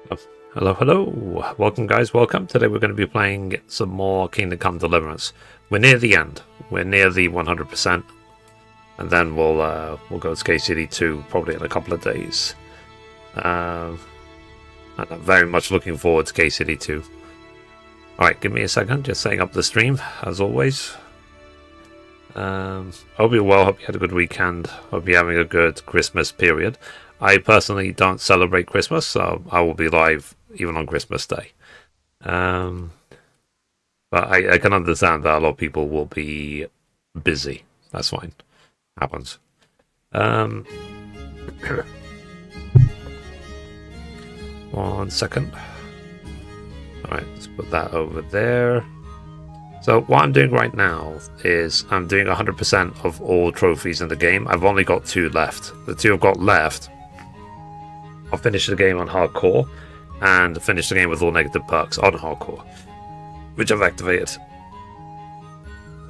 Oh, hello, hello. Welcome, guys. Welcome. Today we're going to be playing some more Kingdom Come Deliverance. We're near the end. We're near the 100%. And then we'll go to KCD 2 probably in a couple of days. And I'm very much looking forward to KCD 2. Alright, give me a second. Just setting up the stream, as always. Hope you're well. Hope you had a good weekend. Hope you're having a good Christmas period. I personally don't celebrate Christmas, so I will be live even on Christmas Day. But I can understand that a lot of people will be busy. That's fine. Happens. 1 second. Alright, let's put that over there. So what I'm doing right now is I'm doing 100% of all trophies in the game. I've only got 2 left. The 2 I've got left, I'll finish the game on hardcore and finish the game with all negative perks on hardcore, which I've activated.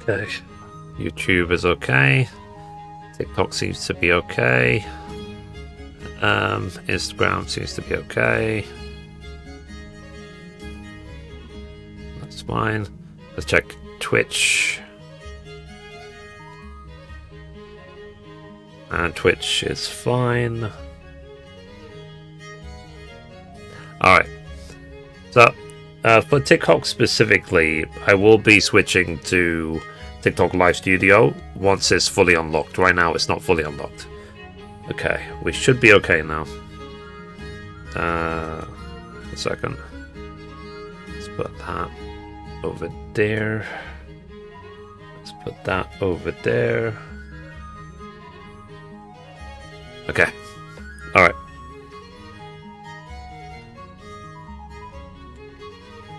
Okay, YouTube is okay. TikTok seems to be okay. Instagram seems to be okay. That's fine. Let's check Twitch. And Twitch is fine. Alright. So, for TikTok specifically, I will be switching to TikTok Live Studio once it's fully unlocked. Right now, it's not fully unlocked. Okay, we should be okay now. A second. Let's put that over there. Let's put that over there. Okay. Alright.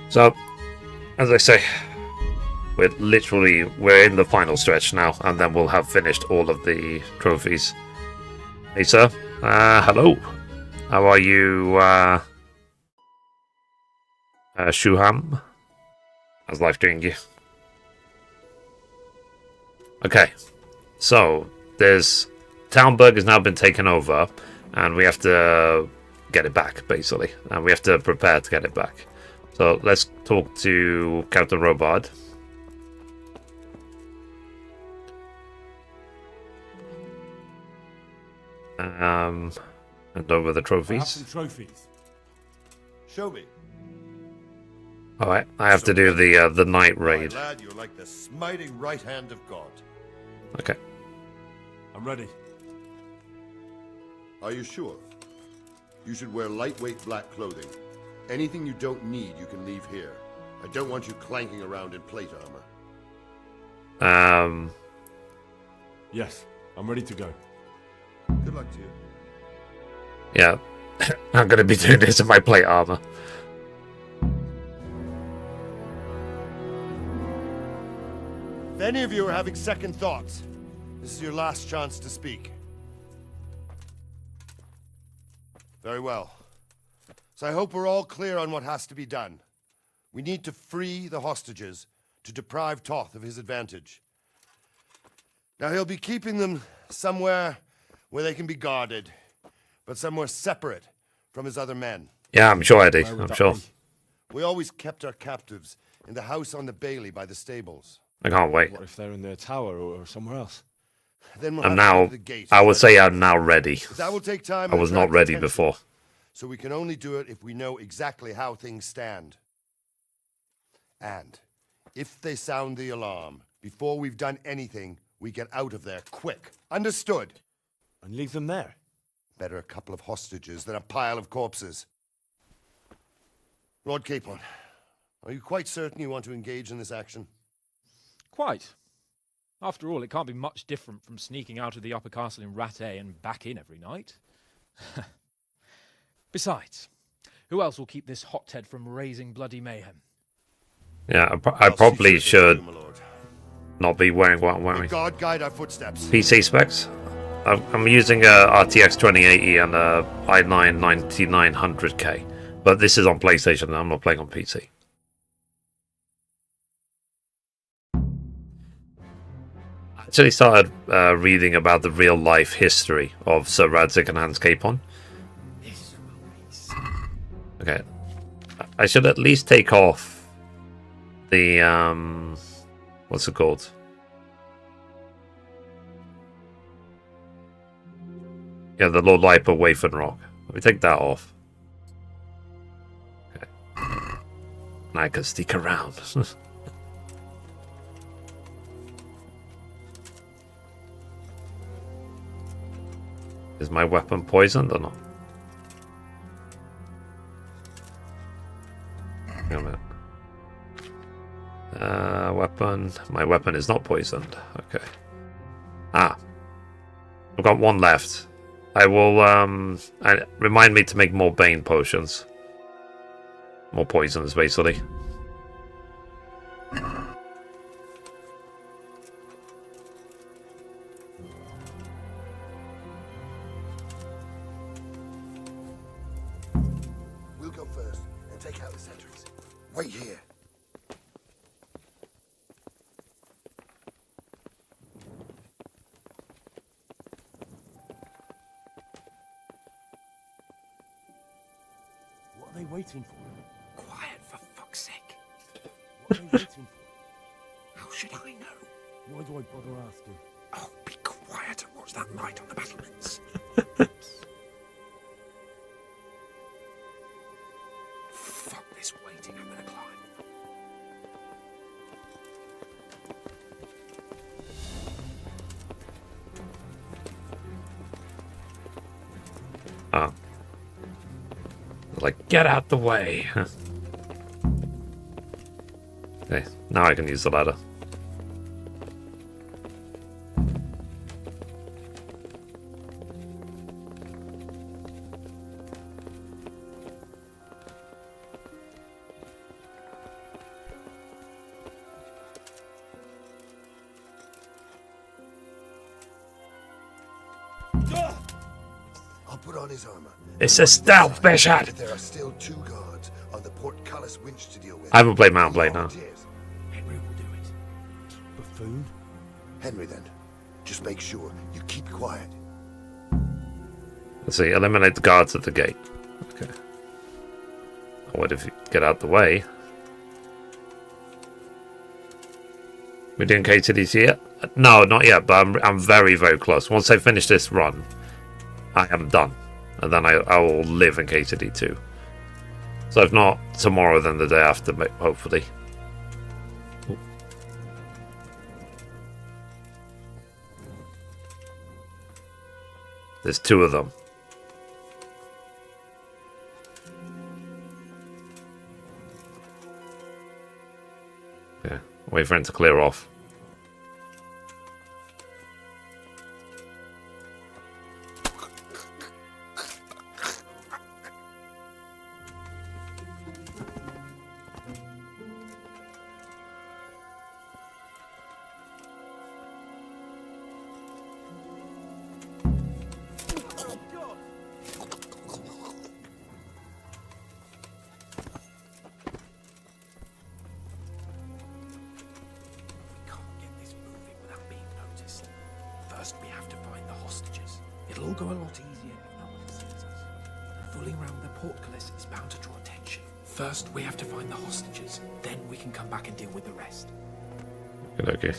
So, as I say, we're in the final stretch now, and then we'll have finished all of the trophies. Hey, sir. Hello. How are you, Shuham? How's life doing you? Okay. So, Townburg has now been taken over, and we have to get it back, basically. And we have to prepare to get it back. So let's talk to Captain Robard. And over the trophies. I have some trophies. Show me. All right, I have to do the night raid. My lad, you're like the smiting right hand of God. Okay. I'm ready. Are you sure? You should wear lightweight black clothing. Anything you don't need, you can leave here. I don't want you clanking around in plate armor. Yes, I'm ready to go. Good luck to you. Yeah, I'm gonna be doing this in my plate armor. If any of you are having second thoughts, this is your last chance to speak. Very well. So I hope we're all clear on what has to be done. We need to free the hostages to deprive Toth of his advantage. Now he'll be keeping them somewhere where they can be guarded, but somewhere separate from his other men. Yeah, I'm sure, Eddie. I'm sure. We always kept our captives in the house on the Bailey by the stables. I can't wait. What if they're in their tower or somewhere else? Then we'll I'm have to go now. to the gate. I would say I'm now ready. But that will take time. I was not ready before. So we can only do it if we know exactly how things stand. And if they sound the alarm before we've done anything, we get out of there quick. Understood? And leave them there? Better a couple of hostages than a pile of corpses. Lord Capon, are you quite certain you want to engage in this action? Quite. After all, it can't be much different from sneaking out of the upper castle in Rattay and back in every night. Besides, who else will keep this hothead from raising bloody mayhem? Yeah, I probably should not be wearing what I'm wearing. God guide our footsteps. PC specs. I'm using a RTX 2080 and a i9 9900K, but this is on PlayStation and I'm not playing on PC. I actually started reading about the real life history of Sir Radzig and Hans Capon. Okay. I should at least take off the what's it called? Yeah, the low lipo wafer rock. Let me take that off. Okay. Now I can sneak around. Is my weapon poisoned or not? Wait a minute. Weapon. My weapon is not poisoned. Okay. Ah. I've got one left. I will, remind me to make more Bane potions. More poisons, basically. We'll go first and take out the sentries. Wait here. What are they waiting for? Quiet, for fuck's sake. What are they waiting for? How should I know? Why do I bother asking? Oh, be quiet and watch that light on the battlements. Fuck this waiting, I'm gonna climb. Ah. Like, get out the way. Okay, now I can use the ladder. I'll put on his armor. It's a stealth mission! But there are still 2 guards on the portcullis winch to deal with. I haven't played Mount Blade now. Volunteers. Henry will do it. Buffoon? Henry, then. Just make sure you keep quiet. Let's see, eliminate the guards at the gate. Okay. What if you get out the way? We're doing KCDC yet? No, not yet, but I'm very, very close. Once I finish this run, I am done. And then I will live in KCD too. So if not tomorrow, then the day after, hopefully. Ooh. There's 2 of them. Yeah, wait for him to clear off. It'll all go a lot easier if no one sees us. Fooling around the portcullis is bound to draw attention. First, we have to find the hostages. Then we can come back and deal with the rest. Okay.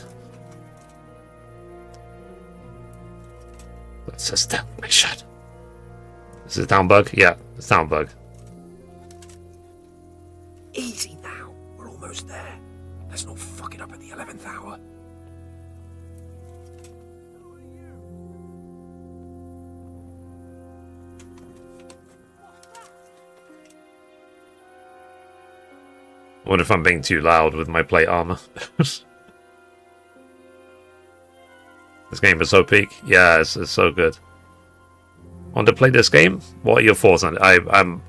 That's a stealth mission. Is it down bug? Yeah, it's down bug. Easy now. We're almost there. Let's not fuck it up at the 11th hour. I wonder if I'm being too loud with my plate armor. This game is so peak. Yeah, it's so good. Want to play this game? What are your thoughts on it? I'm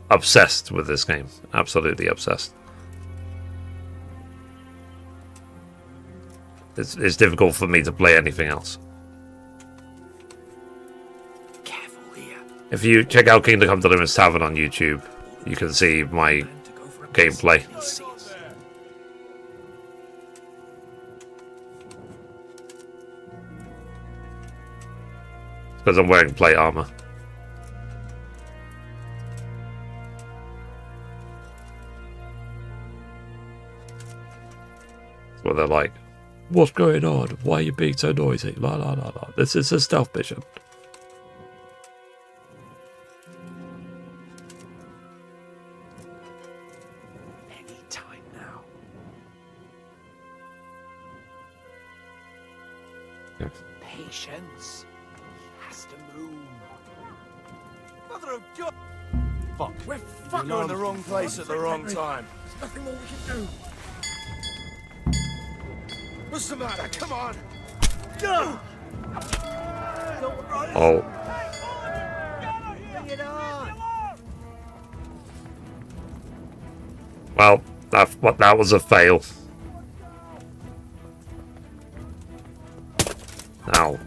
obsessed with this game. Absolutely obsessed. It's difficult for me to play anything else. Careful here. If you check out Kingdom Come Deliverance Tavern on YouTube, you can see my gameplay. Because I'm wearing plate armor. where they're like, "What's going on? Why are you being so noisy? La la la la. This is a stealth mission." Any time now. Yeah. Patience. He has to move. Mother of God! Fuck. We're fucking in the wrong place at the wrong time. There's nothing more we can do. What's the matter? Come on! Oh, Bring it on! well, that was a fail. Ow.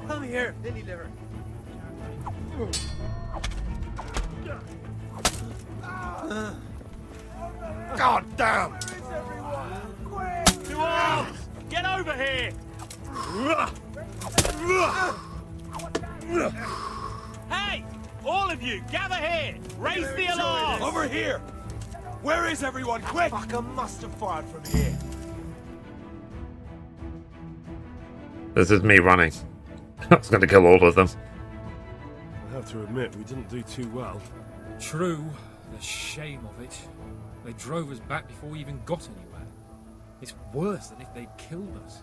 Come here, Lily liver. God damn! You all! Get over here! Hey! All of you, gather here! Raise the alarm! Over here! Where is everyone? Quick! Fucker must have fired from here. This is me running. I was going to kill all of them. I have to admit, we didn't do too well. True, the shame of it. They drove us back before we even got anywhere. It's worse than if they'd killed us.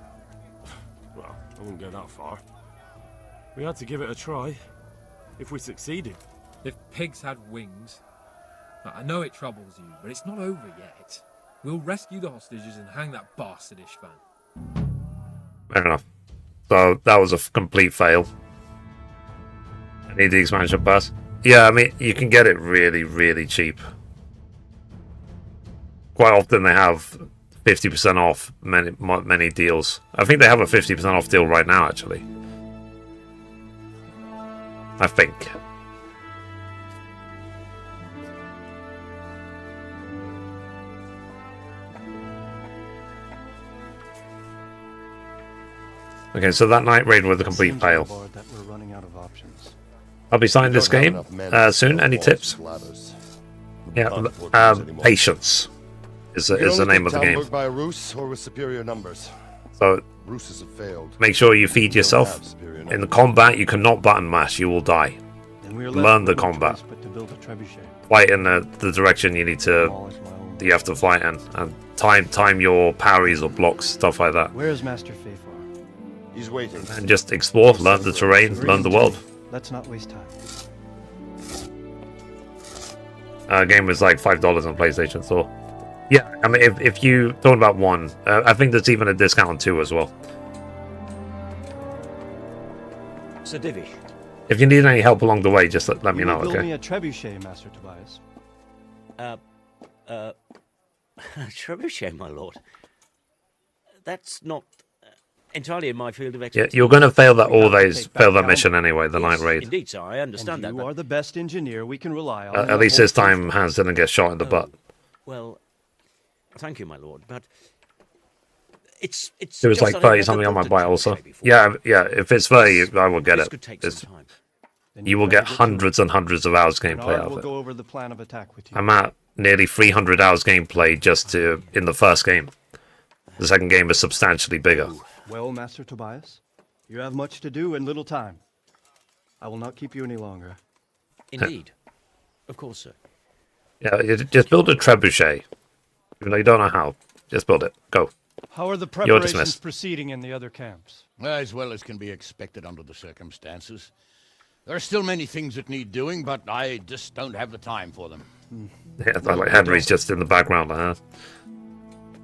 Well, I wouldn't go that far. We had to give it a try. If we succeeded. If pigs had wings... I know it troubles you, but it's not over yet. We'll rescue the hostages and hang that bastardish fan. Fair enough. So that was a complete fail. I need the expansion pass. Yeah, I mean, you can get it really, really cheap. Quite often they have 50% off many deals. I think they have a 50% off deal right now, actually. I think. Okay, so that night raid was a complete fail. That we're running out of options. I'll be signing this game soon. Any tips? Yeah, patience is the name of the game. By Roos or with superior numbers. So Rooses have failed. make sure you feed yourself. In the combat, you cannot button mash. You will die. And we're Learn the left with no combat. choice but to build a trebuchet. Fight in the direction you need to. Demolish my own. You have to fight in, and time your parries or blocks, stuff like that. Where is Master Fafar? He's waiting. And just explore, learn the terrain, learn the world. Let's not waste time. Game was like $5 on PlayStation Store. Yeah, I mean, if you talking about one, I think there's even a discount on 2 as well. Sir Divish. If you need any help along the way, just let me know, Build okay? me a trebuchet, Master Tobias. Trebuchet, my lord. That's not entirely in my field of Yeah, expertise. you're going to fail that We have to take back that down. mission anyway, the night Yes, raid. Indeed, sir, I understand And that. you But, are the best engineer we can rely on. At least this time, Hans didn't get shot in the butt. well, thank you, my lord. But it's. It was just like that I 30 never something on my built a buy also. trebuchet before. Yeah, if it's 30, I will get This it. could take It's- some time. you will get hundreds and hundreds of hours gameplay Bernard out will of it. go over the plan of attack with you. I'm at nearly 300 hours gameplay just in the first game. The second game is substantially bigger. Well, Master Tobias, you have much to do and little time. I will not keep you any longer. Indeed. Of course, sir. Yeah, just build a trebuchet. Even though you don't know how. Just build it. Go. How are the You're preparations dismissed. proceeding in the other camps? As well as can be expected under the circumstances. There are still many things that need doing, but I just don't have the time for them. Yeah, like Henry's just in the background.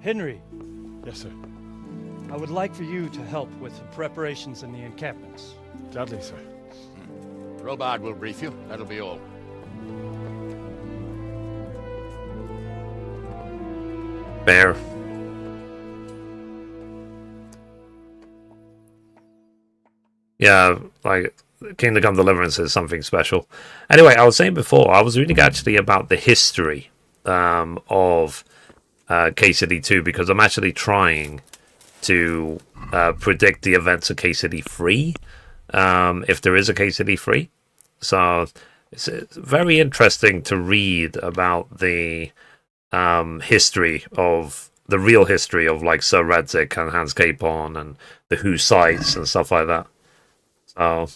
Henry, Yes, sir. I would like for you to help with the preparations in the encampments. Gladly, sir. Robard will brief you. That'll be all. Bear. Yeah, like Kingdom Come Deliverance is something special. Anyway, I was saying before, I was reading actually about the history of KCD 2 because I'm actually trying to predict the events of KCD 3, if there is a KCD 3. So it's very interesting to read about the history of the real history of like Sir Radzig and Hans Capon and the Who sites and stuff like that. So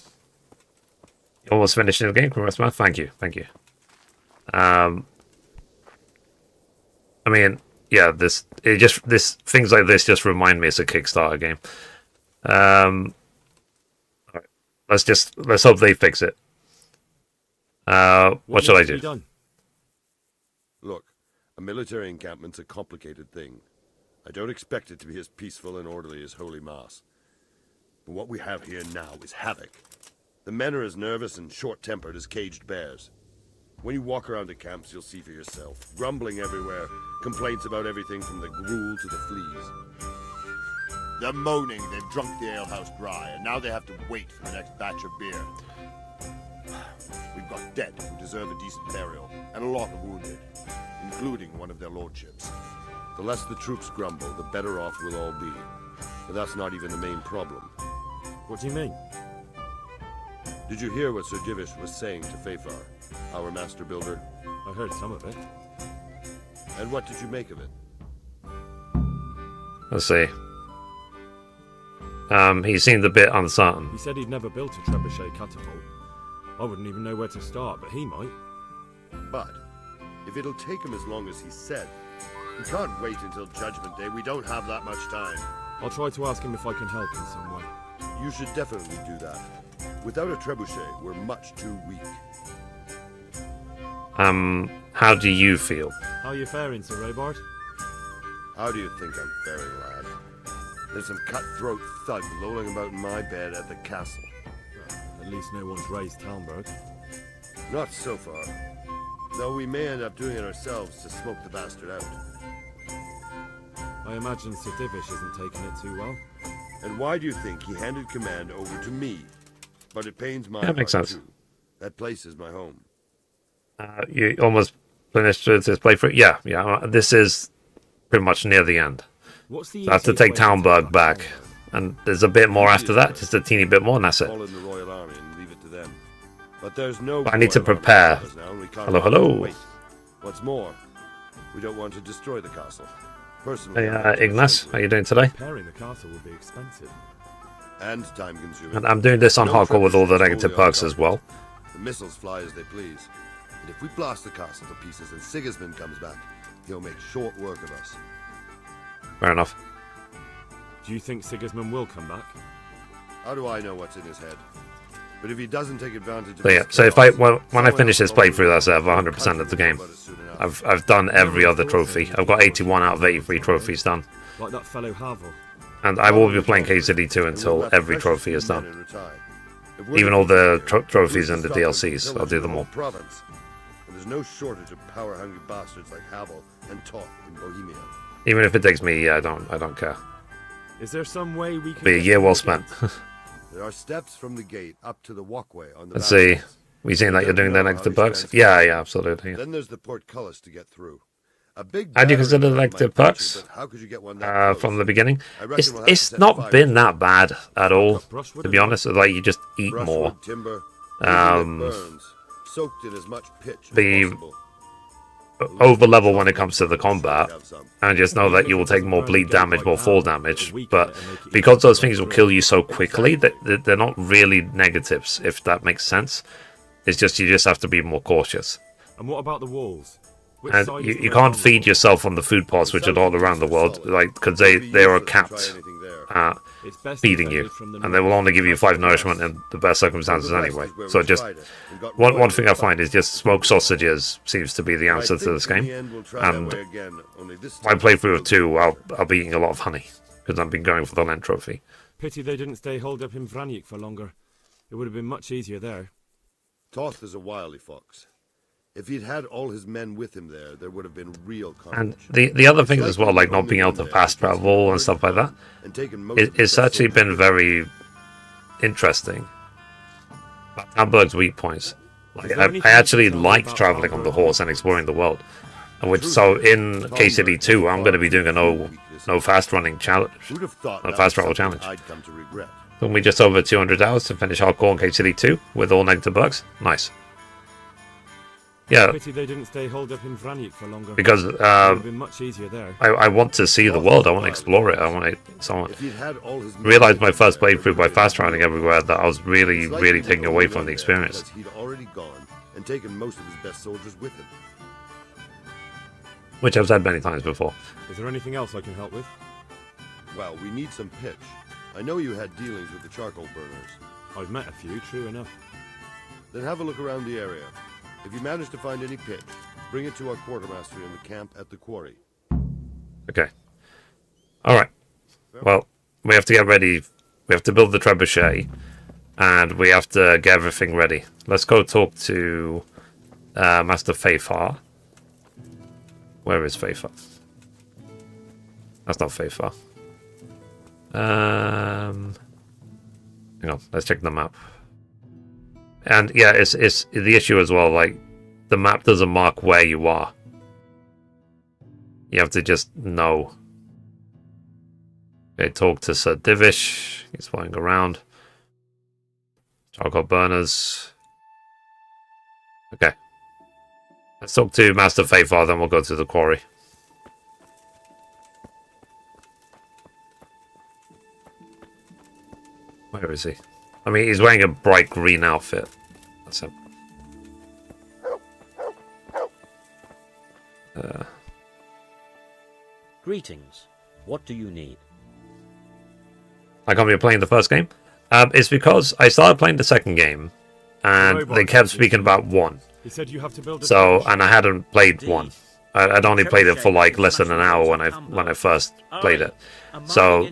you almost finishing the game, congrats, man. Thank you. I mean, yeah, this things like this just remind me it's a Kickstarter game. All right, let's hope they fix it. What should I do? Look, a military encampment's a complicated thing. I don't expect it to be as peaceful and orderly as Holy Mass. But what we have here now is havoc. The men are as nervous and short-tempered as caged bears. When you walk around the camps, you'll see for yourself. Grumbling everywhere, complaints about everything from the gruel to the fleas. They're moaning they've drunk the alehouse dry, and now they have to wait for the next batch of beer. We've got dead who deserve a decent burial, and a lot of wounded, including one of their lordships. The less the troops grumble, the better off we'll all be. But that's not even the main problem. What do you mean? Did you hear what Sir Divish was saying to Fafar, our master builder? I heard some of it. And what did you make of it? Let's see. He seemed a bit uncertain. He said he'd never built a trebuchet catapult. I wouldn't even know where to start, but he might. But if it'll take him as long as he said, we can't wait until Judgment Day. We don't have that much time. I'll try to ask him if I can help in some way. You should definitely do that. Without a trebuchet, we're much too weak. How do you feel? How are you faring, Sir Raybard? How do you think I'm faring, lad? There's some cutthroat thug lolling about in my bed at the castle. Well, at least no one's raised Talmberg. Not so far. Though we may end up doing it ourselves to smoke the bastard out. I imagine Sir Divish isn't taking it too well. And why do you think he handed command over to me? But it pains my That makes heart, sense. too. That place is my home. You almost finished this playthrough? Yeah. This is pretty much near the end. What's the So I have to take Talmberg back. And there's a bit more after that, just a teeny bit more, and that's it. Call in the Royal Army and leave it to them. But there's no. But I need to Royal Army prepare. now, and we can't Hello, afford to hello. wait. What's more, we don't want to destroy the castle. Personally, Hey, I'd like to Ignace, save how it. you doing today? Repairing the castle will be expensive. And time-consuming. And I'm doing this on No hardcore with all the trebuchets negative only on perks as well. The missiles fly as they please. And if we blast the castle to pieces and Sigismund comes back, he'll make short work of us. Fair enough. Do you think Sigismund will come back? How do I know what's in his head? But if he doesn't take advantage of So yeah, his so if I chaos, when I finish this someone playthrough, that's it. I've will 100% of the game. about it soon enough. I've done every other trophy. I've got 81 out of 83 trophies done, Like that fellow Havel. and I will be playing KCD 2 until every trophy is done. Even all the trophies and the DLCs, I'll do them all. Province. And there's no shortage of power-hungry bastards like Havel and Toth in Bohemia. Even if it takes me, I don't care. Is there some way we can Be a get year through well the spent. gates? There are steps from the gate up to the walkway on the Let's see. battlements. We seen that you're doing the negative How perks? he's Yeah, absolutely. Yeah. Then there's the portcullis to get through. A big How do you battery consider the might negative get you, perks? but how could you get one that close? From the beginning? I reckon we'll have to It's set not fire been to that bad at all, brushwood to be and- honest. Like, you just eat Brushwood, more. timber, Um, anything that burns, soaked in as much pitch as the- possible. Over level when it comes to the combat, Have some. and just know that you will take more bleed damage, more fall damage. But because those things will kill you so quickly, that they're not really negatives, if that makes sense. It's just you just have to be more cautious. And what about the walls? Which And side you, is the you red can't on? feed yourself on the food pots, which are all around the world, like because they are Maybe capped try anything there. at It's best feeding you, defended from the and they will only give you north. 5 nourishment in the best circumstances The west anyway. is where So we just tried it and got one royally thing I find fucked. is just smoked sausages seems to be the I answer to think this in the game. end we'll try that And way again, only this my time playthrough we'll of 2, I'll be eating a lot of honey because I've been going for the Lent trophy. Pity they didn't stay holed up in Vranic for longer. It would have been much easier there. Toth is a wily fox. If he'd had all his men with him there would have been real And carnage. the other things as well, like not being able to fast travel and stuff like that, And taken most of the it's best actually soldiers been with very interesting. Talmberg's weak points. Like, I actually like traveling on the horse and exploring the world. And which, so in KCD 2, I'm going to be doing a no fast running challenge. Who'd have thought A that fast was travel something challenge. I'd come to regret. Then we just over 200 hours to finish hardcore in KCD 2 with all negative bugs. Nice. Yeah. Pity they didn't stay holed up in Vranyuk for longer. Because It would have been much easier there. I want to see the world. I want to explore it. I want to If he'd had all his realize my first playthrough by fast traveling everywhere that I was really, really taking away from the experience. Because he'd already gone and taken most of his best soldiers with him. Which I've said many times before. Is there anything else I can help with? Well, we need some pitch. I know you had dealings with the charcoal burners. I've met a few, true enough. Then have a look around the area. If you manage to find any pitch, bring it to our quartermaster in the camp at the quarry. Okay. Alright. Well, we have to get ready. We have to build the trebuchet. And we have to get everything ready. Let's go talk to Master Faithar. Where is Faithar? That's not Faithar. Hang on, let's check the map. And yeah, it's the issue as well, like the map doesn't mark where you are. You have to just know. Okay, talk to Sir Divish. He's flying around. Charcoal burners. Okay. Let's talk to Master Faithar, then we'll go to the quarry. Where is he? I mean, he's wearing a bright green outfit. That's him. Greetings. What do you need? I can't be playing the first game. It's because I started playing the second game, and they kept speaking about 1. He said you have to build a So, bridge. and I hadn't played 1. I'd only played it for like less than an hour when I first played it. So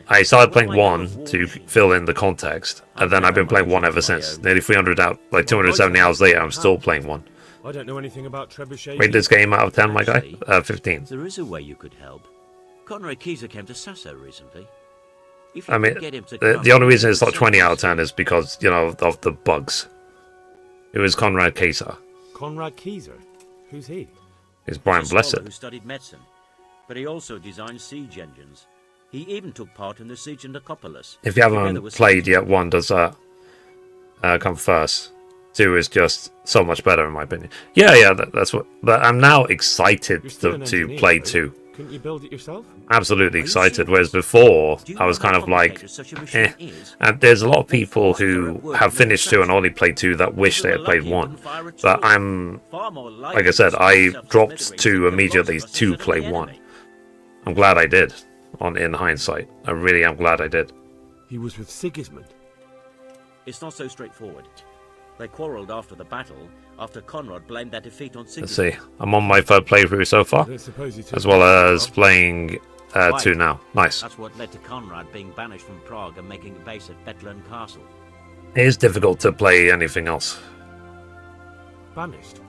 I started playing 1 to fill in the context, and then I've been playing 1 ever since. Nearly 300 out, like 270 hours later, I'm still playing 1. I don't know anything about trebuchet. Rate this game out of 10, my guy. 15. There is a way you could help. Conrad Keyser came to Sasso recently. If you I mean, could get him to the only reason it's not 20 out of 10 is because, you know, of the bugs. It was Conrad Keyser. Conrad Keyser? Who's he? It's Brian He's a scholar Blessed. who studied medicine, but he also designed siege engines. He even took part in the siege in Nicopolis. If you haven't played yet, 1 does come first. 2 is just so much better, in my opinion. Yeah, that's what. But I'm now excited to play 2. Couldn't you build it yourself? Absolutely excited. Whereas before, I was kind of like, eh. And there's a lot of people who have finished 2 and only played 2 that wish they had played 1. But I'm, like I said, I dropped 2 immediately to play 1. I'm glad I did. In hindsight, I really am glad I did. He was with Sigismund. It's not so straightforward. They quarrelled after the battle, after Conrad blamed their defeat on Sigismund. Let's see. I'm on my 3rd playthrough so far, as well as playing 2 now. Nice. That's what led to Conrad being banished from Prague and making a base at Bethlehem Castle. It is difficult to play anything else Banished?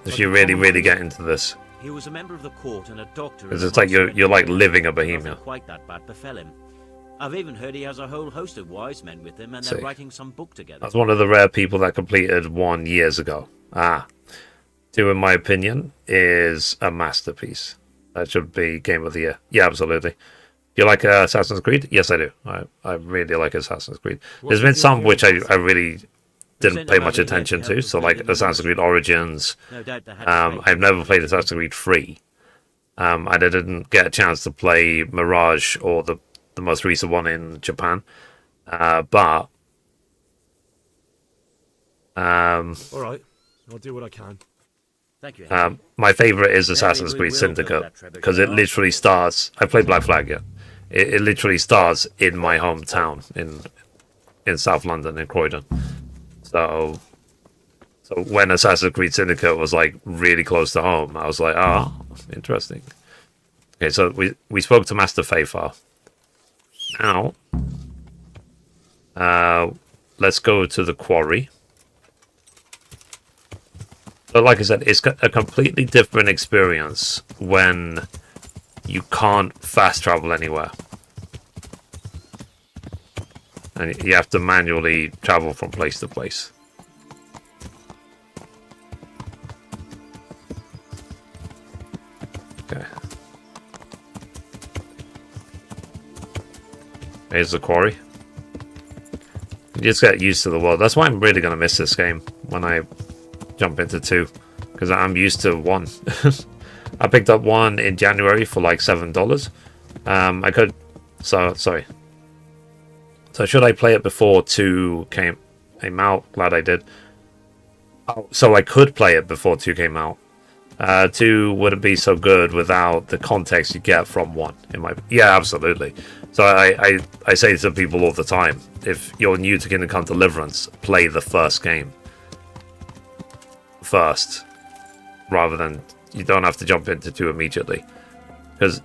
if you really get into this. He was a member of the court and a doctor. Because it's like you're like living a Bohemia. Nothing quite that bad befell him. I've even heard he has a whole host of wise men with him, and they're writing some book together. That's one of the rare people that completed 1 years ago. 2, in my opinion, is a masterpiece. That should be Game of the Year. Yeah, absolutely. You like Assassin's Creed? Yes, I do. I really like Assassin's Creed. There's been some which I really didn't pay much attention to. So like Assassin's Creed Origins. I've never played Assassin's Creed 3. I didn't get a chance to play Mirage or the most recent one in Japan. But All right, I'll do what I can. Thank you. My favorite is Assassin's Creed Syndicate because it literally starts. I played Black Flag yet. It literally starts in my hometown in South London in Croydon. So when Assassin's Creed Syndicate was like really close to home, I was like, oh, interesting. Okay, so we spoke to Master Faithar. Now, let's go to the quarry. So like I said, it's a completely different experience when you can't fast travel anywhere. And you have to manually travel from place to place. Okay. Here's the quarry. You just get used to the world. That's why I'm really going to miss this game when I jump into 2. because I'm used to 1. I picked up 1 in January for like $7. I could, sorry. So should I play it before 2 came out? Glad I did. Oh, so I could play it before 2 came out. 2 wouldn't be so good without the context you get from 1. Yeah, absolutely. So I say to people all the time, if you're new to Kingdom Come Deliverance, play the first game first, rather than, you don't have to jump into 2 immediately, because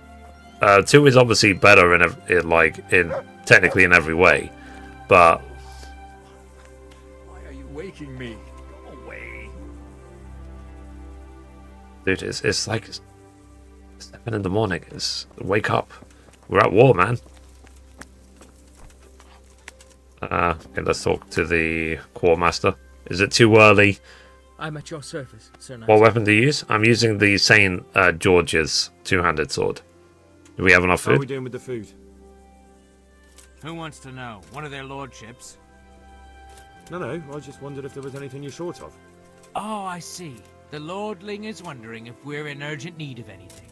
2 is obviously better in technically in every way, but Why are you waking me? Go away. dude, it's like 7 in the morning. It's wake up. We're at war, man. Okay, let's talk to the quartermaster. Is it too early? I'm at your service, Sir Knight. What weapon do you use? I'm using the St. George's two-handed sword. Do we have enough How are we food? doing with the food? Who wants to know? One of their lordships? No, I just wondered if there was anything you're short of. Oh, I see. The lordling is wondering if we're in urgent need of anything.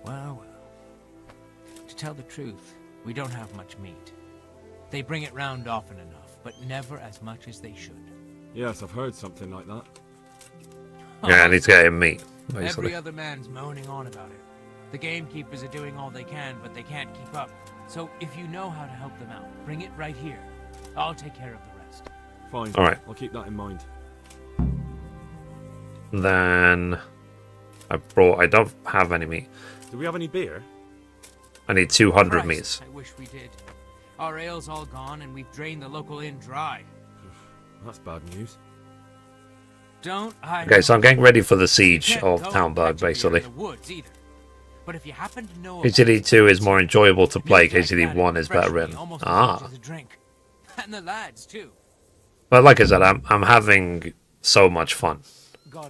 Well. To tell the truth, we don't have much meat. They bring it round often enough, but never as much as they should. Yes, I've heard something like that. Yeah, I need to get him meat, basically. Every other man's moaning on about it. The gamekeepers are doing all they can, but they can't keep up. So if you know how to help them out, bring it right here. I'll take care of the rest. Fine. All right. I'll keep that in mind. Then I don't have any meat. Do we have any beer? I need 200 Christ, meats. I wish we did. Our ale's all gone, and we've drained the local inn dry. That's bad news. Don't I? Okay, so I'm getting ready for the siege Can't of go Townburg, catch a beer basically. in the woods either. But if you happen to know KCD 2 is more enjoyable to play. KCD 1 is better written. Ah. And the lads too. But like I said, I'm having so much fun.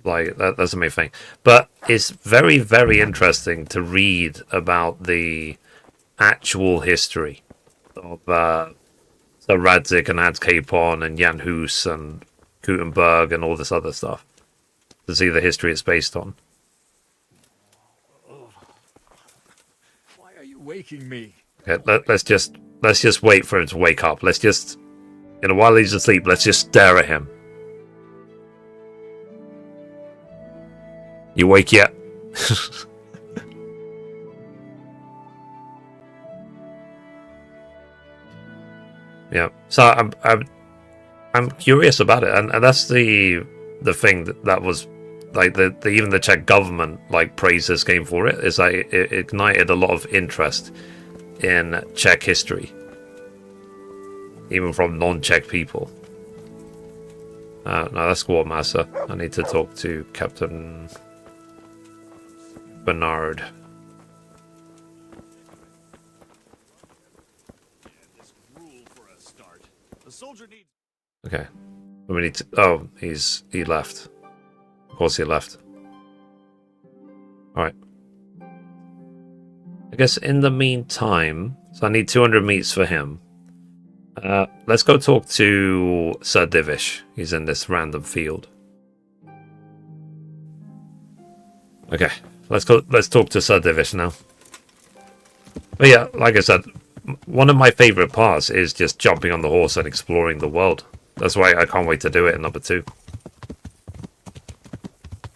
Like, that's the main thing. But it's very, very interesting to read about the actual history of so Radzik and Hans Capon and Jan Hus and Gutenberg and all this other stuff. To see the history it's based on. Why are you waking me? Okay, let's just wait for him to wake up. Let's just, while he's asleep, let's just stare at him. You wake yet? Yeah. So I'm curious about it, and that's the thing that was like even the Czech government like praised this game for it. Is like it ignited a lot of interest in Czech history, even from non-Czech people. No, that's Quartermaster. I need to talk to Captain Bernard. Okay. We need to. Oh, he left. Of course, he left. All right. I guess in the meantime, so I need 200 meats for him. Let's go talk to Sir Divish. He's in this random field. Okay, let's go. Let's talk to Sir Divish now. But yeah, like I said, one of my favorite parts is just jumping on the horse and exploring the world. That's why I can't wait to do it in number 2.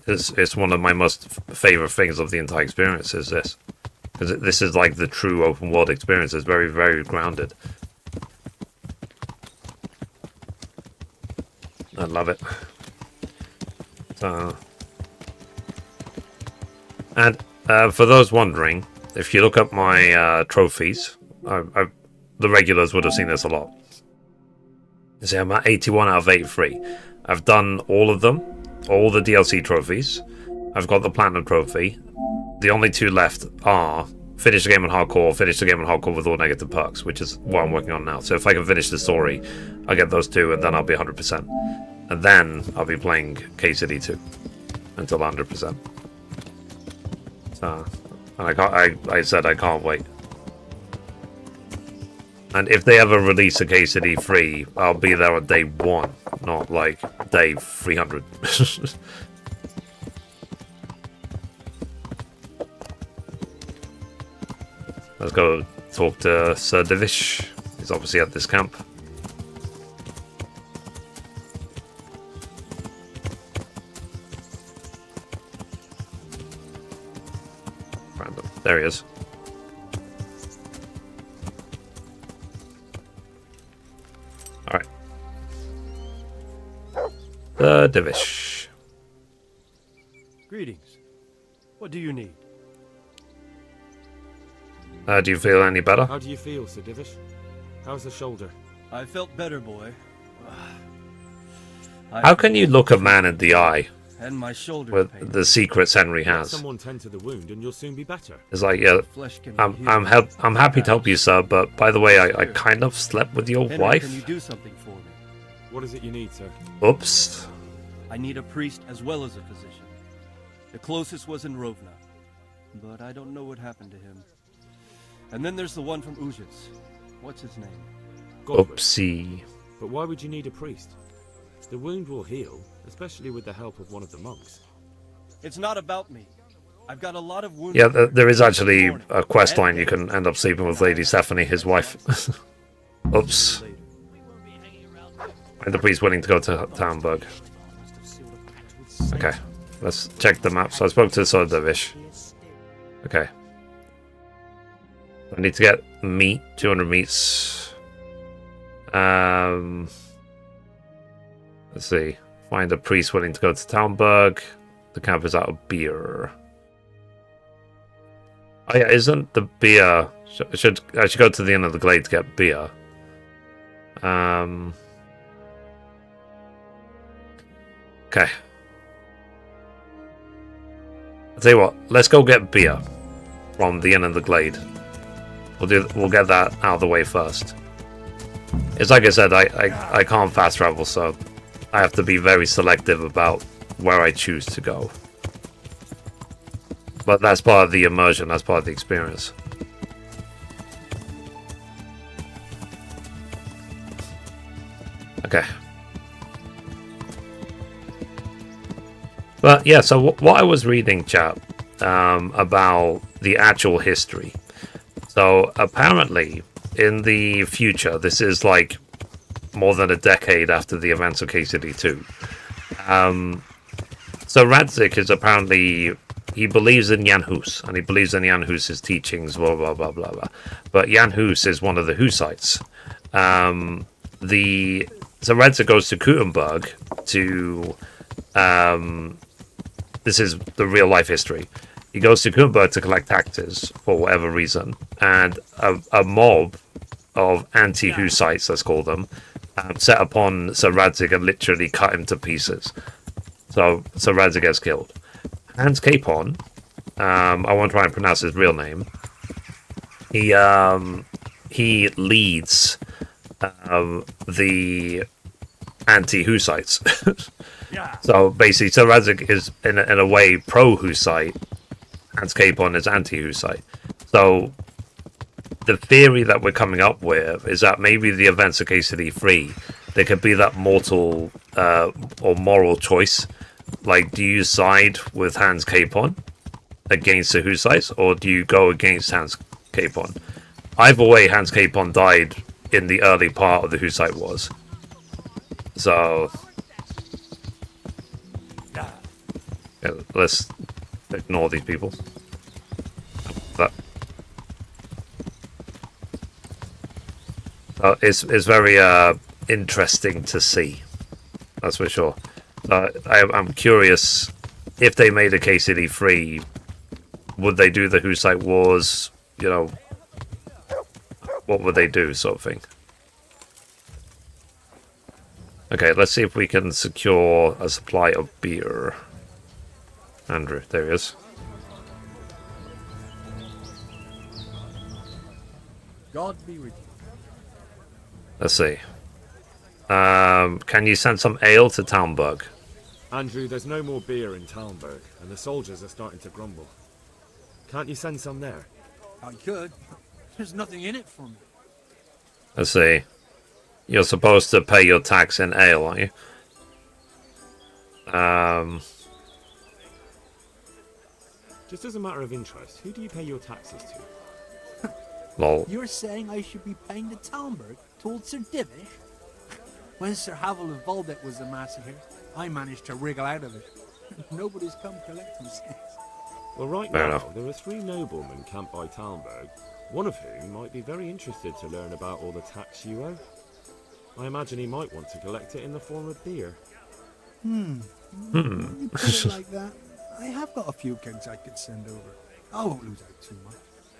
It's one of my most favorite things of the entire experience is this. Because this is like the true open world experience. It's very, very grounded. I love it. And for those wondering, if you look up my trophies, the regulars would have seen this a lot. You see, I'm at 81 out of 83. I've done all of them, all the DLC trophies. I've got the Platinum trophy. The only 2 left are finish the game on hardcore with all negative perks, which is what I'm working on now. So if I can finish the story, I'll get those 2, and then I'll be 100%. And then I'll be playing KCD 2 until 100%. So, and I said I can't wait. And if they ever release a KCD 3, I'll be there on day 1, not like day 300. Let's go talk to Sir Divish. He's obviously at this camp. Random. There he is. Alright. Sir Divish. Greetings. What do you need? Do you feel any better? How do you feel, Sir Divish? How's the shoulder? I felt better, boy. How can you look a man in the eye And my shoulder with the secrets Henry Let has? someone tend to the wound and you'll soon be better. It's like, yeah, I'm happy to help you, sir, but by the way, I kind of slept with your Henry, wife. Can you do something for me? What is it you need, sir? Oops. I need a priest as well as a physician. The closest was in Rovna, but I don't know what happened to him. And then there's the one from Ujits. What's his name? Godwin. Oopsie. But why would you need a priest? The wound will heal, especially with the help of one of the monks. It's not about me. I've got a lot of wounds. Yeah, there is actually a quest line you can end up sleeping with Lady Stephanie, his wife. Oops. And the priest willing to go to Townburg. Okay, let's check the map. So I spoke to Sodavish. Okay. I need to get meat, 200 meats. Let's see. Find a priest willing to go to Townburg. The camp is out of beer. Oh yeah, isn't the beer... I should go to the end of the glade to get beer. Okay. I'll tell you what, let's go get beer from the end of the glade. We'll get that out of the way first. It's like I said, I can't fast travel, so I have to be very selective about where I choose to go. But that's part of the immersion, that's part of the experience. Okay. But yeah, so what I was reading, chat, about the actual history. So apparently, in the future, this is like more than a decade after the events of KCD 2. So Radzik is apparently, he believes in Jan Hus, and he believes in Jan Hus's teachings, blah, blah, blah, blah, blah. But Jan Hus is one of the Husites. So Radzik goes to Kuttenberg to, this is the real life history. He goes to Kuttenberg to collect taxes for whatever reason, and a mob of anti-Husites, let's call them, set upon Sir Radzik and literally cut him to pieces. So Sir Radzik gets killed. Hans Capon, I won't try and pronounce his real name. He leads the anti-Husites. So basically, Sir Radzik is in a way pro-Husite. Hans Capon is anti-Husite. So the theory that we're coming up with is that maybe the events of KCD 3, there could be that mortal or moral choice. Like, do you side with Hans Capon against the Husites, or do you go against Hans Capon? Either way, Hans Capon died in the early part of the Husite Wars. So yeah, let's ignore these people. It's very interesting to see. That's for sure. I'm curious if they made a KCD 3, would they do the Husite Wars? You know, what would they do, sort of thing. Okay, let's see if we can secure a supply of beer. Andrew, there he is. God be with you. Let's see. Can you send some ale to Townburg? Andrew, there's no more beer in Talmberg, and the soldiers are starting to grumble. Can't you send some there? I could. There's nothing in it for me. Let's see. You're supposed to pay your tax in ale, aren't you? Just as a matter of interest, who do you pay your taxes to? Lol. You're saying I should be paying the Talmberg to old Sir Divish? When Sir Havel of Voldet was the master here, I managed to wriggle out of it. Nobody's come collecting since. Well, right Fair now, enough. there are 3 noblemen camped by Talmberg, one of whom might be very interested to learn about all the tax you owe. I imagine he might want to collect it in the form of beer. You put it like that. I have got a few kegs I could send over. I won't lose out too much.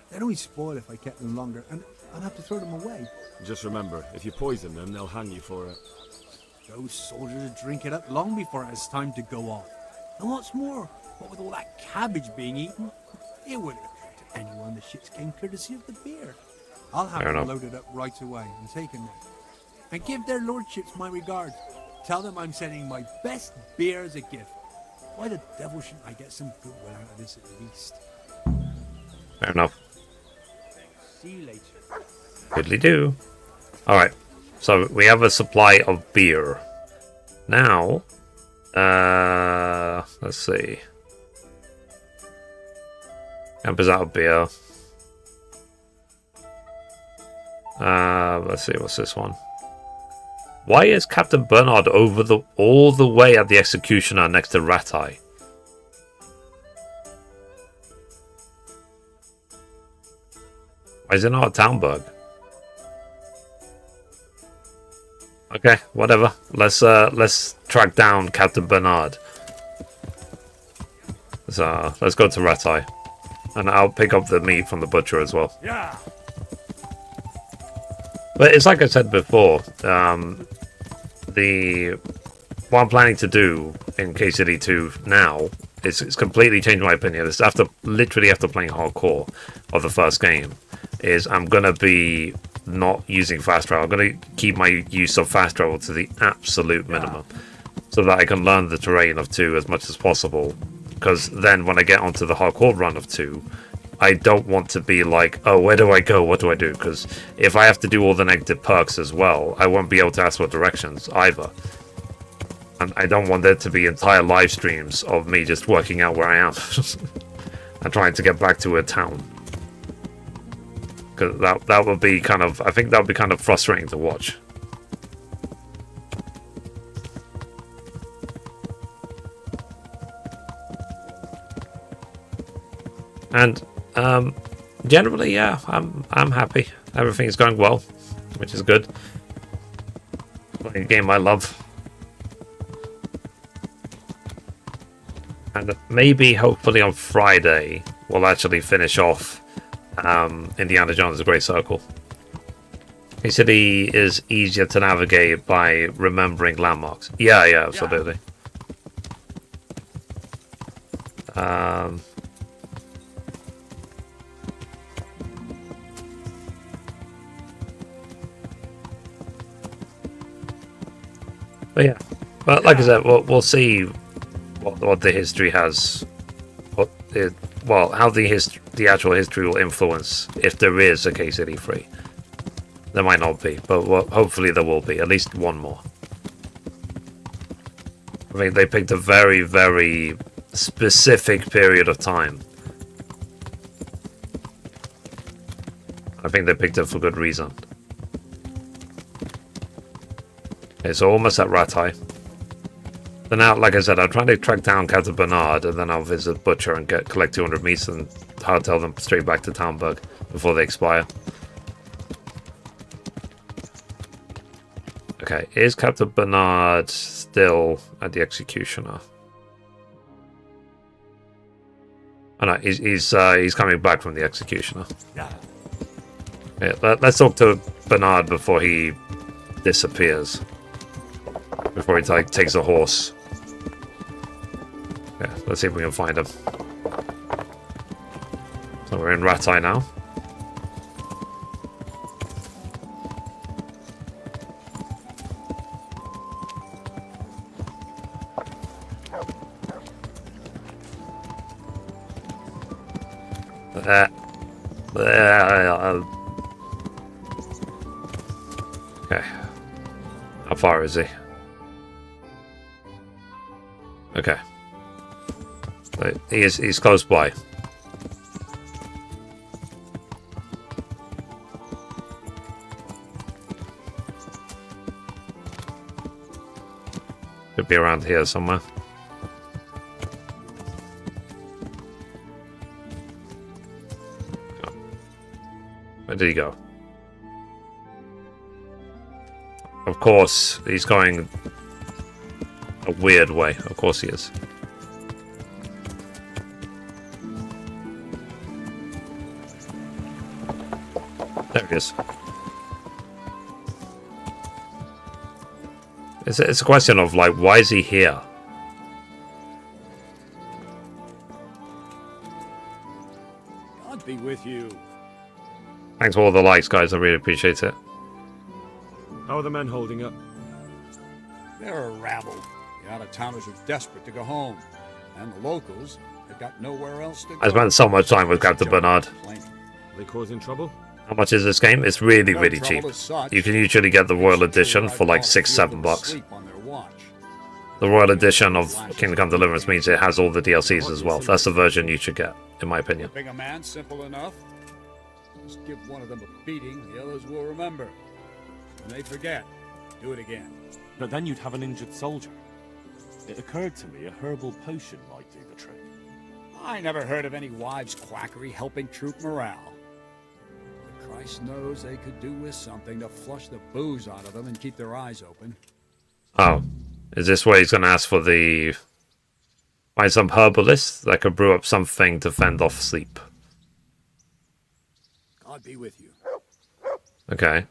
They'd only spoil if I kept them longer, and I'd have to throw them away. Just remember, if you poison them, they'll hang you for it. Those soldiers would drink it up long before it has time to go off. And what's more, what with all that cabbage being eaten, it wouldn't occur to anyone the shits came courtesy of the beer. I'll have Fair them enough. loaded up right away and taken there. And give their lordships my regards. Tell them I'm sending my best beer as a gift. Why the devil shouldn't I get some goodwill out of this at least? Fair enough. See you later. Goodly do. Alright. So we have a supply of beer. Now, let's see. Emperor's out of beer. Let's see, what's this one? Why is Captain Bernard over all the way at the Executioner next to Ratai? Why is it not at Talmberg? Okay, whatever. Let's track down Captain Bernard. So let's go to Ratai, and I'll pick up the meat from the butcher as well. Yeah. But it's like I said before. What I'm planning to do in KCD 2 now it's completely changed my opinion. It's literally after playing hardcore of the first game, is I'm gonna be not using fast travel. I'm gonna keep my use of fast travel to the absolute minimum, so that I can learn the terrain of 2 as much as possible. Because then when I get onto the hardcore run of 2, I don't want to be like, oh, where do I go? What do I do? Because if I have to do all the negative perks as well, I won't be able to ask for directions either. And I don't want there to be entire live streams of me just working out where I am and trying to get back to a town. Because that would be kind of, I think that would be kind of frustrating to watch. And generally, yeah, I'm happy. Everything's going well, which is good. Playing a game I love. And maybe, hopefully on Friday, we'll actually finish off Indiana Jones' Great Circle. He said he is easier to navigate by remembering landmarks. Yeah, absolutely. But yeah, but like I said, we'll see what the history has, how the actual history will influence if there is a KCD 3. There might not be, but hopefully there will be at least one more. I mean, they picked a very, very specific period of time. I think they picked it for good reason. Okay, so almost at Ratai. Then now, like I said, I'm trying to track down Captain Bernard, and then I'll visit Butcher and collect 200 meats and hardtail them straight back to Talmberg before they expire. Okay, is Captain Bernard still at the Executioner? Oh no, he's coming back from the Executioner. Yeah, let's talk to Bernard before he disappears. Before he takes a horse. Yeah, let's see if we can find him. So we're in Ratai now. Okay. How far is he? Okay. He's close by. Could be around here somewhere. Oh. Where did he go? Of course, he's going a weird way. Of course he is. There he is. It's a question of, like, why is he here? God be with you. Thanks for all the likes, guys. I really appreciate it. How are the men holding up? They're a rabble. The out-of-towners are desperate to go home. And the locals, they've got nowhere else to go. I spent so much time with Captain Bernard. Are they causing trouble? How much is this game? It's really, really cheap. You can usually get the Royal Edition for like $6-7. The Royal Edition of Kingdom Come Deliverance means it has all the DLCs as well. That's the version you should get, in my opinion. Being a man, simple enough. Just give one of them a beating, the others will remember. When they forget, do it again. But then you'd have an injured soldier. It occurred to me a herbal potion might do the trick. I never heard of any wives' quackery helping troop morale. But Christ knows they could do with something to flush the booze out of them and keep their eyes open. Oh. Is this where he's going to ask for the... Find some herbalist that could brew up something to fend off sleep? God be with you. Okay.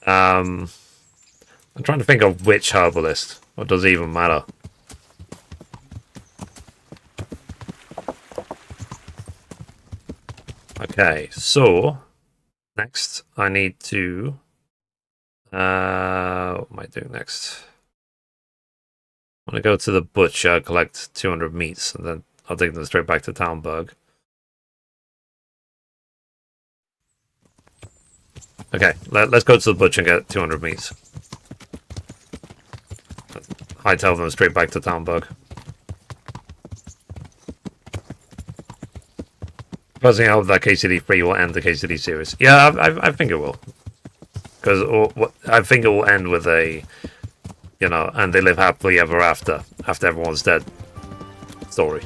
I'm trying to think of which herbalist. Or does it even matter? Okay, so... Next, I need to... what am I doing next? I'm gonna go to the butcher, collect 200 meats, and then I'll take them straight back to Talmberg. Okay, let's go to the butcher and get 200 meats. Hightail them straight back to Talmberg. Supposing I hope that KCD 3 will end the KCD series. Yeah, I think it will. Because I think it will end with a, you know, and they live happily ever after everyone's dead story.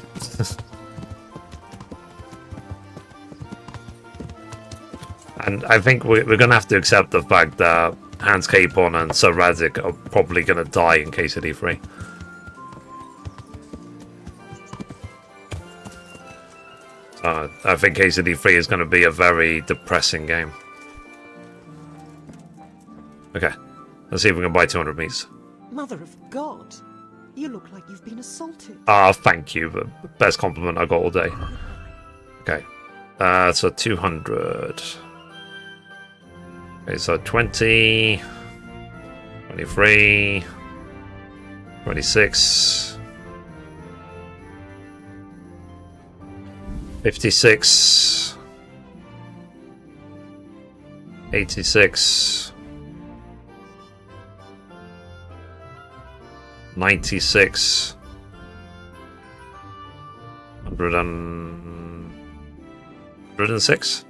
And I think we're going to have to accept the fact that Hans Capon and Sir Radic are probably going to die in KCD 3. I think KCD 3 is going to be a very depressing game. Okay, let's see if we can buy 200 meats. Mother of God, you look like you've been assaulted. Ah, thank you. The best compliment I got all day. Okay, so 200. Okay, so 20, 23, 26, 56, 86, 96, 106,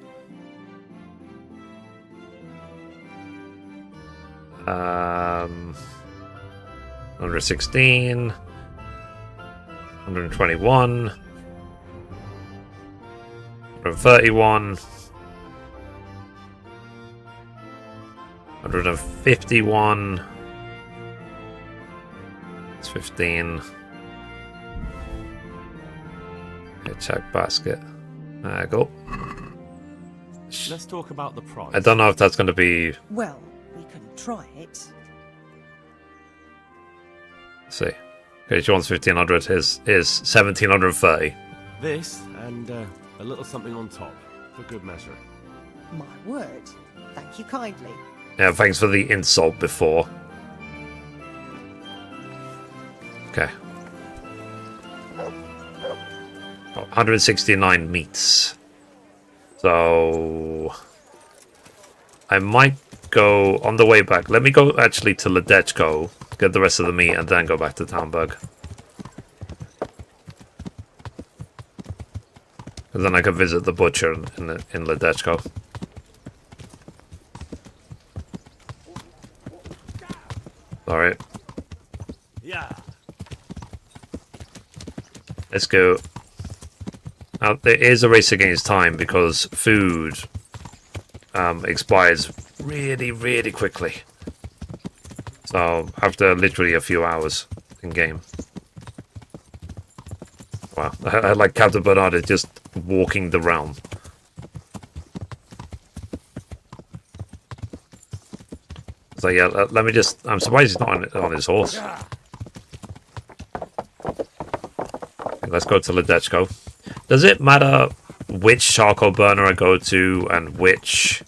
116, 121, 131, 151. It's 15. Okay, check basket. There I go. Let's talk about the price. I don't know if that's going to be... Well, we can try it. Let's see. Okay, she wants 1500. His is 1730. This and a little something on top, for good measure. My word. Thank you kindly. Yeah, thanks for the insult before. Okay. Oh, 169 meats. So... I might go on the way back. Let me go actually to Ledechko, get the rest of the meat, and then go back to Talmberg. And then I can visit the butcher in Ledechko. Alright. Yeah. Let's go. Now, there is a race against time because food expires really, really quickly. So, after literally a few hours in game. Wow, I like Captain Bernard is just walking the realm. So yeah, let me just... I'm surprised he's not on his horse. Let's go to Ledechko. Does it matter which charcoal burner I go to and which...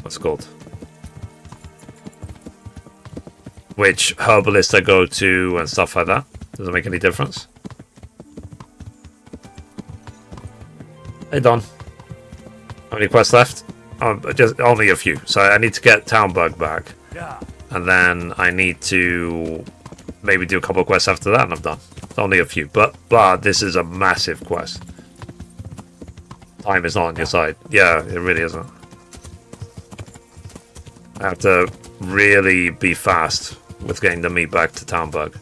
what's it called? Which herbalist I go to and stuff like that? Does it make any difference? Hey Don. How many quests left? Just only a few. So I need to get Townbug back. Yeah. And then I need to maybe do a couple of quests after that and I'm done. It's only a few. But this is a massive quest. Time is not on your side. Yeah, it really isn't. I have to really be fast with getting the meat back to Townbug.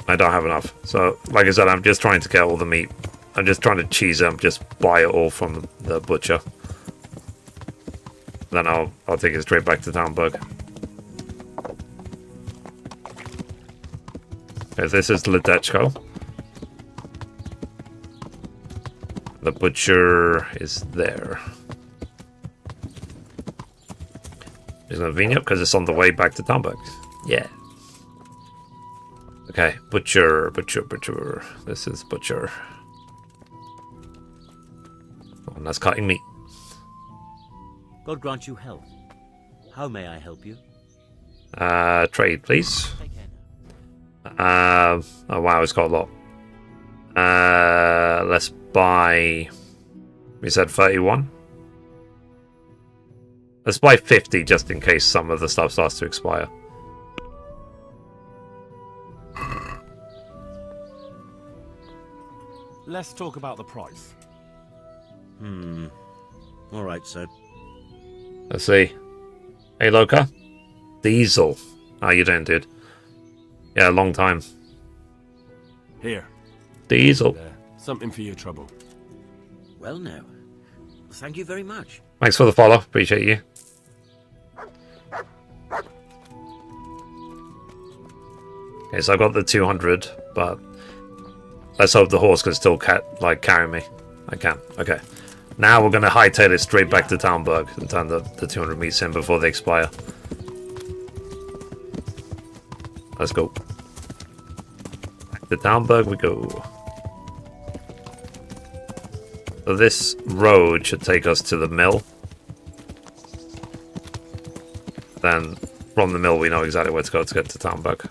I don't have enough. So, like I said, I'm just trying to get all the meat. I'm just trying to cheese them, just buy it all from the butcher. Then I'll take it straight back to Townbug. Okay, this is Ledechko. The butcher is there. It's convenient because it's on the way back to Townbug. Yeah. Okay, butcher. This is butcher. And that's cutting meat. God grant you health. How may I help you? Trade, please. Oh wow, it's got a lot. Let's buy... We said 31? Let's buy 50 just in case some of the stuff starts to expire. Let's talk about the price. Alright, sir. Let's see. Hey, Loka. Diesel. How you doing, dude? Yeah, long time. Here. Diesel. Something for your trouble. Well, no. Thank you very much. Thanks for the follow. Appreciate you. Okay, so I got the 200, but let's hope the horse can still carry me. I can. Okay. Now we're going to hightail it straight back to Townbug and turn the 200 meats in before they expire. Let's go. Back to Townbug we go. So this road should take us to the mill. Then from the mill we know exactly where to go to get to Townbug.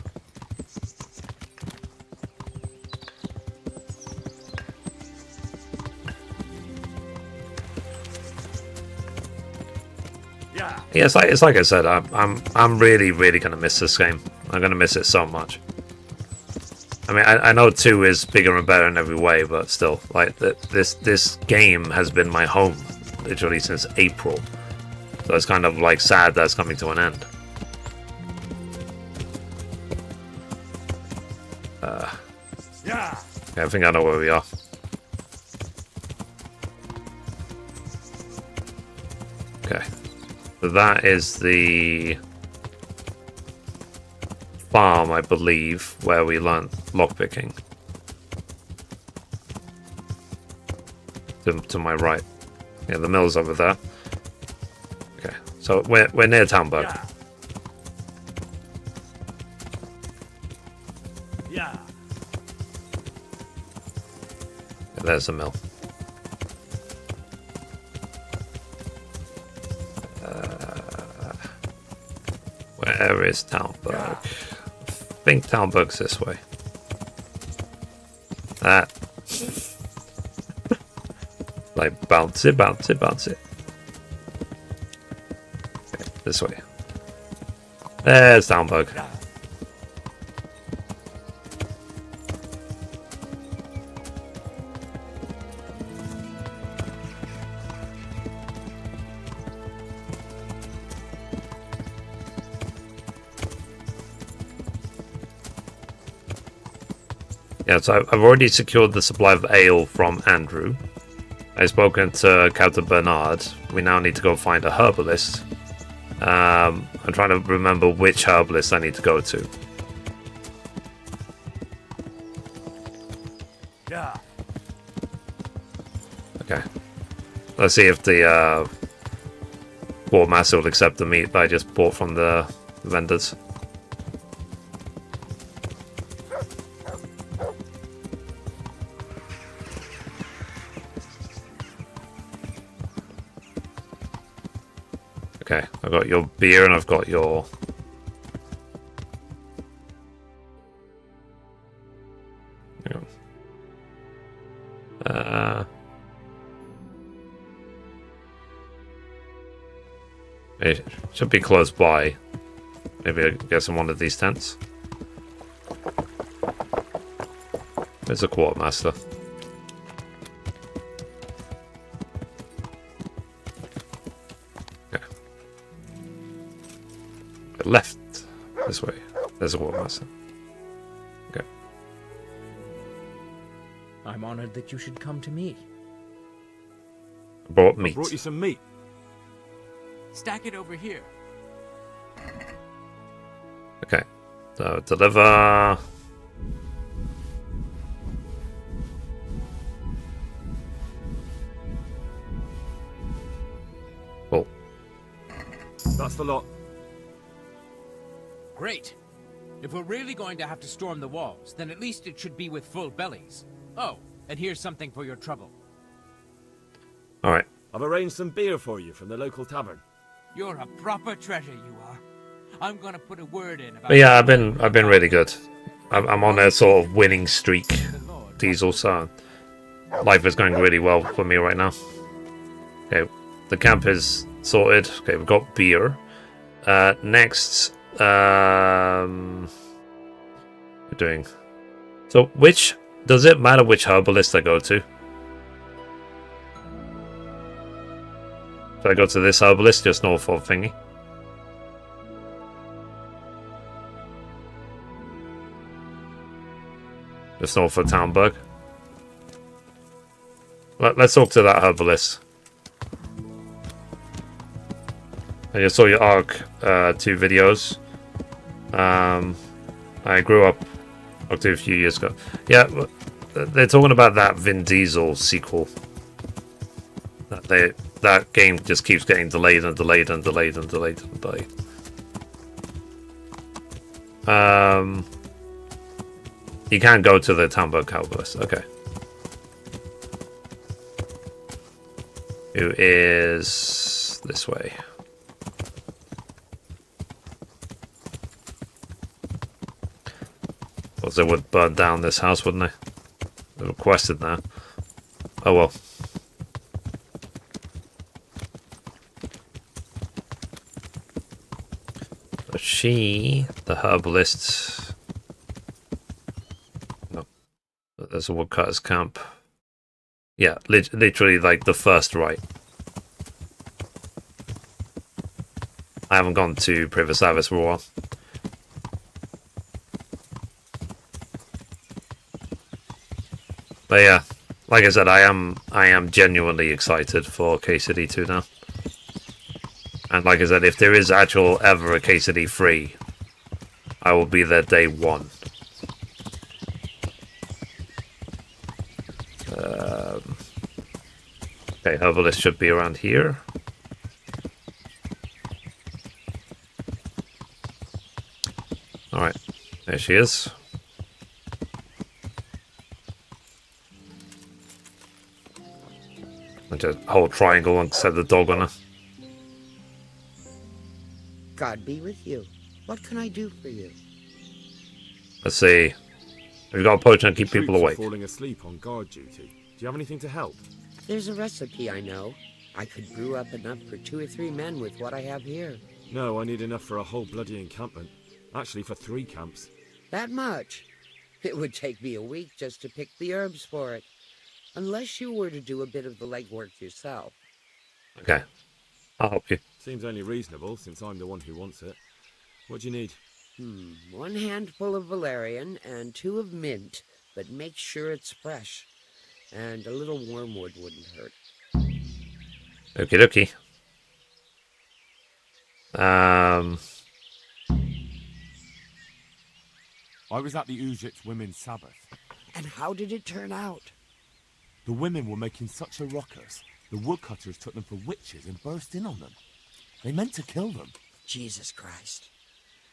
Yeah, it's like I said, I'm really gonna miss this game. I'm gonna miss it so much. I mean, I know 2 is bigger and better in every way, but still, like this game has been my home literally since April. So it's kind of like sad that it's coming to an end. Yeah. Okay, I think I know where we are. Okay. So that is the farm, I believe, where we learned lockpicking. To my right. Yeah, the mill's over there. Okay, so we're near Townbug. Yeah. Yeah, there's the mill. Where is Townbug? I think Townbug's this way. That. Like, bounce it. Okay, this way. There's Townbug. Yeah, so I've already secured the supply of ale from Andrew. I've spoken to Captain Bernard. We now need to go find a herbalist. I'm trying to remember which herbalist I need to go to. Yeah. Okay. Let's see if the Quartermaster will accept the meat that I just bought from the vendors. Okay, I've got your beer and I've got your... It should be close by. Maybe I guess in one of these tents. There's a Quartermaster. Okay. Left this way. There's a Quartermaster. Okay. I'm honored that you should come to me. I brought meat. I brought you some meat. Stack it over here. Okay. So deliver. Cool. That's the lot. Great. If we're really going to have to storm the walls, then at least it should be with full bellies. Oh, and here's something for your trouble. Alright. I've arranged some beer for you from the local tavern. You're a proper treasure, you are. I'm gonna put a word in about... But yeah, I've been really good. I'm on a sort of winning streak, Diesel, so life is going really well for me right now. Okay, the camp is sorted. Okay, we've got beer. Next, we're doing... So, does it matter which herbalist I go to? So I go to this herbalist just north of thingy. Just north of Townburg. Let's talk to that herbalist. I just saw your ARC 2 videos. I grew up to a few years ago. Yeah, they're talking about that Vin Diesel sequel. That game just keeps getting delayed and delayed and delayed and delayed and delayed. You can't go to the Townburg herbalist. Okay. Who is this way? Because they would burn down this house, wouldn't they? They requested that. Oh well. So she, the herbalist. No. There's a woodcutter's camp. Yeah, literally like the first right. I haven't gone to Privis Service for a while. But yeah, like I said, I am genuinely excited for KCD 2 now. And like I said, if there is ever a KCD 3, I will be there day one. Okay, herbalist should be around here. Alright, there she is. Just hold triangle and set the dog on her. God be with you. What can I do for you? Let's see. Have you got a potion to keep people awake? Falling asleep on guard duty. Do you have anything to help? There's a recipe I know. I could brew up enough for 2 or 3 men with what I have here. No, I need enough for a whole bloody encampment. Actually, for 3 camps. That much? It would take me a week just to pick the herbs for it. Unless you were to do a bit of the legwork yourself. Okay. I'll help you. Seems only reasonable, since I'm the one who wants it. What do you need? 1 handful of valerian and 2 of mint. but make sure it's fresh. And a little wormwood wouldn't hurt. Okie dokie. I was at the Ujits Women's Sabbath. And how did it turn out? The women were making such a ruckus. The woodcutters took them for witches and burst in on them. They meant to kill them. Jesus Christ.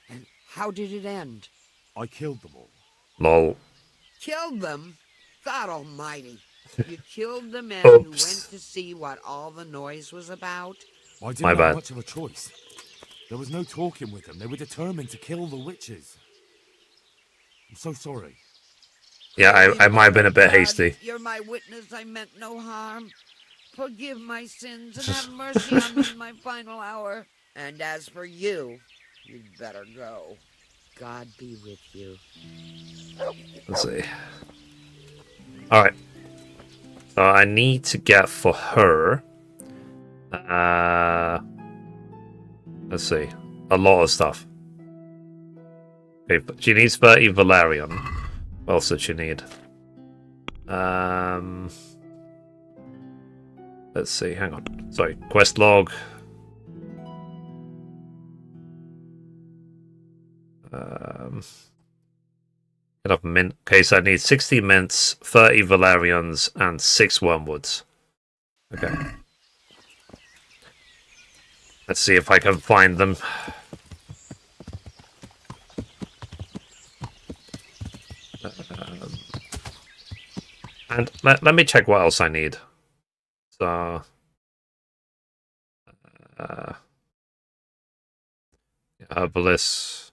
And how did it end? I killed them all. Lol. Killed them? God almighty. You killed the men who went to see what all the noise was about? I didn't have much of a choice. There was no talking with them. They were determined to kill the witches. I'm so sorry. Yeah, I might have been a bit hasty. You're my witness. I meant no harm. Forgive my sins and have mercy on me in my final hour. And as for you, you'd better go. God be with you. Let's see. Alright. So I need to get for her. Let's see. A lot of stuff. Okay, but she needs 30 Valerian. What else does she need? Let's see, hang on. Sorry, quest log. Enough mint. Okay, so I need 60 mints, 30 Valerians, and 6 wormwoods. Okay. Let's see if I can find them. And let me check what else I need. So, herbalist.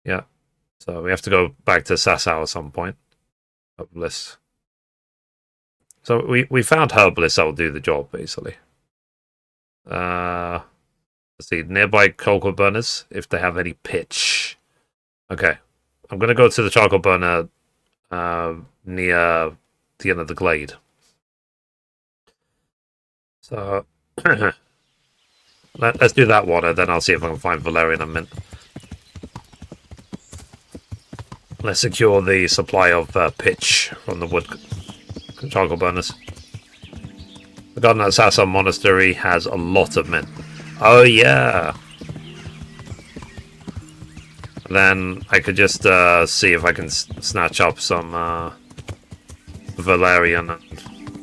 Yeah. So we have to go back to Sasau at some point. Herbalist. So we found herbalist that will do the job basically. Let's see, nearby charcoal burners if they have any pitch. Okay, I'm gonna go to the charcoal burner near the end of the glade. So let's do that water, then I'll see if I can find Valerian and mint. Let's secure the supply of pitch from the wood charcoal burners. The garden at Sasau Monastery has a lot of mint. Oh yeah. Then I could just see if I can snatch up some Valerian and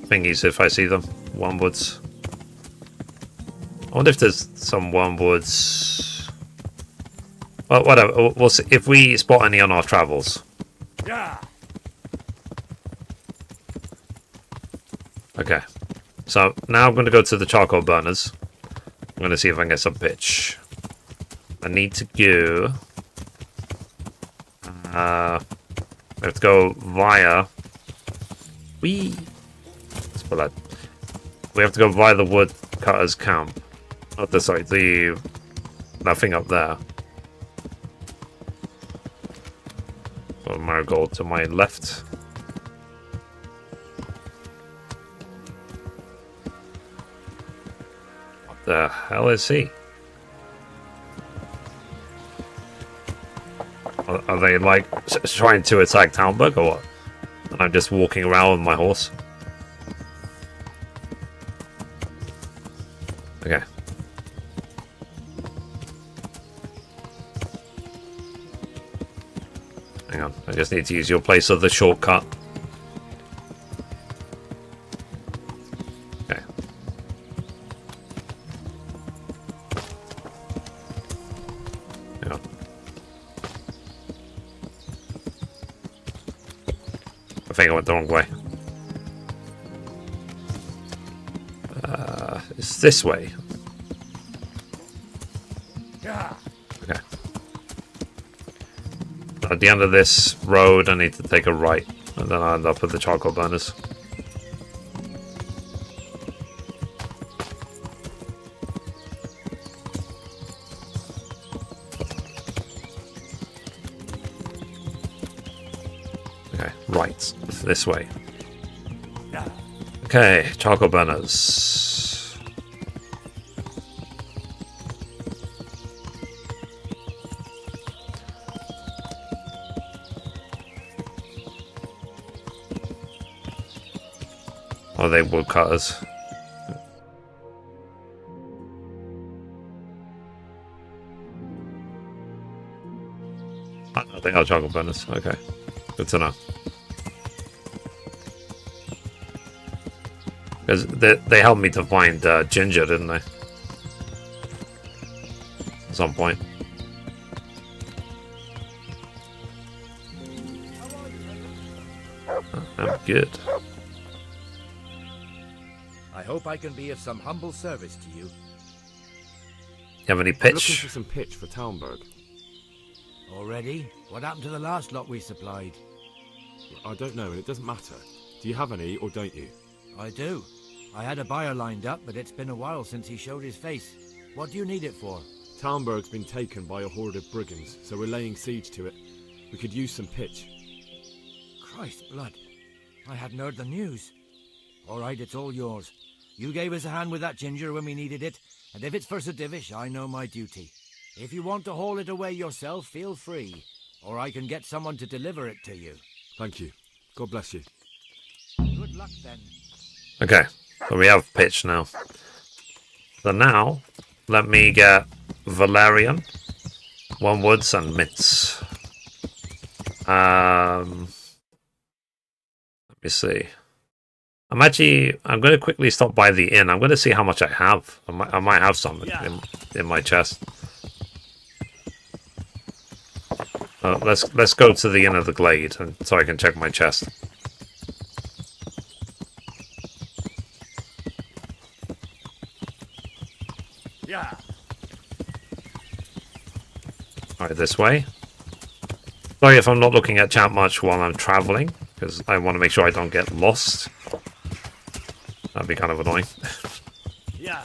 thingies if I see them. Wormwoods. I wonder if there's some wormwoods. Well, whatever. We'll see if we spot any on our travels. Yeah. Okay. So now I'm going to go to the charcoal burners. I'm going to see if I can get some pitch. I need to go. We have to go via. Let's put that. We have to go via the woodcutters camp. Oh, sorry, that thing up there. So marigold to my left. What the hell is he? Are they like trying to attack Talmberg or what? And I'm just walking around with my horse. Okay. Hang on, I just need to use your place of the shortcut. Okay. Hang on. I think I went the wrong way. It's this way. Yeah. Okay. At the end of this road, I need to take a right, and then I'll end up with the charcoal burners. Okay, right, this way. Okay, charcoal burners. Or they woodcutters. I think I'll juggle bonus. Okay. Good to know. Because they helped me to find Ginger, didn't they? At some point. I'm good. I hope I can be of some humble service to you. You have any I'm looking pitch? for some pitch for Talmberg. Already? What happened to the last lot we supplied? I don't know, and it doesn't matter. Do you have any, or don't you? I do. I had a buyer lined up, but it's been a while since he showed his face. What do you need it for? Talmberg's been taken by a horde of brigands, so we're laying siege to it. We could use some pitch. Christ blood. I hadn't heard the news. All right, it's all yours. You gave us a hand with that ginger when we needed it, and if it's for Sir Divish, I know my duty. If you want to haul it away yourself, feel free, or I can get someone to deliver it to you. Thank you. God bless you. Good luck, then. Okay, so we have pitch now. So now, let me get Valerian, one woods, and mints. Let me see. I'm going to quickly stop by the inn. I'm going to see how much I have. I might have some in my chest. Let's go to the inn of the glade, so I can check my chest. Yeah. Alright, this way. Sorry if I'm not looking at chat much while I'm traveling, because I want to make sure I don't get lost. That'd be kind of annoying. Yeah.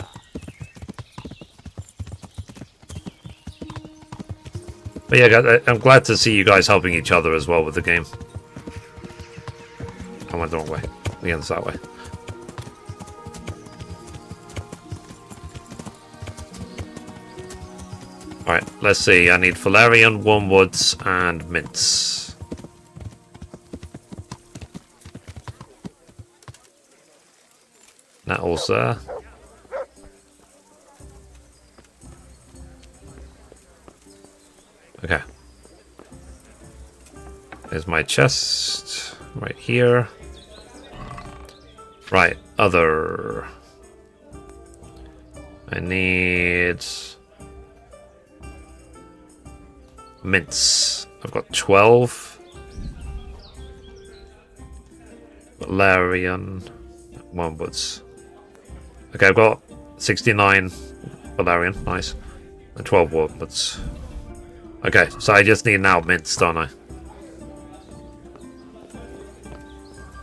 But yeah, guys, I'm glad to see you guys helping each other as well with the game. I went the wrong way. The end's that way. Alright, let's see. I need Valerian, wormwoods, and mints. That also. Okay. There's my chest. Right here. Right, other. I need mints. I've got 12. Valerian. Wormwoods. Okay, I've got 69 Valerian. Nice. And 12 wormwoods. Okay, so I just need now mints, don't I?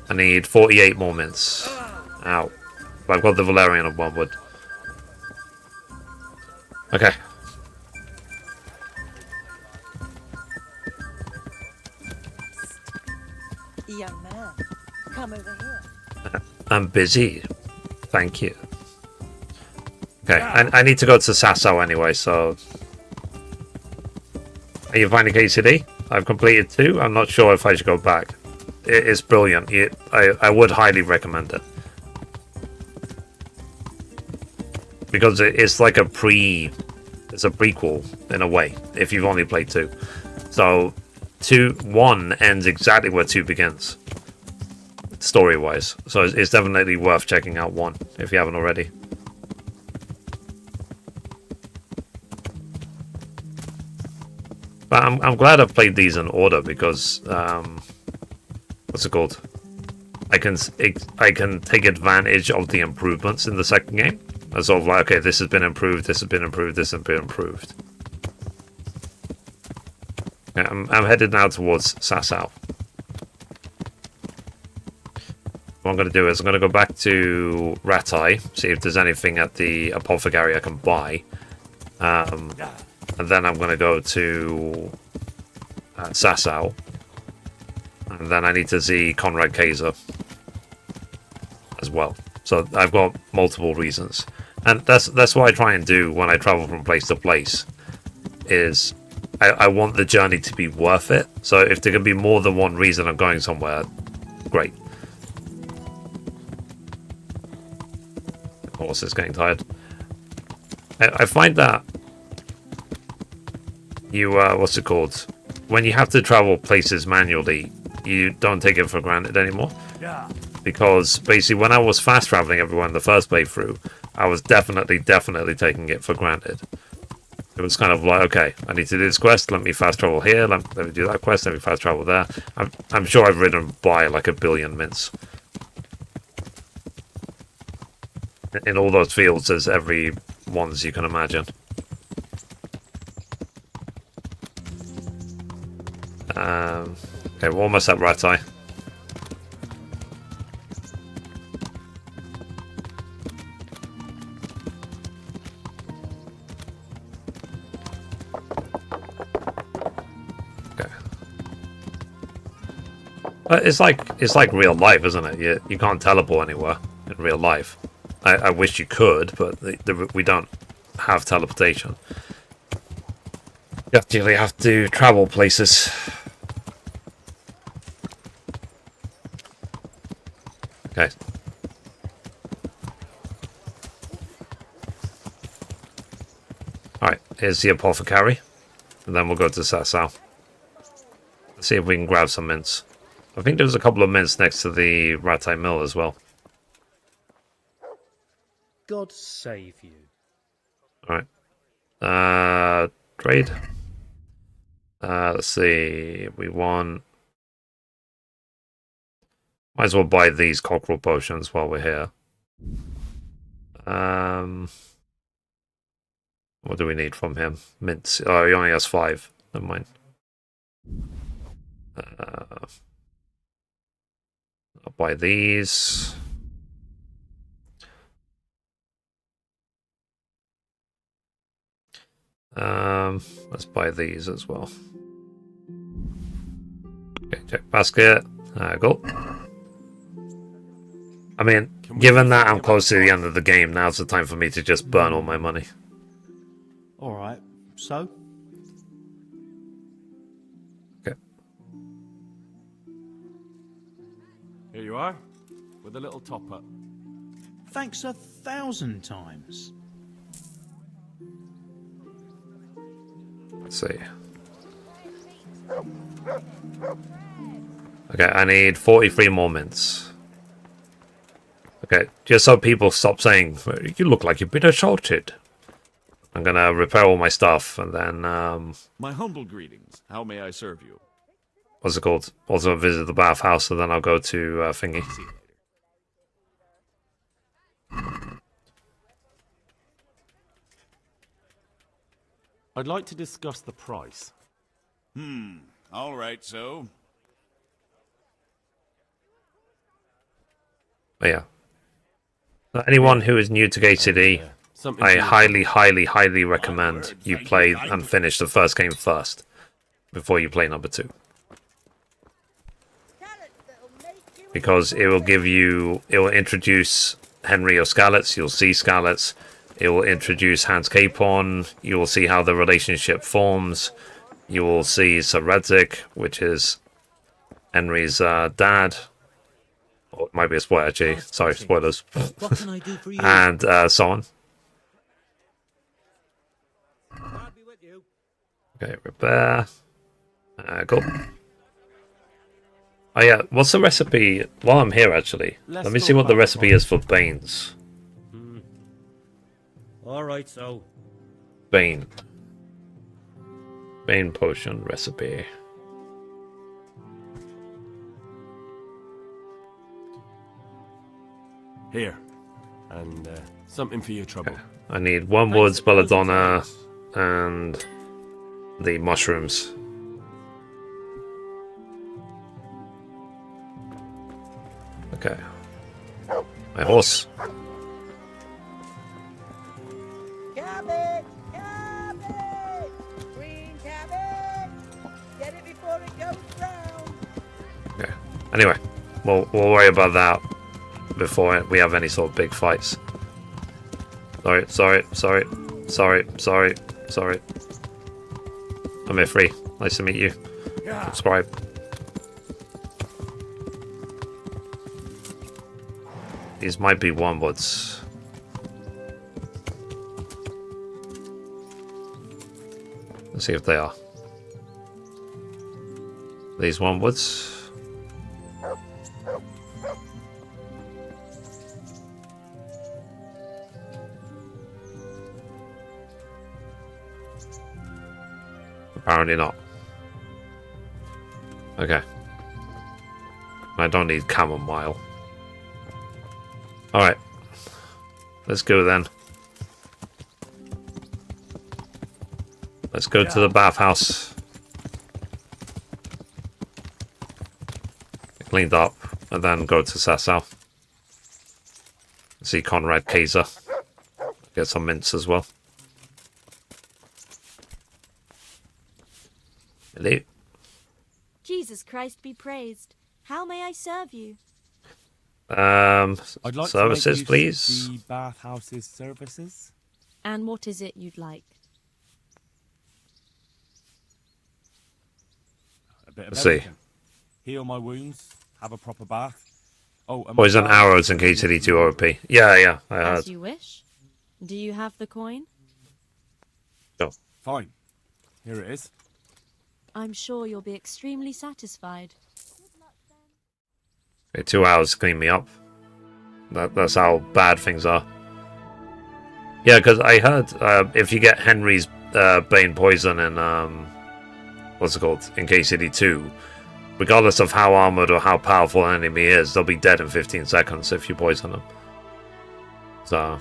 I need 48 more mints. Ow. But I've got the Valerian of one wood. Okay. Young man, come over here. I'm busy. Thank you. Okay, I need to go to Sasso anyway, so... Are you finding KCD? I've completed 2. I'm not sure if I should go back. It's brilliant. I would highly recommend it. Because it's like it's a prequel in a way, if you've only played 2. So 1 ends exactly where 2 begins, story-wise. So it's definitely worth checking out 1 if you haven't already. But I'm glad I've played these in order because what's it called? I can take advantage of the improvements in the second game. It's sort of like, okay, this has been improved, this has been improved, this has been improved. Yeah, I'm headed now towards Sassau. What I'm going to do is I'm going to go back to Ratai, see if there's anything at the apothecary I can buy. And then I'm going to go to Sassau. And then I need to see Conrad Kaiser as well. So I've got multiple reasons. And that's what I try and do when I travel from place to place. Is I want the journey to be worth it. So if there can be more than one reason I'm going somewhere, great. Horse is getting tired. I find that you, what's it called? When you have to travel places manually, you don't take it for granted anymore. Yeah. Because basically when I was fast traveling everywhere in the first playthrough, I was definitely taking it for granted. It was kind of like, okay, I need to do this quest, let me fast travel here, let me do that quest, let me fast travel there. I'm sure I've ridden by like 1 billion mints. In all those fields, there's every ones you can imagine. Okay, we're almost at Ratai. Okay. It's like real life, isn't it? You can't teleport anywhere in real life. I wish you could, but we don't have teleportation. You actually have to travel places. Okay. Alright, here's the apothecary. And then we'll go to Sasau. Let's see if we can grab some mints. I think there's a couple of mints next to the Ratai Mill as well. God save you. Alright. Trade. Let's see. We want... Might as well buy these cockerel potions while we're here. What do we need from him? Mints. Oh, he only has 5. Never mind. I'll buy these. Let's buy these as well. Okay, check basket. Go. I mean, given that I'm close to the end of the game, now's the time for me to just burn all my money. Alright, so? Okay. Here you are, with a little top-up. Thanks 1,000 times. Let's see. Okay, I need 43 more mints. Okay, just so people stop saying, you look like you've been assaulted. I'm gonna repair all my stuff, and then, My humble greetings. How may I serve you? what's it called? Also visit the bathhouse, and then I'll go to, Thingy. I'd like to discuss the price. All right, so... But yeah. Anyone who is new to KCD, I highly recommend you play and finish the first game first, before you play number 2. Because it will give you, it will introduce Henry or Skalitz, you'll see Skalitz, it will introduce Hans Capon, you will see how the relationship forms, you will see Sir Redzik, which is Henry's dad. Or it might be a spoiler, actually. Sorry, spoilers. What can I do for you? And so on. Okay, repair. Go. Oh yeah, what's the recipe? While I'm here, actually, let me see what the recipe is for Bane's. Alright, so. Bane. Bane potion recipe. Here. And something for your trouble. Okay. I need wormwoods, belladonna, and the mushrooms. Okay. My horse. Cabbage! Cabbage! Green cabbage! Get it before it goes brown! Okay. Anyway, we'll worry about that before we have any sort of big fights. Sorry. I'm here free. Nice to meet you. Subscribe. These might be wormwoods. Let's see if they are. These onwards. Apparently not. Okay. I don't need chamomile. Alright. Let's go then. Let's go to the bathhouse. Cleaned up, and then go to Sasau. See Conrad Kaiser. Get some mints as well. Hello. Jesus Christ be praised. How may I serve you? I'd like Services, to make use please. of the bathhouse's services. And what is it you'd like? A bit of Let's see. everything. Heal my wounds. Have a proper bath. Oh, and Poison my arrows in KCD2 OP. Yeah, I heard. As you wish. Do you have the coin? No. Fine. Here it is. I'm sure you'll be extremely satisfied. Okay, 2 hours to clean me up. That's how bad things are. Yeah, because I heard if you get Henry's Bane Poison in what's it called? In KCD2, regardless of how armored or how powerful an enemy is, they'll be dead in 15 seconds if you poison them. So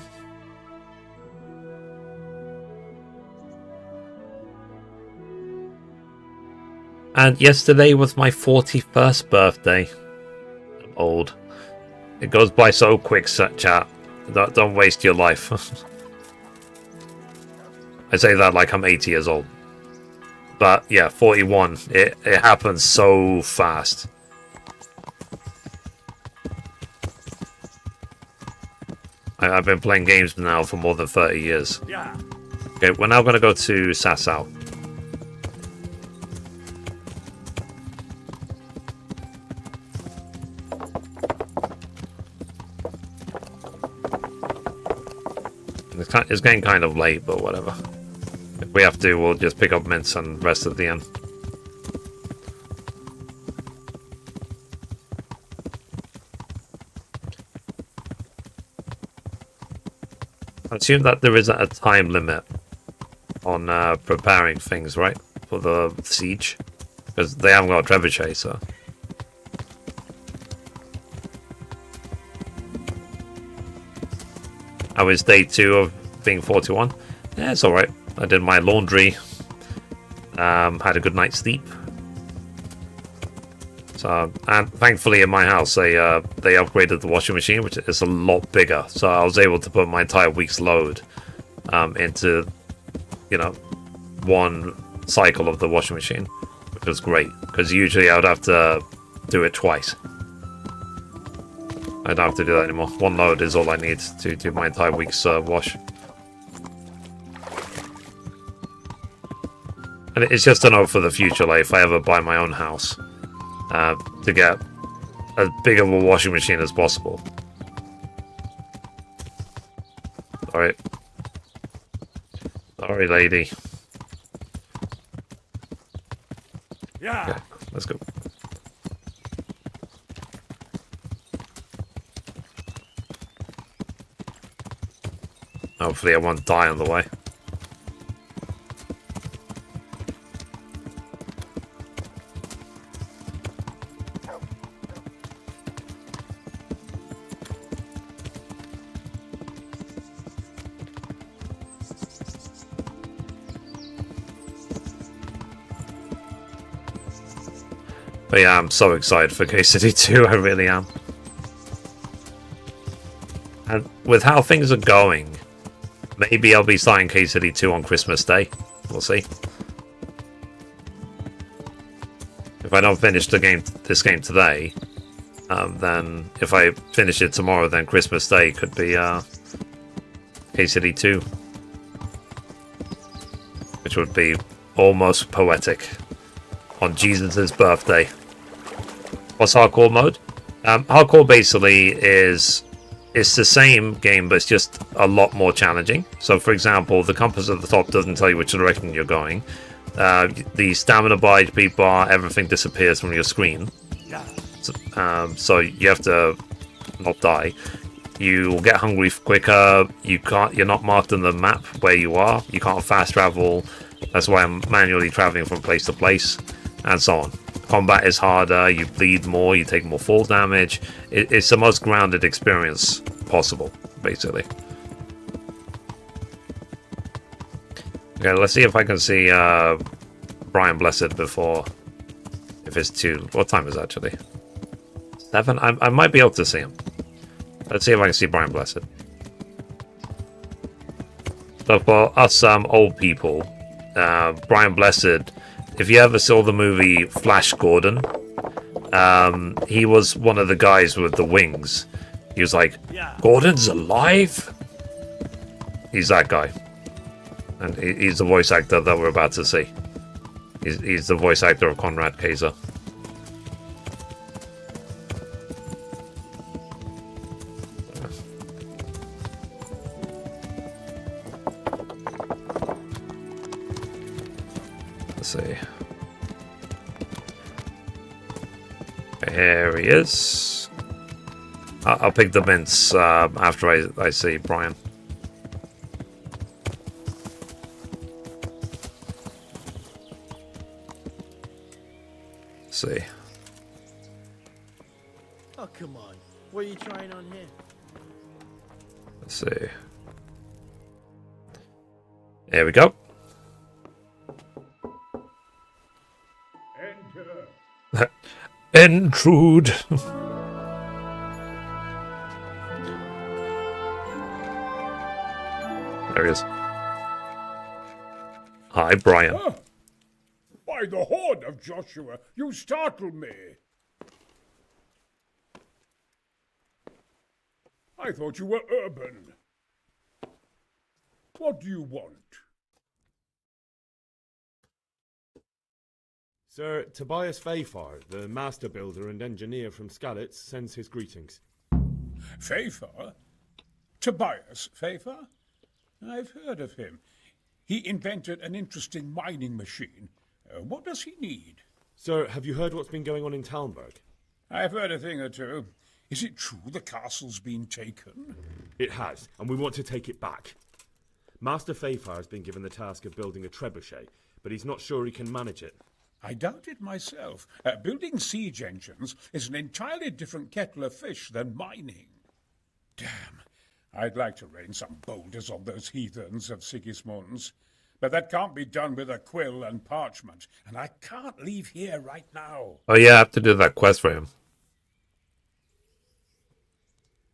and yesterday was my 41st birthday. I'm old. It goes by so quick, chat. Don't waste your life. I say that like I'm 80 years old. But yeah, 41. It happens so fast. I've been playing games now for more than 30 years. Yeah. Okay, we're now going to go to Sasau. It's getting kind of late, but whatever. If we have to, we'll just pick up mints and rest at the end. I assume that there isn't a time limit on preparing things, right? For the siege? Because they haven't got a trebuchet, so... How is day 2 of being 41? Yeah, it's alright. I did my laundry. Had a good night's sleep. So, and thankfully in my house they upgraded the washing machine, which is a lot bigger. So I was able to put my entire week's load into, you know, one cycle of the washing machine, which was great. Because usually I would have to do it twice. I don't have to do that anymore. One load is all I need to do my entire week's wash. And it's just a note for the future, like if I ever buy my own house, to get as big of a washing machine as possible. Alright. Sorry, lady. Yeah. Okay, let's go. Hopefully I won't die on the way. But yeah, I'm so excited for KCD 2, I really am. And with how things are going, maybe I'll be starting KCD 2 on Christmas Day. We'll see. If I don't finish this game today, then if I finish it tomorrow, then Christmas Day could be KCD 2. Which would be almost poetic. On Jesus' birthday. What's hardcore mode? Hardcore basically is... It's the same game, but it's just a lot more challenging. So, for example, the compass at the top doesn't tell you which direction you're going. the stamina bar, HP bar, everything disappears from your screen. So you have to not die. You will get hungry quicker. You're not marked on the map where you are. You can't fast travel. That's why I'm manually traveling from place to place, and so on. Combat is harder. You bleed more. You take more fall damage. It's the most grounded experience possible, basically. Okay, let's see if I can see Brian Blessed before. If it's too. What time is it actually? 7? I might be able to see him. Let's see if I can see Brian Blessed. So for us old people, Brian Blessed, if you ever saw the movie Flash Gordon, he was one of the guys with the wings. He was like, Gordon's alive? He's that guy. And he's the voice actor that we're about to see. He's the voice actor of Conrad Kaiser. Let's see. Here he is. I'll pick the mints after I see Brian. Let's see. Oh, come on. What are you trying on here? Let's see. There we go. Enter. Intrude. There he is. Hi, Brian. Ah, by the horn of Joshua, you startle me. I thought you were urban. What do you want? Sir Tobias Fayfar, the master builder and engineer from Skalitz, sends his greetings. Fayfar? Tobias Fayfar? I've heard of him. He invented an interesting mining machine. What does he need? Sir, have you heard what's been going on in Talmberg? I've heard a thing or two. Is it true the castle's been taken? It has, and we want to take it back. Master Fayfar has been given the task of building a trebuchet, but he's not sure he can manage it. I doubt it myself. Building siege engines is an entirely different kettle of fish than mining. Damn, I'd like to rain some boulders on those heathens of Sigismund's. But that can't be done with a quill and parchment, and I can't leave here right now. Oh yeah, I have to do that quest for him.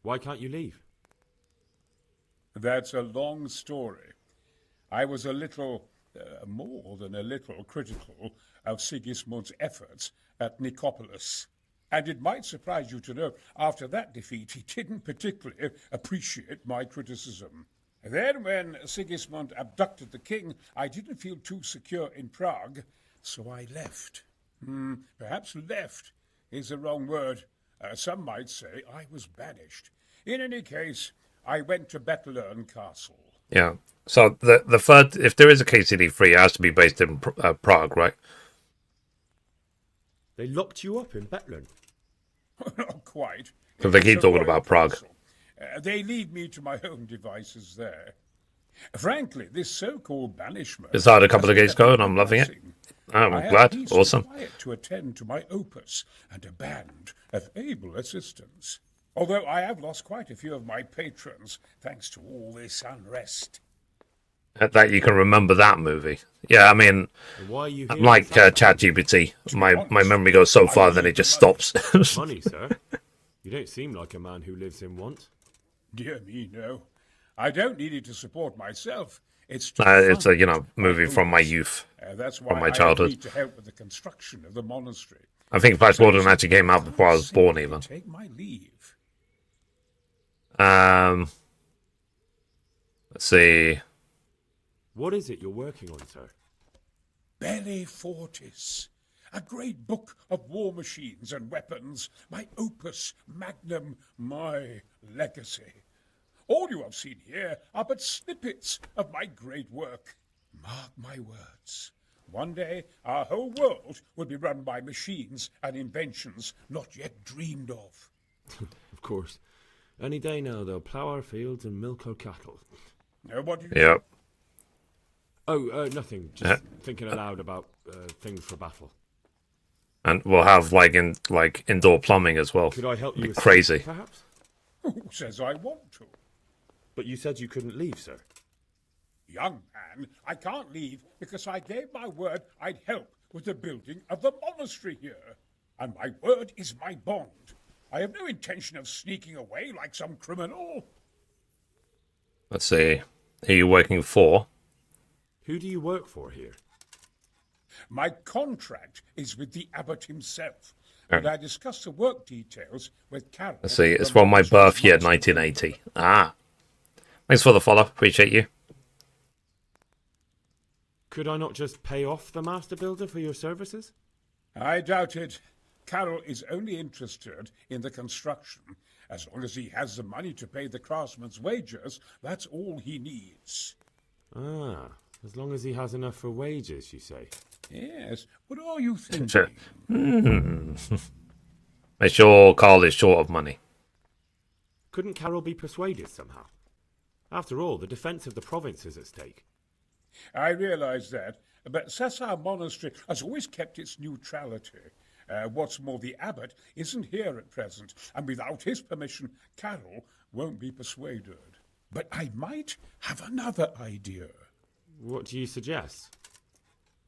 Why can't you leave? That's a long story. I was a little, more than a little, critical of Sigismund's efforts at Nicopolis. And it might surprise you to know, after that defeat, he didn't particularly appreciate my criticism. Then, when Sigismund abducted the king, I didn't feel too secure in Prague, so I left. Perhaps left is the wrong word. Some might say I was banished. In any case, I went to Bettelern Castle. Yeah. So the third, if there is a KCD 3, it has to be based in Prague, right? They locked you up in Bettelern? Not quite. Because they keep talking about Prague. They leave me to my own devices there. Frankly, this so-called banishment... It's had a couple of days ago, and I'm loving it. I'm glad. Awesome. To attend to my opus and a band of able assistants. Although I have lost quite a few of my patrons, thanks to all this unrest. That you can remember that movie. Yeah, I mean, I'm like ChatGPT. My memory goes so far, then it just stops. Money, sir. You don't seem like a man who lives in want. Dear me, no. I don't need it to support myself. It's a movie from my youth, that's why from my childhood. I agreed to help with the construction of the monastery. I think Flash Gordon actually came out before I was born, even. Take my leave. Let's see. What is it you're working on, sir? Belli Fortis. A great book of war machines and weapons. My opus magnum, my legacy. All you have seen here are but snippets of my great work. Mark my words. One day, our whole world will be run by machines and inventions not yet dreamed of. Of course. Any day now, they'll plough our fields and milk our cattle. What do you Yep. Oh, nothing. Just thinking aloud about things for battle. And we'll have like indoor plumbing as well. Could I help you? Crazy. Perhaps. Who says I want to? But you said you couldn't leave, sir. Young man, I can't leave because I gave my word I'd help with the building of the monastery here. And my word is my bond. I have no intention of sneaking away like some criminal. Let's see. Who are you working for? Who do you work for here? My contract is with the abbot himself, and I discussed the work details with Carol. Let's see. It's from my birth year, 1980. Ah. Thanks for the follow. Appreciate you. Could I not just pay off the master builder for your services? I doubt it. Carol is only interested in the construction. As long as he has the money to pay the craftsman's wages, that's all he needs. Ah, as long as he has enough for wages, you say? Yes, what are you thinking? Sure. Make sure Carl is short of money. Couldn't Carol be persuaded somehow? After all, the defence of the province is at stake. I realize that, but Cesar Monastery has always kept its neutrality. What's more, the abbot isn't here at present, and without his permission, Carol won't be persuaded. But I might have another idea. What do you suggest?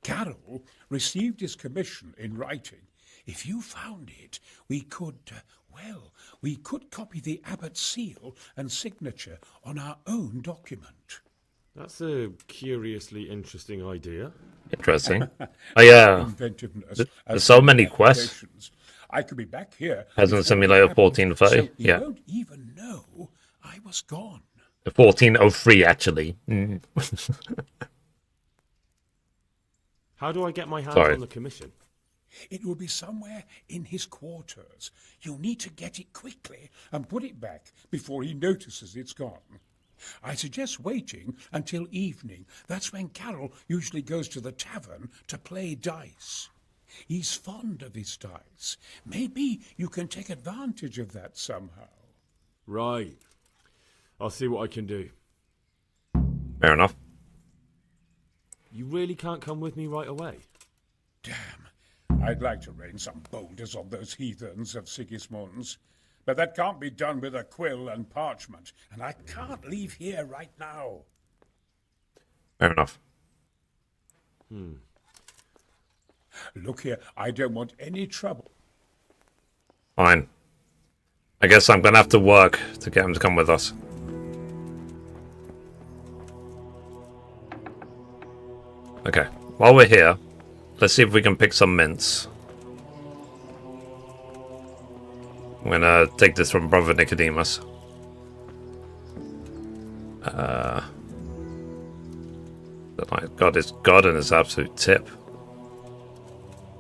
Carol received his commission in writing. If you found it, we could copy the abbot's seal and signature on our own document. That's a curiously interesting idea. Interesting. Oh yeah. Inventiveness. There's so many quests. I could be back here. Peasant Simulator 1430. So yeah. You won't even know I was gone. 1403 actually. How do I get my hands Sorry. on the commission? It will be somewhere in his quarters. You'll need to get it quickly and put it back before he notices it's gone. I suggest waiting until evening. That's when Carol usually goes to the tavern to play dice. He's fond of his dice. Maybe you can take advantage of that somehow. Right. I'll see what I can do. Fair enough. You really can't come with me right away? Damn. I'd like to rain some boulders on those heathens of Sigismund's. But that can't be done with a quill and parchment, and I can't leave here right now. Fair enough. Look here, I don't want any trouble. Fine. I guess I'm going to have to work to get him to come with us. Okay. While we're here, let's see if we can pick some mints. I'm gonna take this from Brother Nicodemus. God is God and his absolute tip.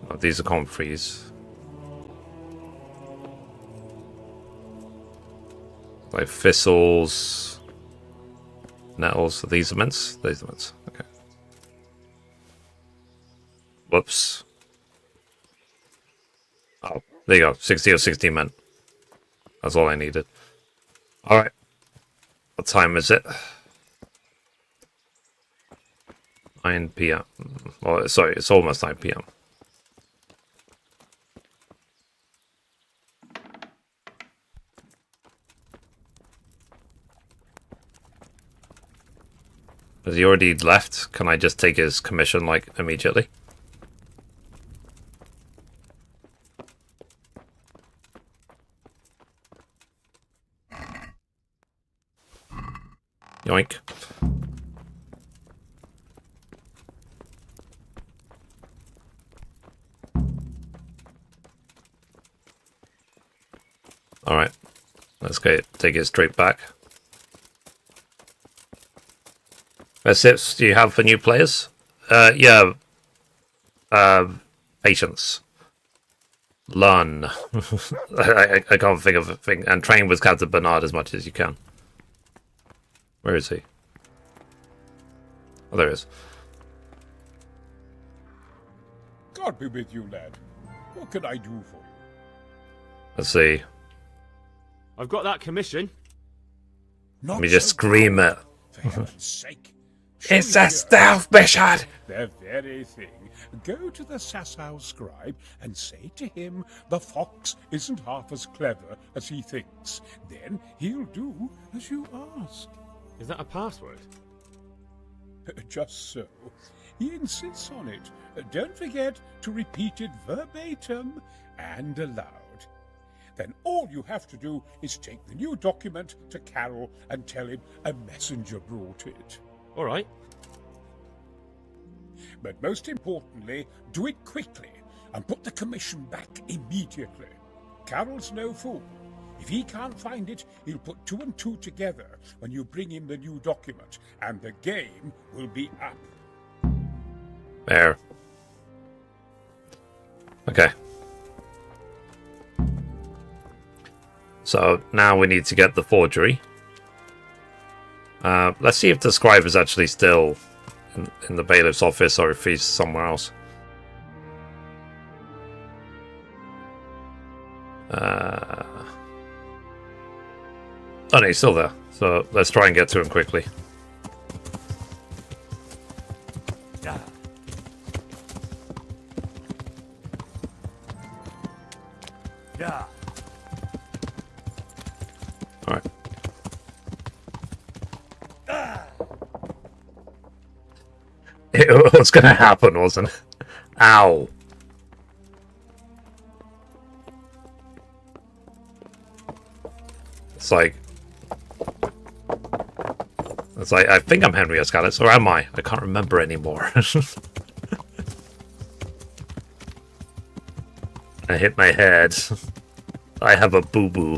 Oh, these are comfreys. Like thistles, nettles. Are these mints? These are mints. Okay. Whoops. Oh, there you go. 60 or 60 mint. That's all I needed. Alright. What time is it? 9 p.m. Well, sorry, it's almost 9 p.m. Has he already left? Can I just take his commission, like, immediately? Yoink. Alright. Let's take it straight back. Best tips do you have for new players? Yeah. Patience. Learn. I can't think of a thing. And train with Captain Bernard as much as you can. Where is he? Oh, there he is. God be with you, lad. What can I do for you? Let's see. I've got that commission. Let me just scream it. For heaven's sake. It's a stealth mission! The very thing. Go to the Sasau scribe and say to him the fox isn't half as clever as he thinks. Then he'll do as you ask. Is that a password? Just so. He insists on it. Don't forget to repeat it verbatim and aloud. Then all you have to do is take the new document to Carol and tell him a messenger brought it. All right. But most importantly, do it quickly and put the commission back immediately. Carol's no fool. If he can't find it, he'll put 2 and 2 together when you bring him the new document, and the game will be up. There. Okay. So now we need to get the forgery. Let's see if the scribe is actually still in the bailiff's office or if he's somewhere else. Oh no, he's still there. So let's try and get to him quickly. Yeah. Alright. It was gonna happen, wasn't it? Ow. It's like... I think I'm Henry Escalus, or am I? I can't remember anymore. I hit my head. I have a boo-boo.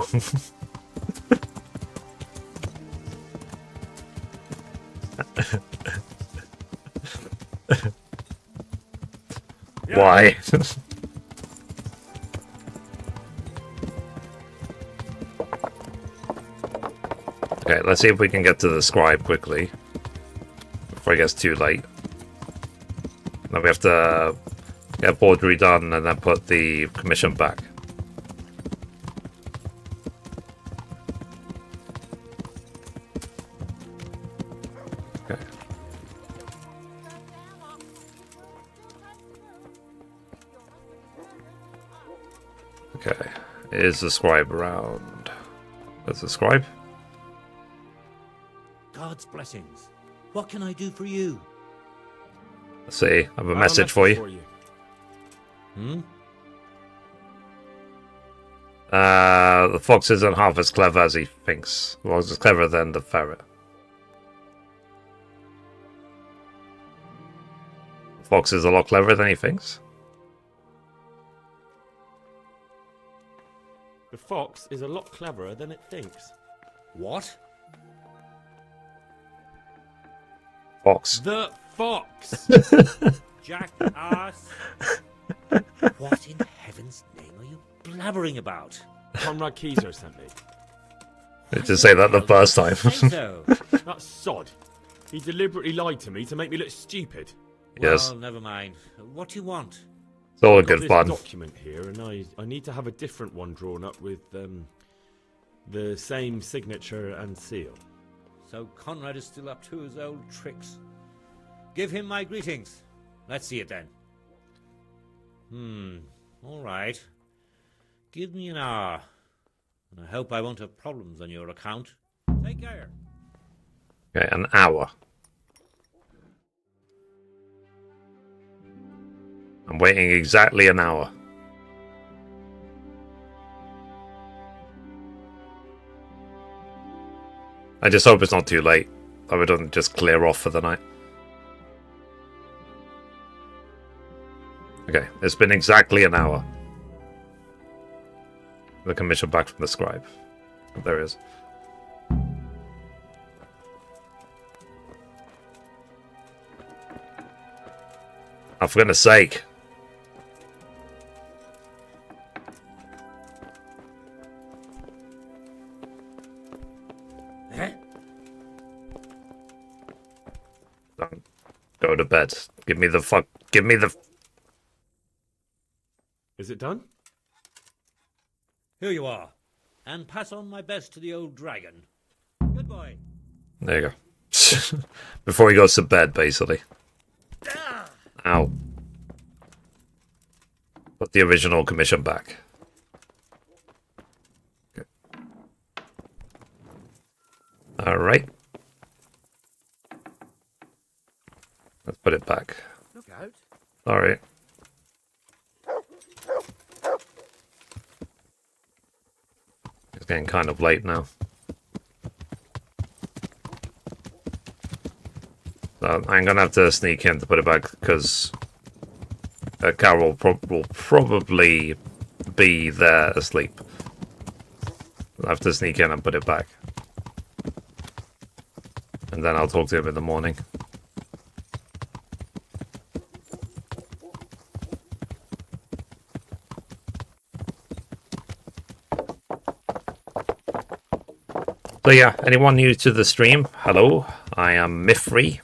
Why? Okay, let's see if we can get to the scribe quickly before it gets too late. Then we have to get forgery done and then put the commission back. Okay. Okay, is the scribe around? There's the scribe. God's blessings. What can I do for you? Let's see, I have a message for you. Hmm? The fox isn't half as clever as he thinks. Well, he's cleverer than the ferret. The fox is a lot cleverer than he thinks. The fox is a lot cleverer than it thinks. What? Fox. The fox! Jackass! What in heaven's name are you blabbering about? Conrad Keyser sent me. Did you say that the first time? So. That sod. He deliberately lied to me to make me look stupid. Yes. Well, never mind. What do you want? It's all I've got good this fun. Document here, and I need to have a different one drawn up with the same signature and seal. So Conrad is still up to his old tricks. Give him my greetings. Let's see it then. All right. Give me an hour. And I hope I won't have problems on your account. Take care. Okay, an hour. I'm waiting exactly an hour. I just hope it's not too late. That we don't just clear off for the night. Okay, it's been exactly an hour. The commission back from the scribe. There it is. Oh, for goodness sake. Don't go to bed. Give me the fuck. Give me the. Is it done? Here you are. And pass on my best to the old dragon. Good boy. There you go. Before he goes to bed, basically. Ow. Put the original commission back. Okay. Alright. Let's put it back. Look out. Alright. It's getting kind of late now. So I'm gonna have to sneak in to put it back because Carol will probably be there asleep. I'll have to sneak in and put it back. And then I'll talk to him in the morning. So yeah, anyone new to the stream, hello, I am Mifree.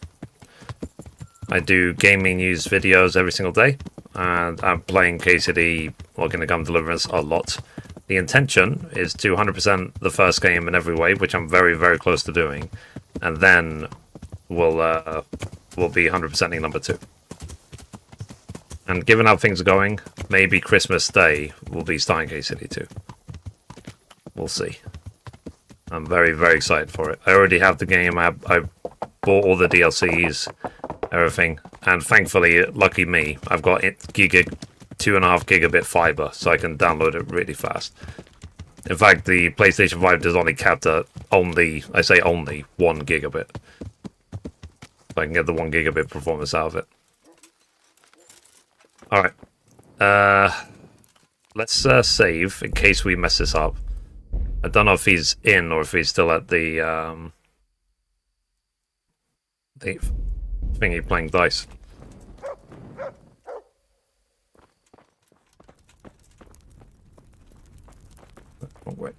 I do gaming news videos every single day, and I'm playing KCD or Kingdom Come Deliverance a lot. The intention is to 100% the first game in every way, which I'm very, very close to doing, and then we'll be 100%ing number 2. And given how things are going, maybe Christmas Day will be starting KCD 2. We'll see. I'm very, very excited for it. I already have the game. I bought all the DLCs, everything. And thankfully, lucky me, I've got 2.5 gigabit fiber, so I can download it really fast. In fact, the PlayStation 5 is only capped at only 1 gigabit. So I can get the 1 gigabit performance out of it. Alright. Let's save in case we mess this up. I don't know if he's in or if he's still at the thingy playing dice. Oh, wait.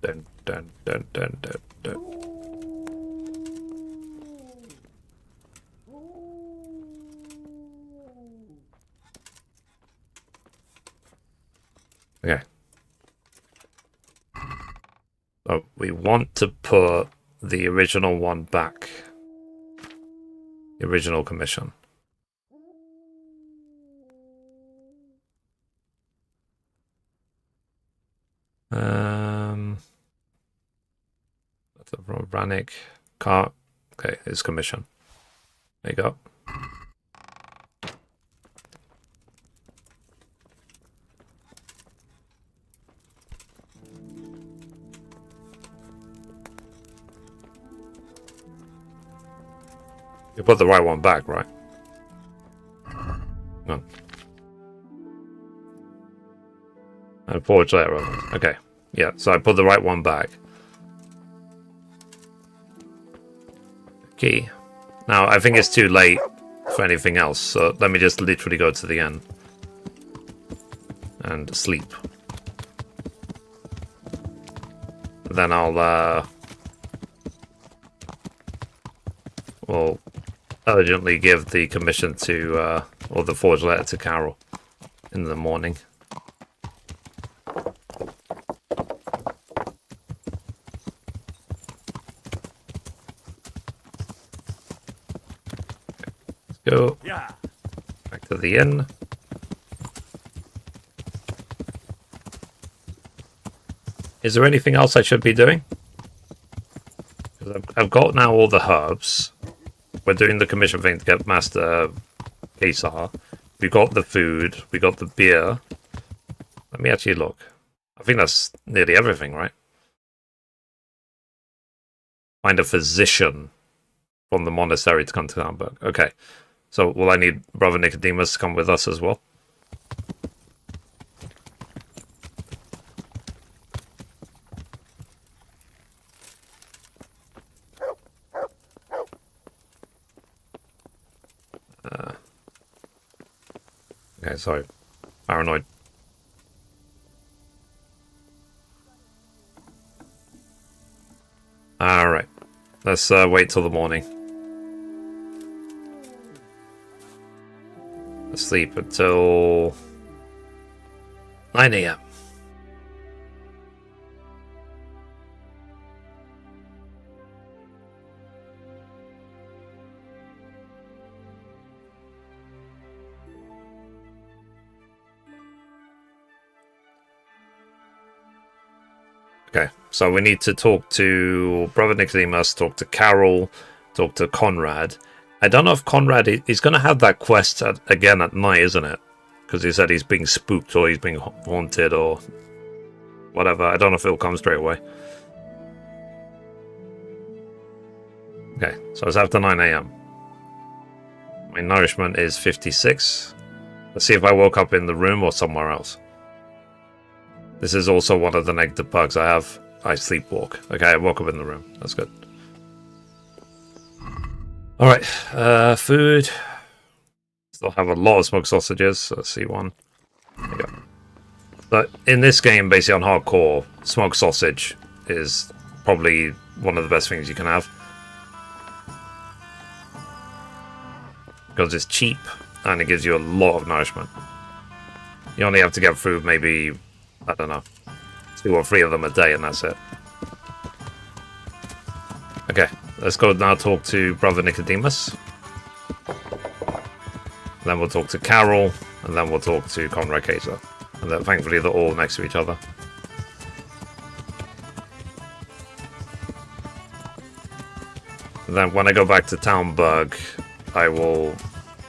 Dun, dun, dun, dun, dun, dun. Okay. So we want to put the original one back. The original commission. That's a Ranic car. Okay, it's commission. There you go. You put the right one back, right? No. And forge later. Okay. Yeah, so I put the right one back. Key. Now, I think it's too late for anything else, so let me just literally go to the end. And sleep. Then I'll, well, urgently give the commission to, or the forge letter to Carol in the morning. Let's go back to the inn. Is there anything else I should be doing? Because I've got now all the herbs. We're doing the commission thing to get Master Kesar. We got the food. We got the beer. Let me actually look. I think that's nearly everything, right? Find a physician from the monastery to come to Hamburg. Okay. So will I need Brother Nicodemus to come with us as well? Okay, sorry. Paranoid. Alright. Let's wait till the morning. sleep until 9 a.m. Okay, so we need to talk to Brother Nicodemus, talk to Carol, talk to Conrad. I don't know if Conrad he's going to have that quest again at night, isn't it? Because he said he's being spooked or he's being haunted or whatever. I don't know if it'll come straight away. Okay, so it's after 9 a.m. My nourishment is 56. Let's see if I woke up in the room or somewhere else. This is also one of the negative perks I have. I sleepwalk. Okay, I woke up in the room. That's good. Alright, food. Still have a lot of smoked sausages. So let's see one. There you go. But in this game, basically on hardcore, smoked sausage is probably one of the best things you can have. Because it's cheap and it gives you a lot of nourishment. You only have to get through maybe, I don't know, 2 or 3 of them a day and that's it. Okay, let's go now talk to Brother Nicodemus. Then we'll talk to Carol, and then we'll talk to Conrad Kaiser. And then thankfully they're all next to each other. And then when I go back to Townburg, I will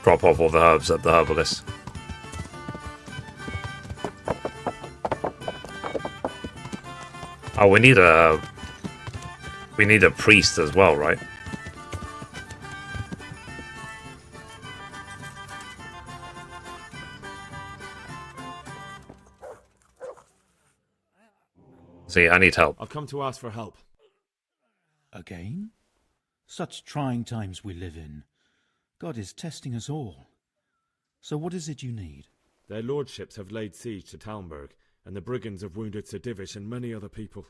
drop off all the herbs at the herbalist. Oh, we need a priest as well, right? See, I need help. I'll come to ask for help. Again? Such trying times we live in. God is testing us all. So what is it you need? Their lordships have laid siege to Talmberg, and the brigands have wounded Sir Divish and many other people.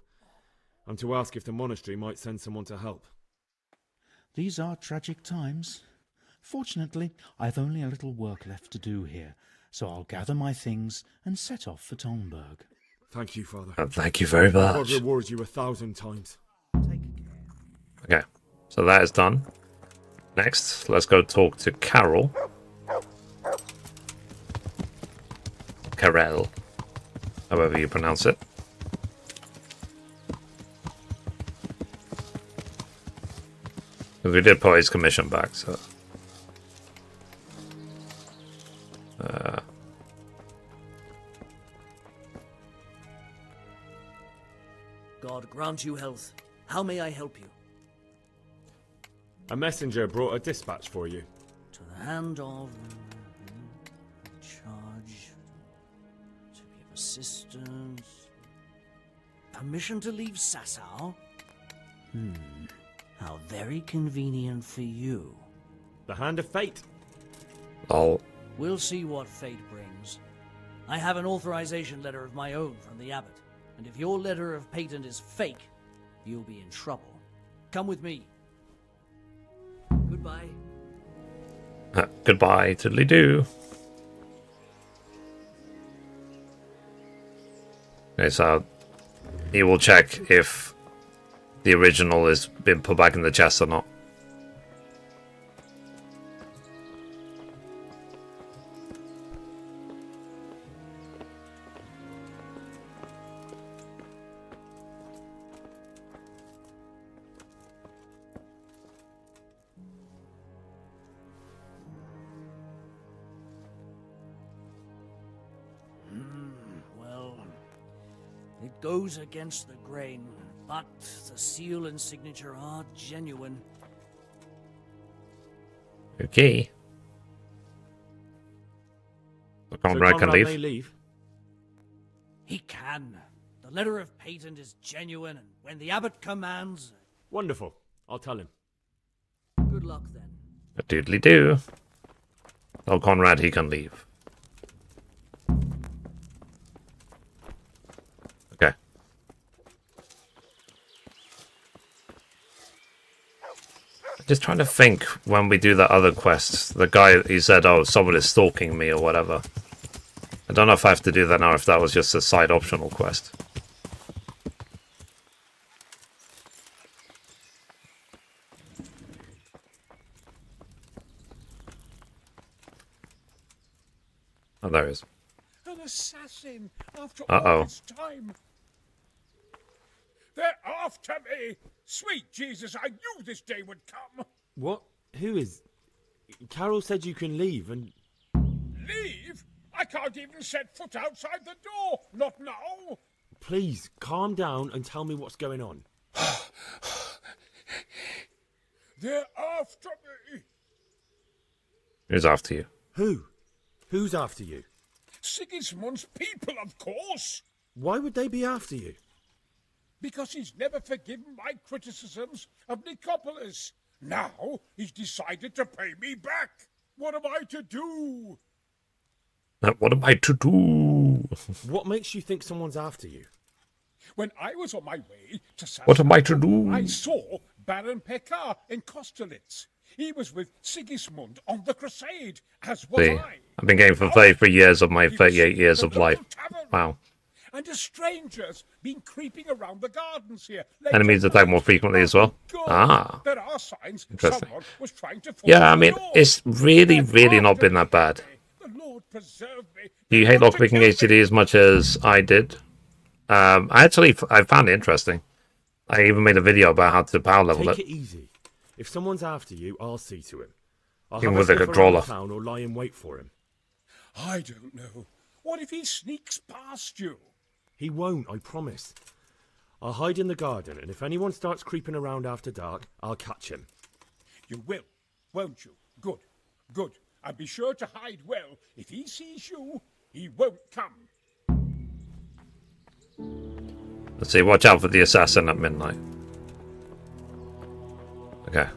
I'm to ask if the monastery might send someone to help. These are tragic times. Fortunately, I've only a little work left to do here, so I'll gather my things and set off for Talmberg. Thank you, Father. Thank you very much. God rewards you 1,000 times. Okay, so that is done. Next, let's go talk to Carol. Carel, however you pronounce it. Because we did put his commission back, so... God grant you health. How may I help you? A messenger brought a dispatch for you. To the hand of... charge... to give assistance... Permission to leave Sasau? How very convenient for you. The Hand of Fate. Oh. We'll see what fate brings. I have an authorization letter of my own from the abbot, and if your letter of patent is fake, you'll be in trouble. Come with me. Goodbye. Goodbye, tiddly-doo. Okay, so he will check if the original has been put back in the chest or not. Well, it goes against the grain, but the seal and signature are genuine. Okay. So Conrad can leave. May leave. He can. The letter of patent is genuine, and when the abbot commands... Wonderful. I'll tell him. Good luck, then. A doodly-doo. Oh, Conrad, he can leave. Okay. Just trying to think when we do that other quest. The guy, he said, oh, someone is stalking me or whatever. I don't know if I have to do that now, if that was just a side optional quest. Oh, there he is. An assassin after Uh-oh. all this time. They're after me. Sweet Jesus, I knew this day would come. What? Who is... Carol said you can leave and... Leave? I can't even set foot outside the door. Not now. Please, calm down and tell me what's going on. They're after me. Who's after you? Who? Who's after you? Sigismund's people, of course. Why would they be after you? Because he's never forgiven my criticisms of Nicopolis. Now he's decided to pay me back. What am I to do? What am I to do? What makes you think someone's after you? When I was on my way to What am I to do? I saw Baron Pekar in Kostolitz. He was with Sigismund on the crusade, as was See, I. I've been game for 33 years of my 38 years of life. Wow. And a stranger's been creeping around the gardens here. Enemies attack more frequently as well. Ah. There are signs Interesting. someone was trying to force Yeah, I the mean, door. it's really, really not been that bad. The Lord preserve me. Do you hate lockpicking HCD as much as I did? I found it interesting. I even made a video about how to power level Take it. it easy. If someone's after you, I'll see to him. I'll Even have with a a sniff controller. around the town or lie in wait for him. I don't know. What if he sneaks past you? He won't, I promise. I'll hide in the garden, and if anyone starts creeping around after dark, I'll catch him. You will, won't you? Good, good. And be sure to hide well. If he sees you, he won't come. Let's see, watch out for the assassin at midnight. Okay.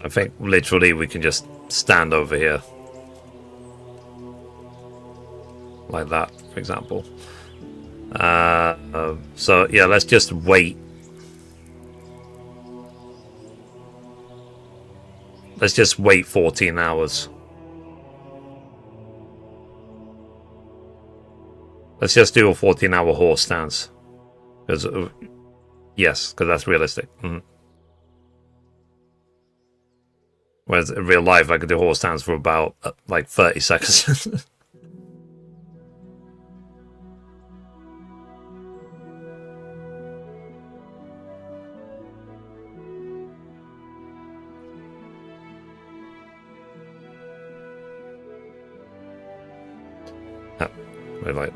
I think literally we can just stand over here. Like that, for example. So yeah, let's just wait. Let's just wait 14 hours. Let's just do a 14-hour horse stance. Because, yes, because that's realistic. Whereas in real life, I could do horse stance for about, like, 30 seconds.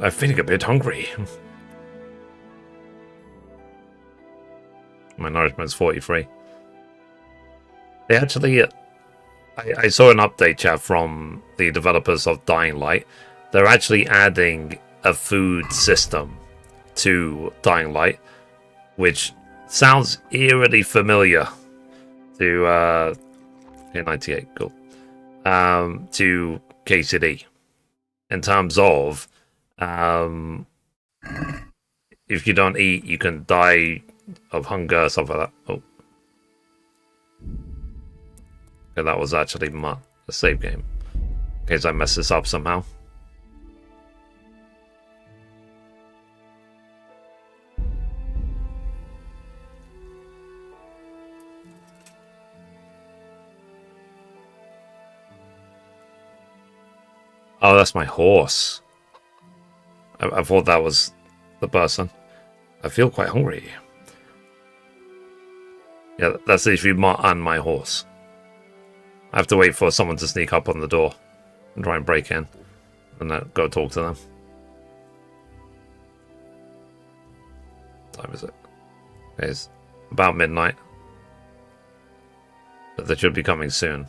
I'm feeling a bit hungry. My nourishment's 43. They actually... I saw an update chat from the developers of Dying Light. They're actually adding a food system to Dying Light, which sounds eerily familiar to... 98, cool. To KCD. In terms of... if you don't eat, you can die of hunger, stuff like that. Oh. Okay, that was actually a save game. In case I mess this up somehow. Oh, that's my horse. I thought that was the person. I feel quite hungry. Yeah, that's literally my horse. I have to wait for someone to sneak up on the door and try and break in, and then go talk to them. What time is it? It's about midnight. But they should be coming soon.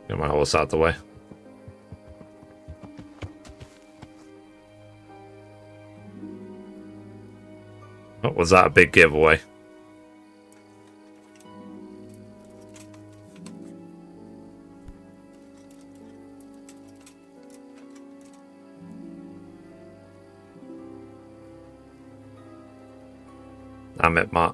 Get my horse out the way. Oh, was that a big giveaway? Damn it, Matt.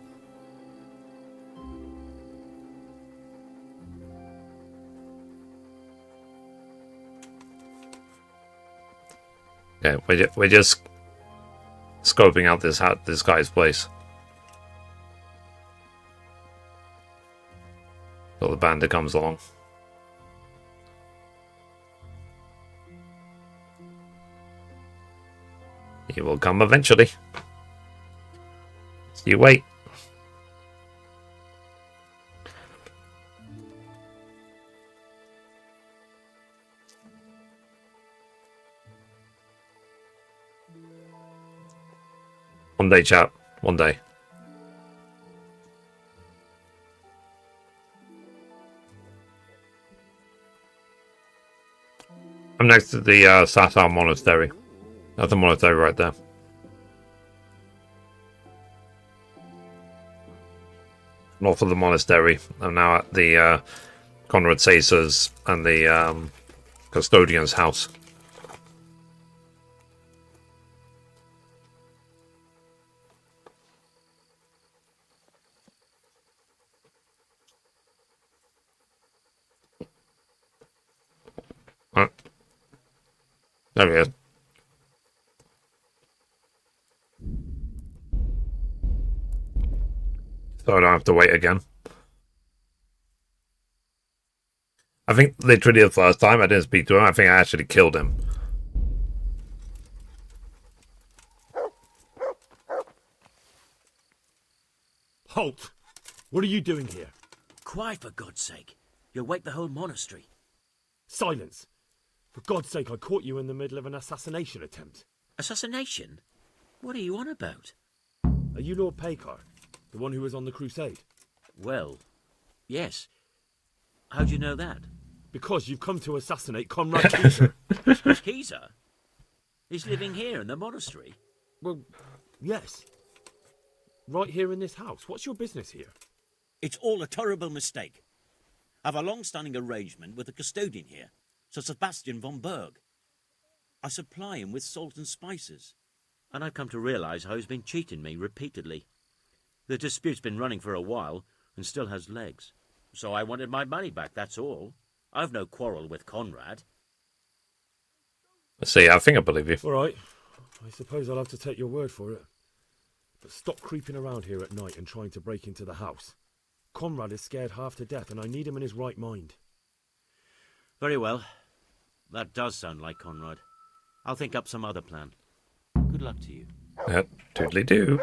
Okay, we're just scoping out this guy's place. So the bandit comes along. He will come eventually. So you wait. One day, chap. One day. I'm next to the Satar Monastery. That's a monastery right there. North of the monastery. I'm now at the Conrad Caesar's and the custodian's house. There he is. So I don't have to wait again. I think literally the first time I didn't speak to him, I think I actually killed him. Halt! What are you doing here? Quiet, for God's sake. You'll wake the whole monastery. Silence! For God's sake, I caught you in the middle of an assassination attempt. Assassination? What are you on about? Are you Lord Perk, the one who was on the crusade? Well, yes. How do you know that? Because you've come to assassinate Conrad Keyser. Keyser? He's living here in the monastery? Well, yes. Right here in this house. What's your business here? It's all a terrible mistake. I've a long-standing arrangement with the custodian here, Sir Sebastian von Berg. I supply him with salt and spices, and I've come to realise how he's been cheating me repeatedly. The dispute's been running for a while and still has legs. So I wanted my money back, that's all. I've no quarrel with Conrad. See, I think I believe you. All right. I suppose I'll have to take your word for it. But stop creeping around here at night and trying to break into the house. Conrad is scared half to death, and I need him in his right mind. Very well. That does sound like Conrad. I'll think up some other plan. Good luck to you. Totally do.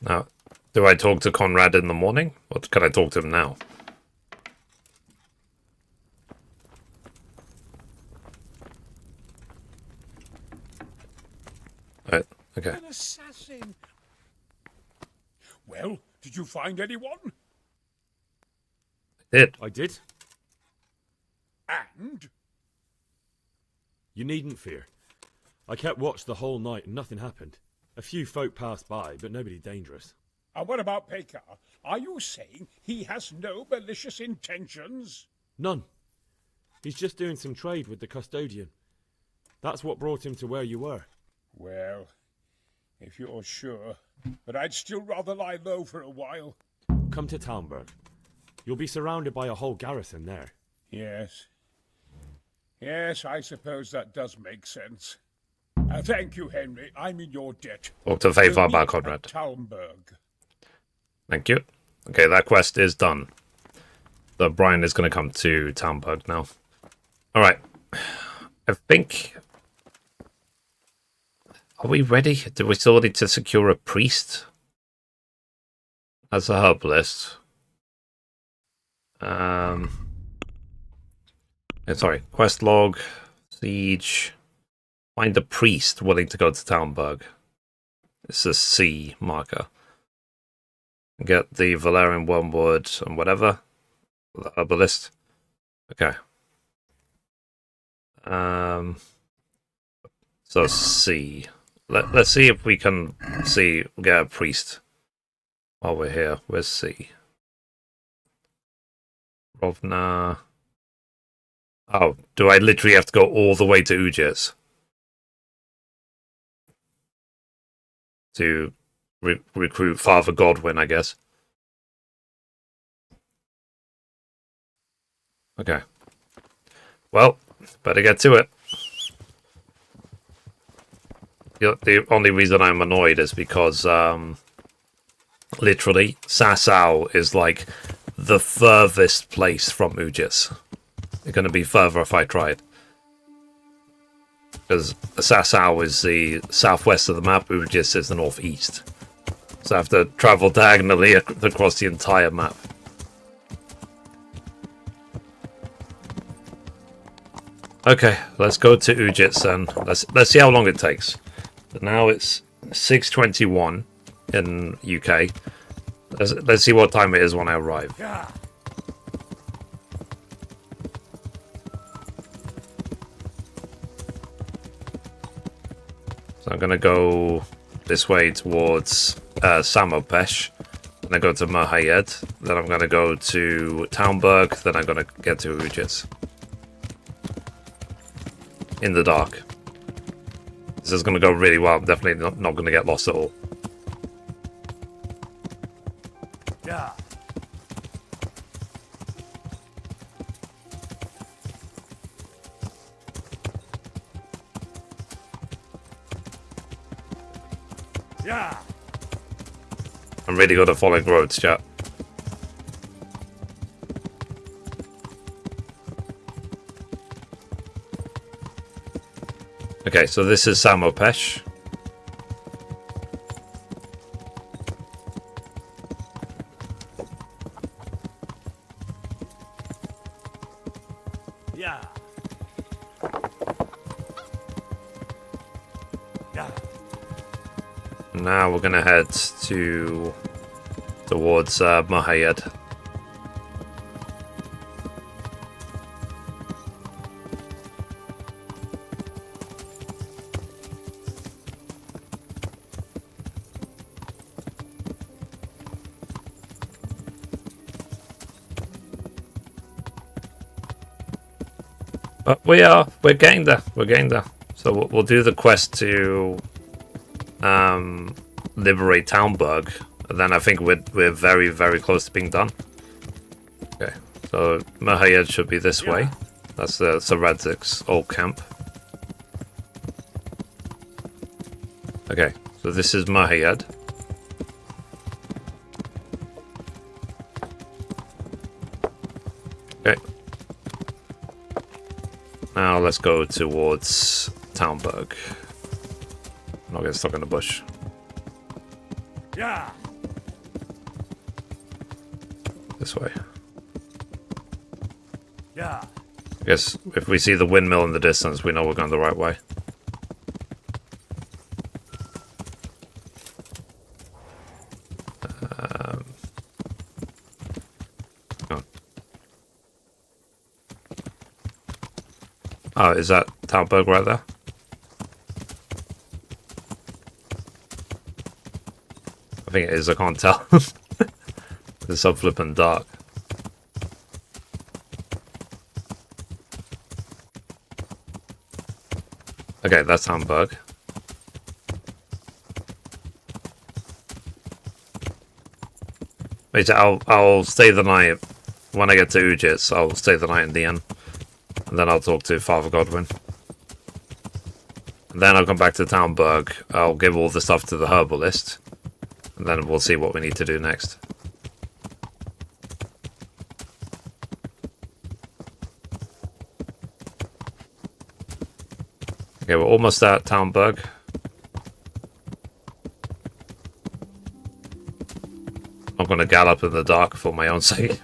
Now, do I talk to Conrad in the morning? Or can I talk to him now? Right, okay. An assassin! Well, did you find anyone? I did. And? You needn't fear. I kept watch the whole night and nothing happened. A few folk passed by, but nobody dangerous. And what about Perk? Are you saying he has no malicious intentions? None. He's just doing some trade with the custodian. That's what brought him to where you were. Well, if you're sure. But I'd still rather lie low for a while. Come to Talmberg. You'll be surrounded by a whole garrison there. Yes. Yes, I suppose that does make sense. Thank you, Henry. I'm in your debt. Talk to Faith We'll about meet Conrad. at Talmberg. Thank you. Okay, that quest is done. So Brian is going to come to Talmberg now. Alright. I think... Are we ready? Do we still need to secure a priest? As a herbalist. Sorry. Quest log. Siege. Find a priest willing to go to Talmberg. It's a C marker. Get the Valerian Wormwood and whatever. The herbalist. So C. Let's see if we can get a priest while we're here. Where's C? Rovna. Oh, do I literally have to go all the way to Ujits to recruit Father Godwin, I guess? Okay. Well, better get to it. The only reason I'm annoyed is because, literally, Sasau is like the furthest place from Ujits. It's going to be further if I tried. Because Sasau is the southwest of the map, Ujits is the northeast. So I have to travel diagonally across the entire map. Okay, let's go to Ujits and let's see how long it takes. But now it's 6:21 in UK. Let's see what time it is when I arrive. So I'm gonna go this way towards Samopesh, then I go to Merhayed, then I'm gonna go to Townburg, then I'm gonna get to Ujits. In the dark. This is gonna go really well. I'm definitely not gonna get lost at all. Yeah. Yeah. I'm really good at following roads, chat. Okay, so this is Samopesh. Yeah. Yeah. Now we're gonna head towards Merhayed. But we're getting there. We're getting there. So we'll do the quest to liberate Townburg, and then I think we're very, very close to being done. Okay, so Merhayed should be this way. That's the Radzik's old camp. Okay, so this is Merhayed. Okay. Now let's go towards Townburg. Not get stuck in the bush. Yeah. This way. Yeah. I guess if we see the windmill in the distance, we know we're going the right way. Oh, is that Townburg right there? I think it is, I can't tell. It's so flippin' dark. Okay, that's Townburg. Wait, I'll stay the night when I get to Ujits. I'll stay the night in the inn. And then I'll talk to Father Godwin. And then I'll come back to Townburg. I'll give all the stuff to the herbalist. And then we'll see what we need to do next. Okay, we're almost at Townburg. I'm going to gallop in the dark for my own sake.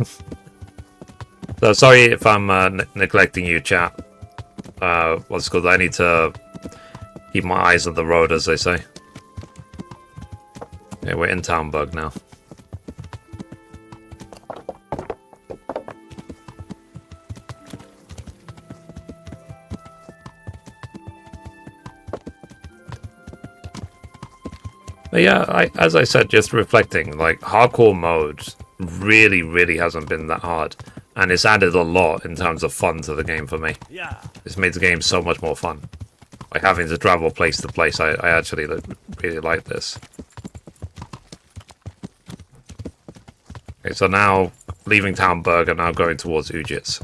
So sorry if I'm neglecting you, chat. What's it called? I need to keep my eyes on the road, as they say. Okay, we're in Townburg now. But yeah, as I said, just reflecting, like, hardcore mode really hasn't been that hard. And it's added a lot in terms of fun to the game for me. Yeah. It's made the game so much more fun. Like, having to travel place to place, I actually really like this. Okay, so now, leaving Talmberg and now going towards Ujits.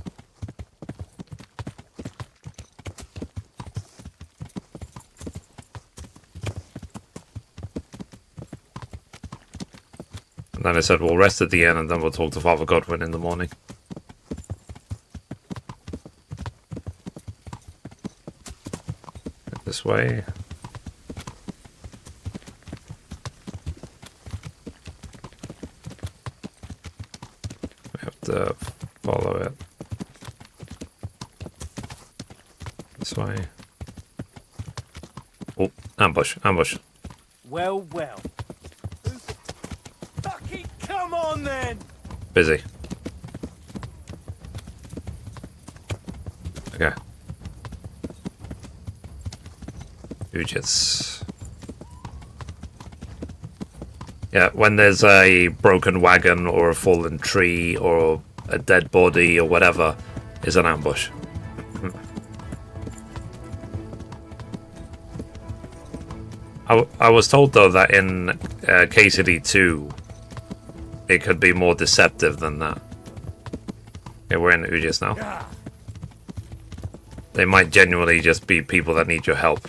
And then I said, we'll rest at the inn and then we'll talk to Father Godwin in the morning. This way. We have to follow it. This way. Oh, ambush, ambush. Well, well. Fucking come on then! Busy. Okay. Ujits. Yeah, when there's a broken wagon or a fallen tree or a dead body or whatever, is an ambush. I was told though that in KCD 2 it could be more deceptive than that. Okay, we're in Ujits now. They might genuinely just be people that need your help.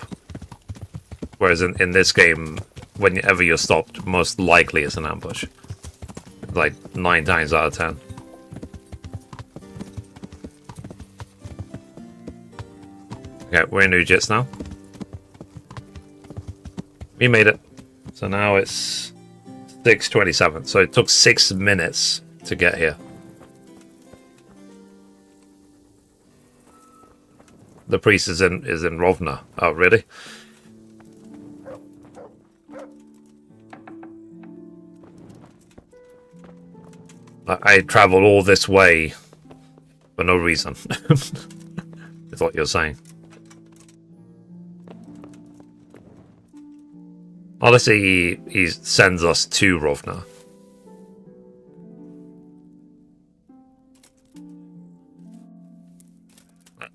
Whereas in this game, whenever you're stopped, most likely it's an ambush. Like 9 times out of 10. Okay, we're in Ujits now. We made it. So now it's 6:27. So it took 6 minutes to get here. The priest is in Rovna. Oh, really? I traveled all this way for no reason. Is what you're saying. Honestly, he sends us to Rovna.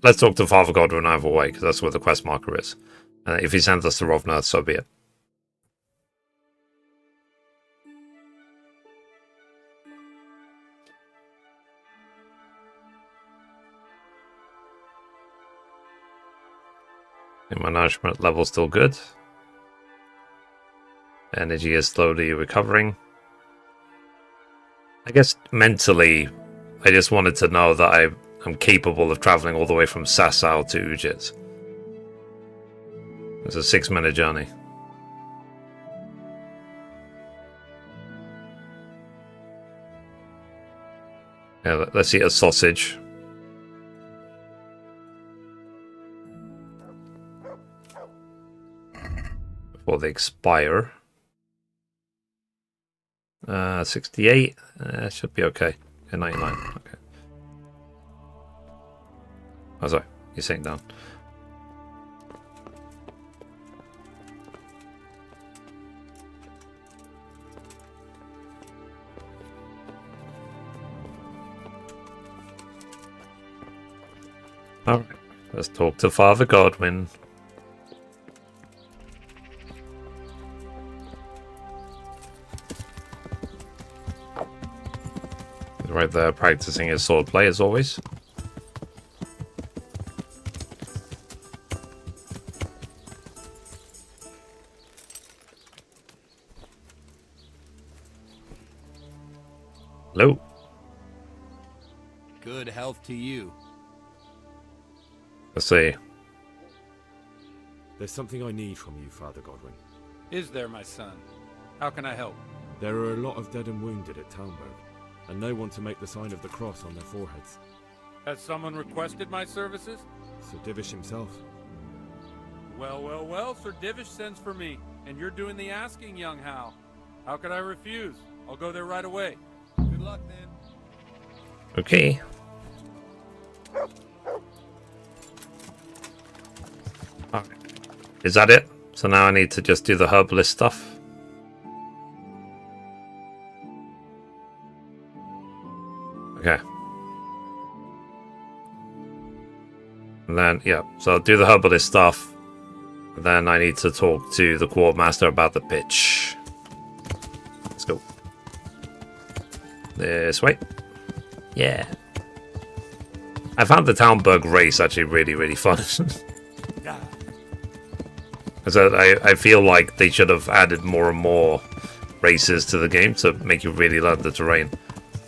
Let's talk to Father Godwin either way, because that's where the quest marker is. If he sends us to Rovna, so be it. My nourishment level's still good. Energy is slowly recovering. I guess mentally, I just wanted to know that I'm capable of traveling all the way from Sasau to Ujits. It's a 6-minute journey. Yeah, let's eat a sausage. Before they expire. 68. Should be okay. 99. Okay. Oh, sorry. You're sitting down. Alright. Let's talk to Father Godwin. Right there, practicing his swordplay as always. Hello. Good health to you. Let's see. There's something I need from you, Father Godwin. Is there, my son? How can I help? There are a lot of dead and wounded at Talmberg, and no one to make the sign of the cross on their foreheads. Has someone requested my services? Sir Divish himself. Well, Sir Divish sends for me, and you're doing the asking, young Hal. How could I refuse? I'll go there right away. Good luck, then. Okay. Alright. Is that it? So now I need to just do the herbalist stuff? And then, yeah, so I'll do the herbalist stuff. And then I need to talk to the quartermaster about the pitch. Let's go. This way. Yeah. I found the Talmberg race actually really, really fun. So I feel like they should have added more and more races to the game to make you really learn the terrain.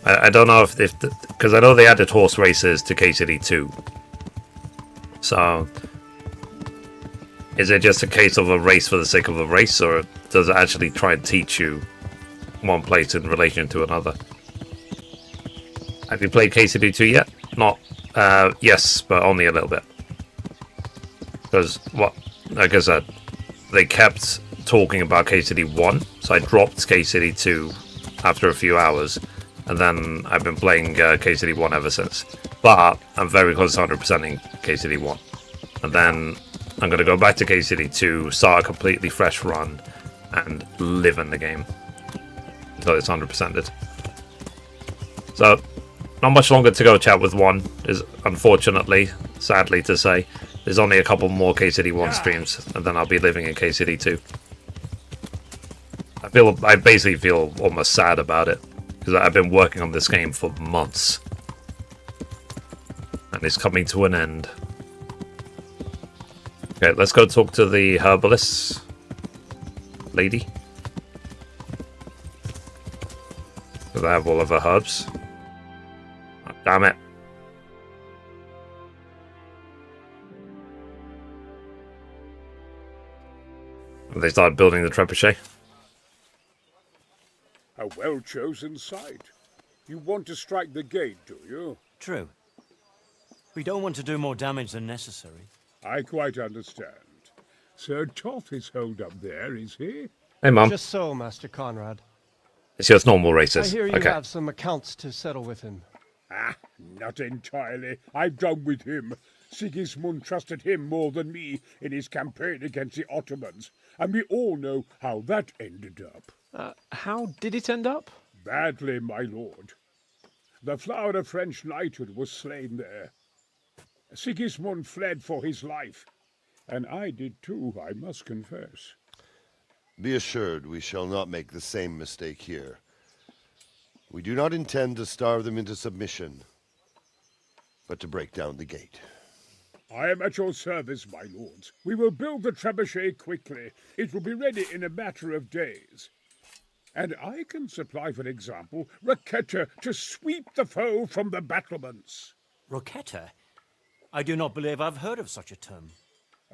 I don't know if because I know they added horse races to KCD 2. So is it just a case of a race for the sake of a race, or does it actually try and teach you one place in relation to another? Have you played KCD 2 yet? Not. Yes, but only a little bit. Because, like I said, they kept talking about KCD 1, so I dropped KCD 2 after a few hours, and then I've been playing KCD 1 ever since. But I'm very close to 100%ing KCD 1. And then I'm going to go back to KCD 2, start a completely fresh run, and live in the game until it's 100%ed. So, not much longer to go chat with 1, is unfortunately, sadly to say. There's only a couple more KCD 1 streams, and then I'll be living in KCD 2. I basically feel almost sad about it, because I've been working on this game for months. And it's coming to an end. Okay, let's go talk to the herbalist lady. Because I have all of her herbs. Oh, damn it. They started building the trebuchet. A well-chosen site. You want to strike the gate, do you? True. We don't want to do more damage than necessary. I quite understand. Sir Toth is holed up there, is he? Hey, Mum. Just so, Master Conrad. It's just normal races. I hear you okay. have some accounts to settle with him. Ah, not entirely. I've done with him. Sigismund trusted him more than me in his campaign against the Ottomans, and we all know how that ended up. How did it end up? Badly, my lord. The flower of French knighthood was slain there. Sigismund fled for his life, and I did too, I must confess. Be assured we shall not make the same mistake here. We do not intend to starve them into submission, but to break down the gate. I am at your service, my lords. We will build the trebuchet quickly. It will be ready in a matter of days. And I can supply, for example, Roquetta to sweep the foe from the battlements. Roquetta? I do not believe I've heard of such a term.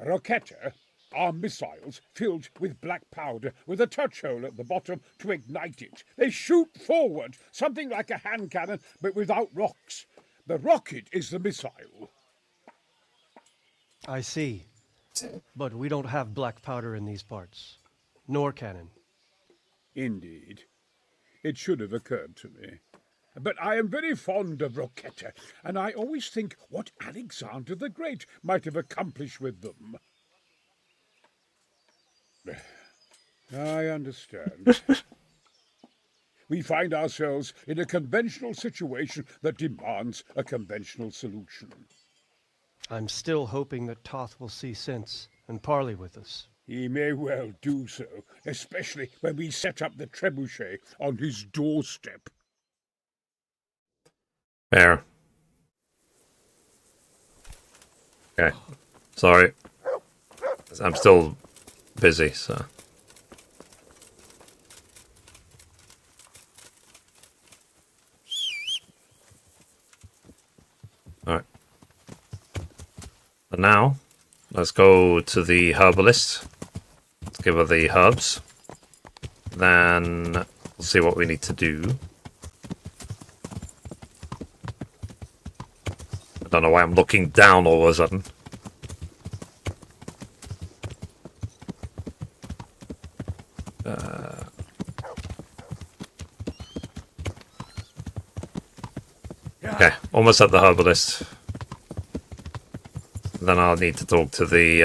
Roquetta are missiles filled with black powder with a touch hole at the bottom to ignite it. They shoot forward, something like a hand cannon, but without rocks. The rocket is the missile. I see. But we don't have black powder in these parts. Nor cannon. Indeed. It should have occurred to me. But I am very fond of Roquetta, and I always think what Alexander the Great might have accomplished with them. I understand. We find ourselves in a conventional situation that demands a conventional solution. I'm still hoping that Toth will see sense and parley with us. He may well do so, especially when we set up the trebuchet on his doorstep. Fair. Okay. Sorry. I'm still busy, so... Alright. So now, let's go to the herbalist. Let's give her the herbs. Then, we'll see what we need to do. I don't know why I'm looking down all of a sudden. Okay, almost at the herbalist. Then I'll need to talk to the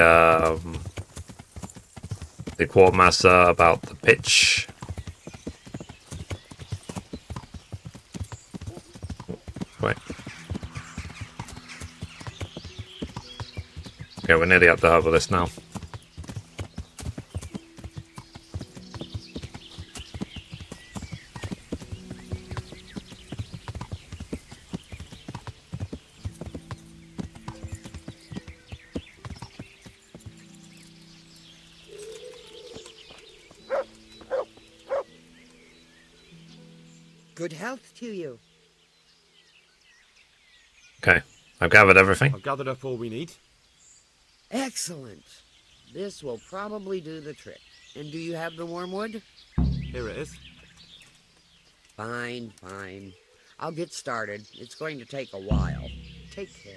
quartermaster about the pitch. Wait. Okay, we're nearly at the herbalist now. Good health to you. Okay, I've gathered everything. I've gathered up all we need. Excellent. This will probably do the trick. And do you have the wormwood? Here it is. Fine, fine. I'll get started. It's going to take a while. Take care.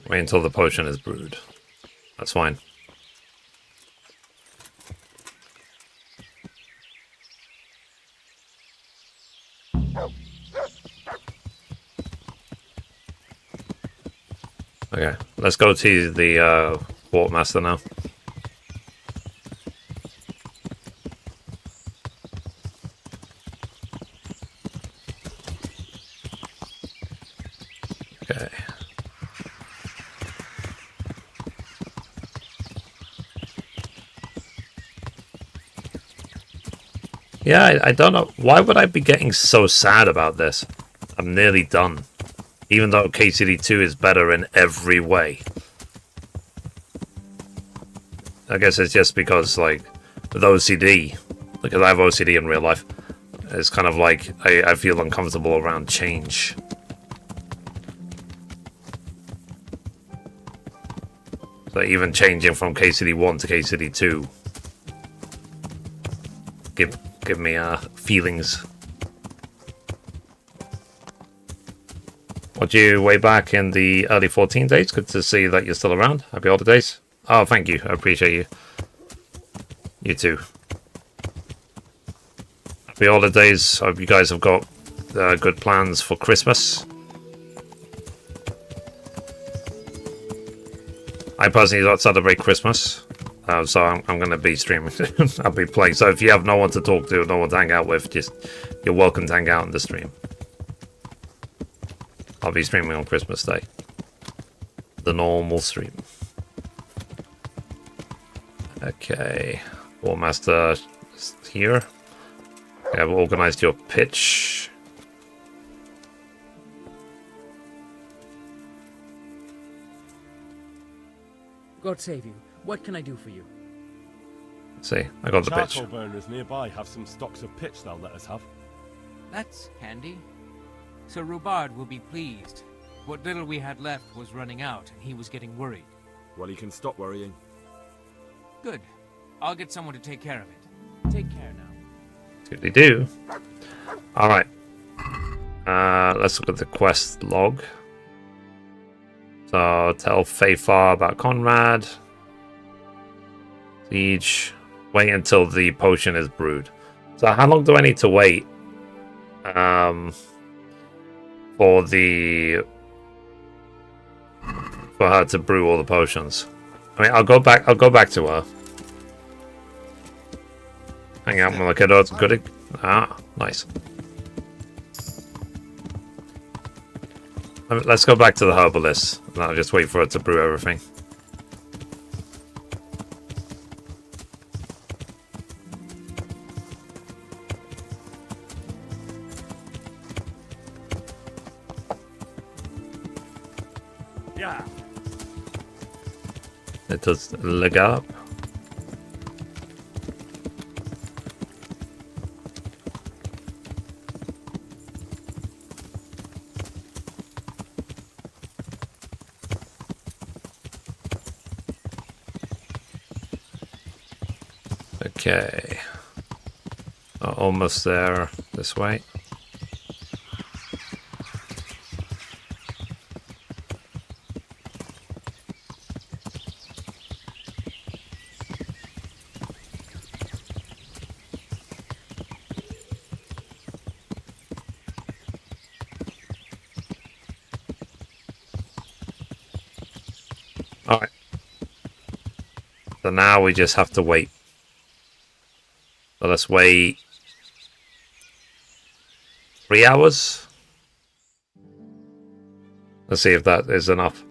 Wait until the potion is brewed. That's fine. Okay, let's go to the Quartermaster now. Okay. Yeah, I don't know. Why would I be getting so sad about this? I'm nearly done. Even though KCD 2 is better in every way. I guess it's just because, like, with OCD, because I have OCD in real life, it's kind of like I feel uncomfortable around change. So even changing from KCD 1 to KCD 2 give me feelings. What you way back in the early 14 days? Good to see that you're still around. Happy holidays. Oh, thank you. I appreciate you. You too. Happy holidays. Hope you guys have got good plans for Christmas. I personally don't celebrate Christmas, so I'm going to be streaming. I'll be playing. So if you have no one to talk to, no one to hang out with, just you're welcome to hang out in the stream. I'll be streaming on Christmas Day. The normal stream. Okay. Warmaster is here. Okay, I've organized your pitch. God save you. What can I do for you? Let's see, I got the pitch. Charcoal burners nearby have some stocks of pitch they'll let us have. That's handy. Sir Rubard will be pleased. What little we had left was running out, and he was getting worried. Well, he can stop worrying. Good. I'll get someone to take care of it. Take care now. Good they do. Alright. Let's look at the quest log. So, tell Fafar about Conrad. Siege. Wait until the potion is brewed. So, how long do I need to wait? For her to brew all the potions. I mean, I'll go back to her. Hang out with my kiddo. Good. Ah, nice. Let's go back to the herbalist. And I'll just wait for her to brew everything. Yeah. Let us leg up. Okay. Almost there this way. Alright. So now we just have to wait. So let's wait 3 hours. Let's see if that is enough.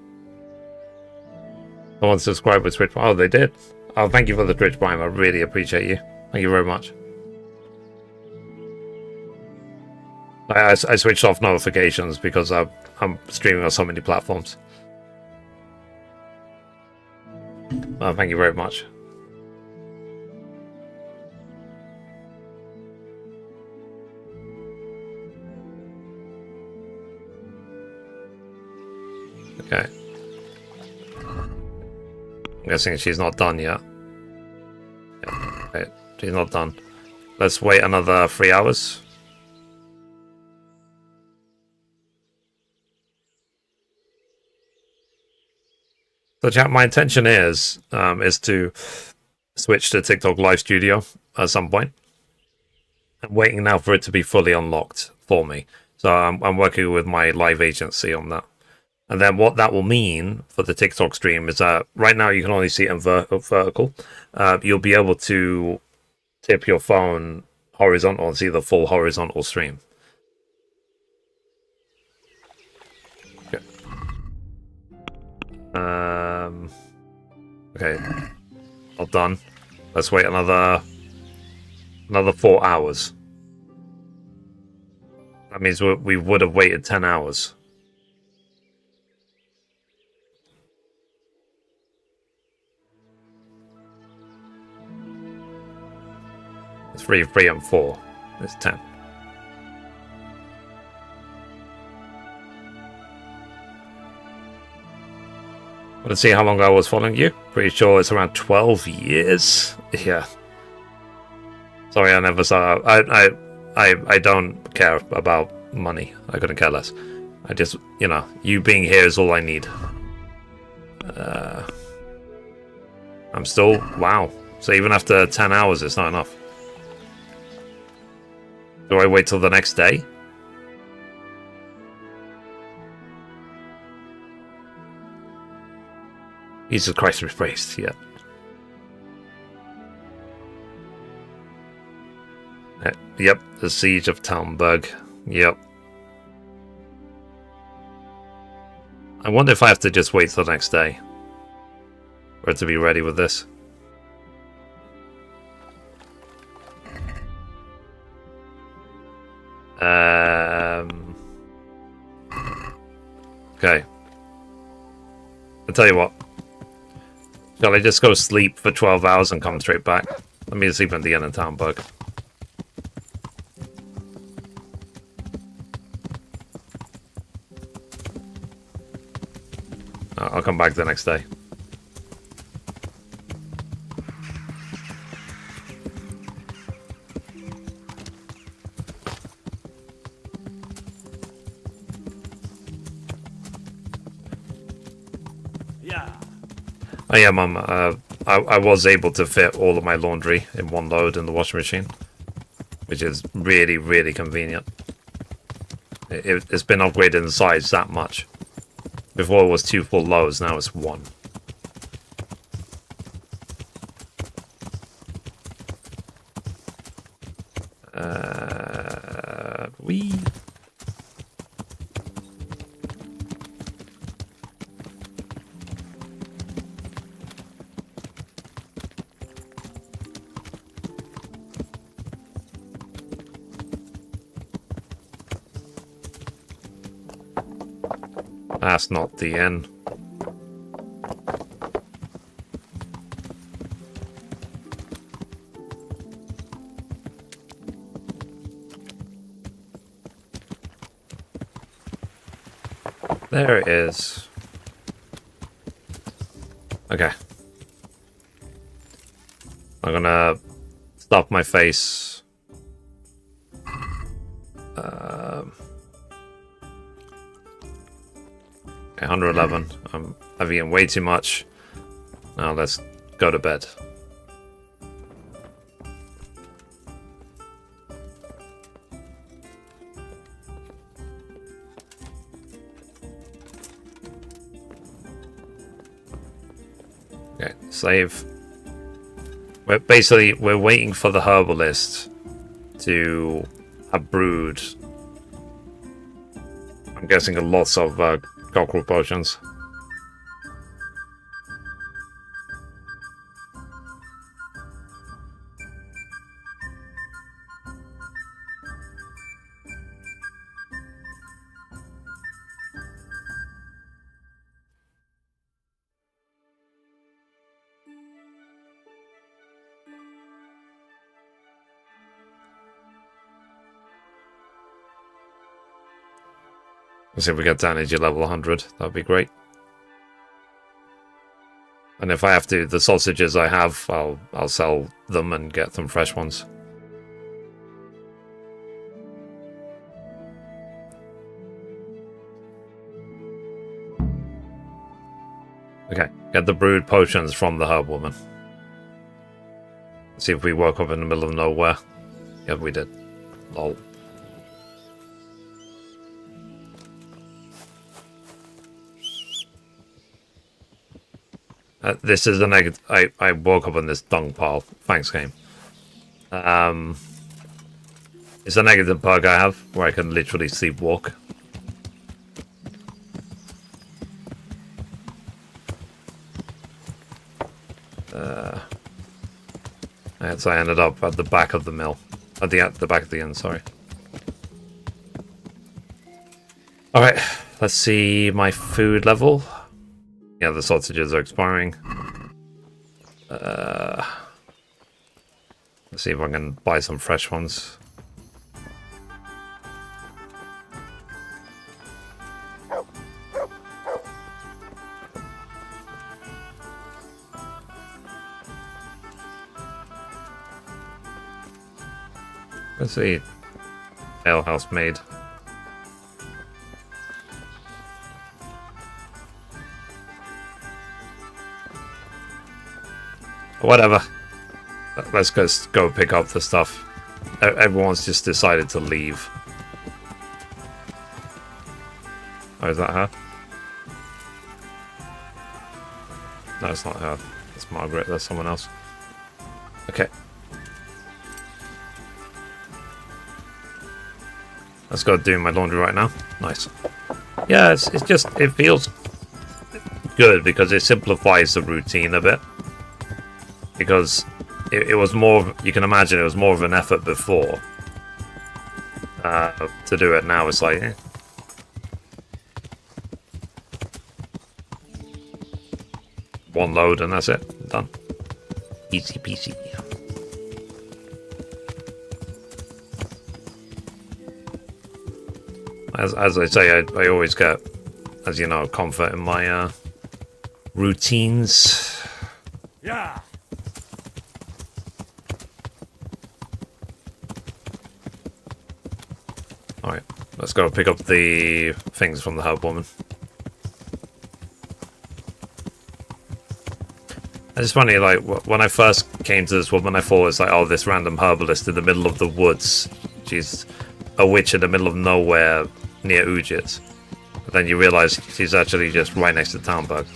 Someone subscribed with Twitch Prime. Oh, they did. Oh, thank you for the Twitch Prime. I really appreciate you. Thank you very much. I switched off notifications because I'm streaming on so many platforms. Thank you very much. Okay. I'm guessing she's not done yet. Yeah, okay. She's not done. Let's wait another 3 hours. So chat, my intention is to switch to TikTok Live Studio at some point. I'm waiting now for it to be fully unlocked for me. So I'm working with my live agency on that. And then what that will mean for the TikTok stream is that right now you can only see it in vertical. You'll be able to tip your phone horizontal and see the full horizontal stream. Okay. Okay. All done. Let's wait another 4 hours. That means we would have waited 10 hours. 3, 3, and 4. It's 10. Let's see how long I was following you. Pretty sure it's around 12 years. Yeah. Sorry, I never saw. I don't care about money. I couldn't care less. I just, you know, you being here is all I need. I'm still, wow. So even after 10 hours, it's not enough. Do I wait till the next day? Jesus Christ be praised, yeah. Yep, the Siege of Talmberg. Yep. I wonder if I have to just wait till the next day for it to be ready with this. Okay. I'll tell you what. Shall I just go sleep for 12 hours and come straight back? Let me sleep in the end of Talmberg. I'll come back the next day. Oh yeah, Mum. I was able to fit all of my laundry in one load in the washing machine, which is really, really convenient. It's been upgraded in size that much. Before it was 2 full loads, now it's 1. Wee. That's not the end. There it is. Okay. I'm gonna stuff my face. 111. I've eaten way too much. Now let's go to bed. Okay, save. We're waiting for the herbalist to have brewed. I'm guessing lots of cockroach potions. Let's see if we get to energy level 100. That'd be great. And if I have to, the sausages I have, I'll sell them and get some fresh ones. Okay, get the brewed potions from the herb woman. See if we woke up in the middle of nowhere. Yeah, we did. Lol. This is a negative. I woke up on this dung pile. Thanks, game. It's a negative perk I have where I can literally sleepwalk. And so I ended up at the back of the mill. At the back of the inn, sorry. Alright, let's see my food level. Yeah, the sausages are expiring. Let's see if I can buy some fresh ones. Let's see. Alehouse made. Whatever. Let's just go pick up the stuff. Everyone's just decided to leave. Oh, is that her? No, it's not her. It's Margaret. That's someone else. Okay. Let's go do my laundry right now. Nice. Yeah, it's just, it feels good because it simplifies the routine a bit. Because it was more, you can imagine it was more of an effort before. To do it now, it's like, one load and that's it. Done. Easy peasy. As I say, I always get, as you know, comfort in my routines. Yeah. Alright, let's go pick up the things from the herb woman. It's funny, like, when I first came to this woman, I thought it's like, oh, this random herbalist in the middle of the woods. She's a witch in the middle of nowhere near Ujits. But then you realise she's actually just right next to Talmberg.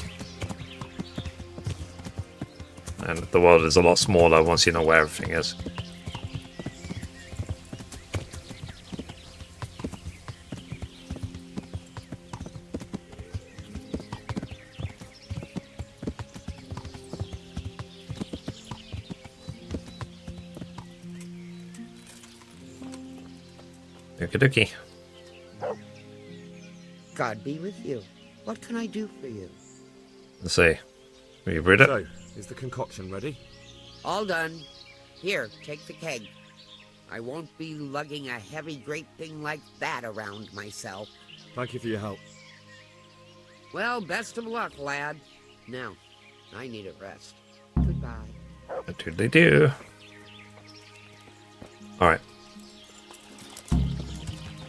And the world is a lot smaller once you know where everything is. Okie dokie. God be with you. What can I do for you? Let's see. Will you read it? So, is the concoction ready? All done. Here, take the keg. I won't be lugging a heavy great thing like that around myself. Thank you for your help. Well, best of luck, lad. Now, I need a rest. Goodbye. Toodly do. Alright.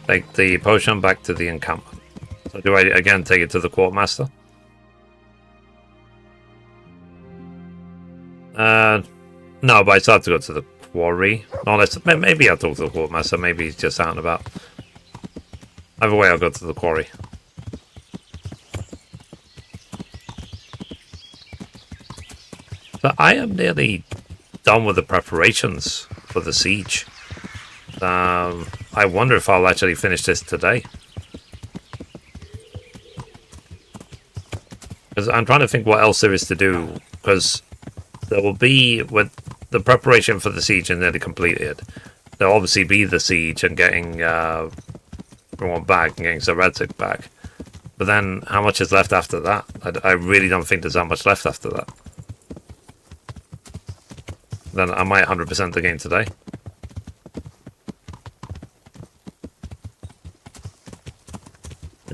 Take the potion back to the encampment. So do I again take it to the quartermaster? No, but I still have to go to the quarry. No, maybe I'll talk to the quartermaster. Maybe he's just out and about. Either way, I'll go to the quarry. So I am nearly done with the preparations for the siege. I wonder if I'll actually finish this today. Because I'm trying to think what else there is to do. Because there will be, with the preparation for the siege is nearly completed, there'll obviously be the siege and getting everyone back and getting Zaredzic back. But then, how much is left after that? I really don't think there's that much left after that. Then I might 100% the game today.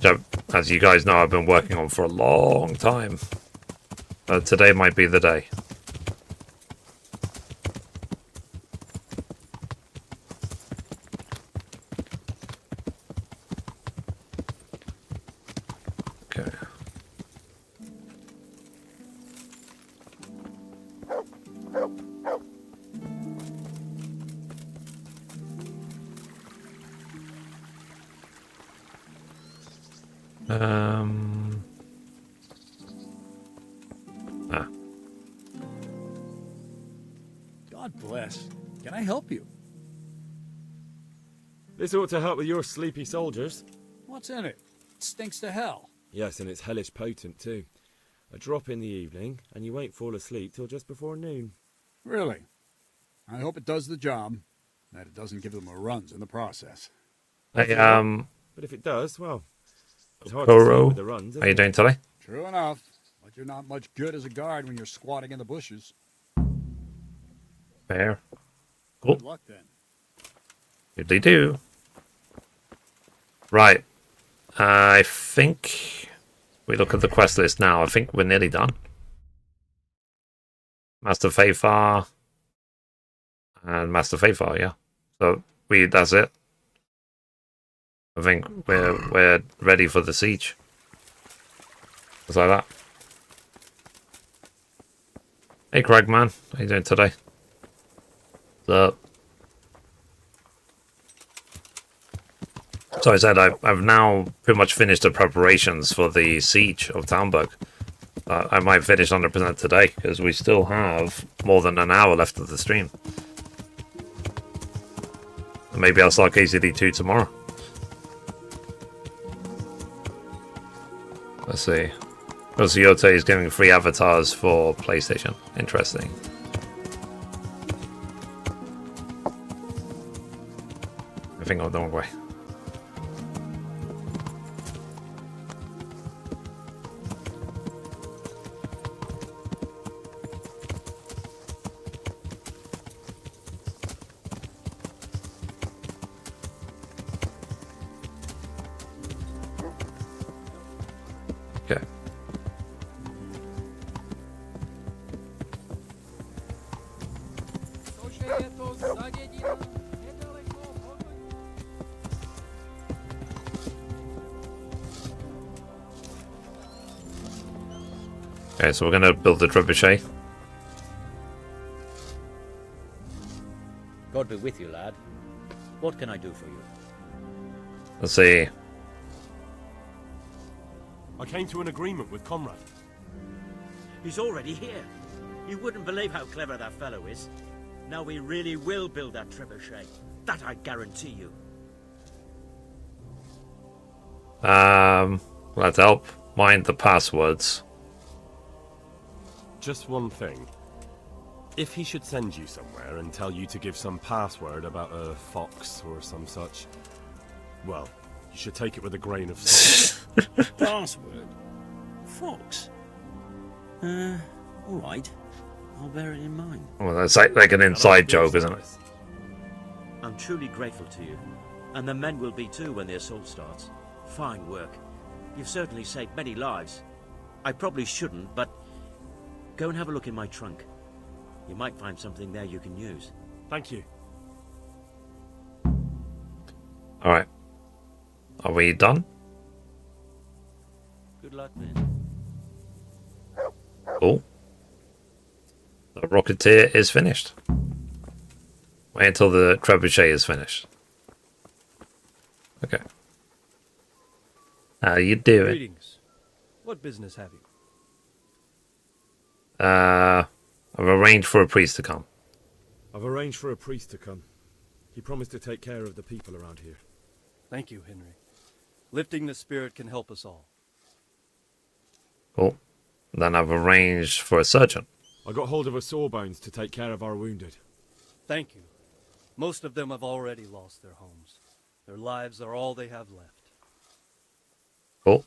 which, as you guys know, I've been working on for a long time. Today might be the day. Okay. God bless. Can I help you? This ought to help with your sleepy soldiers. What's in it? It stinks to hell. Yes, and it's hellish potent too. A drop in the evening, and you won't fall asleep till just before noon. Really? I hope it does the job. That it doesn't give them a runs in the process. Hey, But if it does, well, it's hard to Koro, sleep with the runs. how you doing today? True enough. But you're not much good as a guard when you're squatting in the bushes. Fair. Cool. Good luck then. They do. Right. I think we look at the quest list now. I think we're nearly done. Master Fafar and Master Fafar, yeah. So that's it. I think we're ready for the siege. Just like that. Hey Craig man, how you doing today? What's up? So I said I've now pretty much finished the preparations for the siege of Talmberg. I might finish 100% today because we still have more than an hour left of the stream. And maybe I'll start KCD 2 tomorrow. Let's see. Yote is giving free avatars for PlayStation. Interesting. I think I'm the wrong way. Okay. Okay, so we're gonna build the trebuchet. God be with you, lad. What can I do for you? Let's see. I came to an agreement with Conrad. He's already here. You wouldn't believe how clever that fellow is. Now we really will build that trebuchet. That I guarantee you. Let's help. Mind the passwords. Just one thing. If he should send you somewhere and tell you to give some password about a fox or some such, well, you should take it with a grain of salt. Password? Fox? Alright. I'll bear it in mind. Well, that's like an inside joke, isn't it? I'm truly grateful to you. And the men will be too when the assault starts. Fine work. You've certainly saved many lives. I probably shouldn't, but go and have a look in my trunk. You might find something there you can use. Thank you. Alright. Are we done? Good luck then. Cool. The Rocketeer is finished. Wait until the trebuchet is finished. Okay. How you doing? Greetings. What business have you? I've arranged for a priest to come. I've arranged for a priest to come. He promised to take care of the people around here. Thank you, Henry. Lifting the spirit can help us all. Cool. Then I've arranged for a surgeon. I got hold of a Sawbones to take care of our wounded. Thank you. Most of them have already lost their homes. Their lives are all they have left. Cool.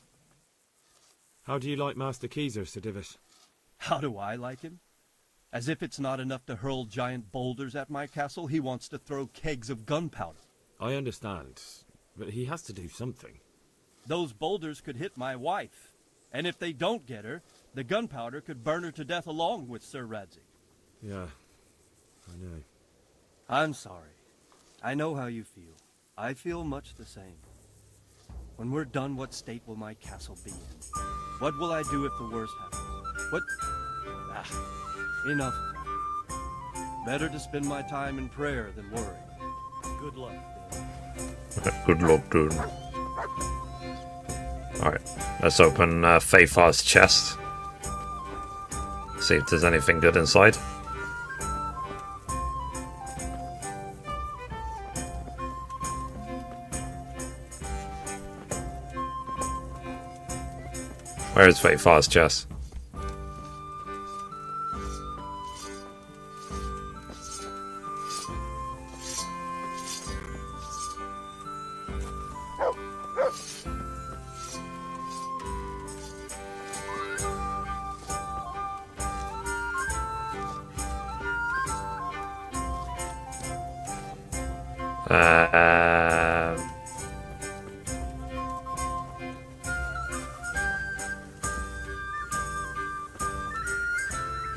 How do you like Master Keezer, Sir Divish? How do I like him? As if it's not enough to hurl giant boulders at my castle, he wants to throw kegs of gunpowder. I understand, but he has to do something. Those boulders could hit my wife. And if they don't get her, the gunpowder could burn her to death along with Sir Radzig. Yeah, I know. I'm sorry. I know how you feel. I feel much the same. When we're done, what state will my castle be in? What will I do if the worst happens? What? Enough of that. Better to spend my time in prayer than worry. Good luck, Bill. Good luck, dude. Alright, let's open Faithar's chest. See if there's anything good inside. Where is Faithar's chest?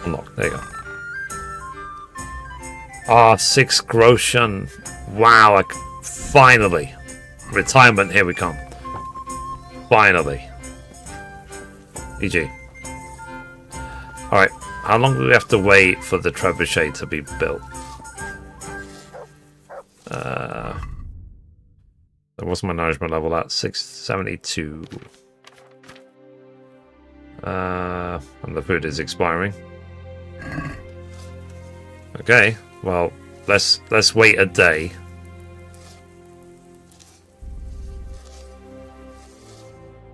Unlock, there you go. Ah, 6 Groschen. Wow, finally. Retirement, here we come. Finally. GG. Alright, how long do we have to wait for the trebuchet to be built? What's my nourishment level at? 672. And the food is expiring. Okay, well, let's wait a day.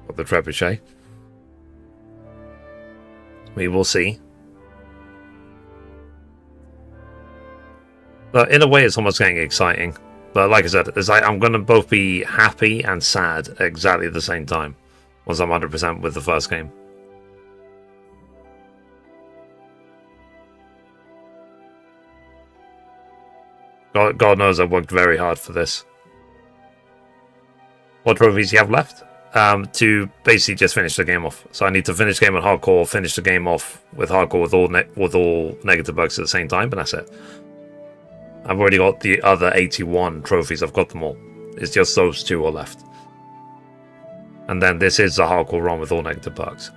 For the trebuchet. We will see. But in a way, it's almost getting exciting. But like I said, it's like I'm going to both be happy and sad at exactly the same time once I'm 100% with the first game. God knows I've worked very hard for this. What trophies do you have left? To basically just finish the game off. So I need to finish the game on hardcore, finish the game off with hardcore with all negative bugs at the same time, but that's it. I've already got the other 81 trophies. I've got them all. It's just those 2 are left. And then this is the hardcore run with all negative bugs.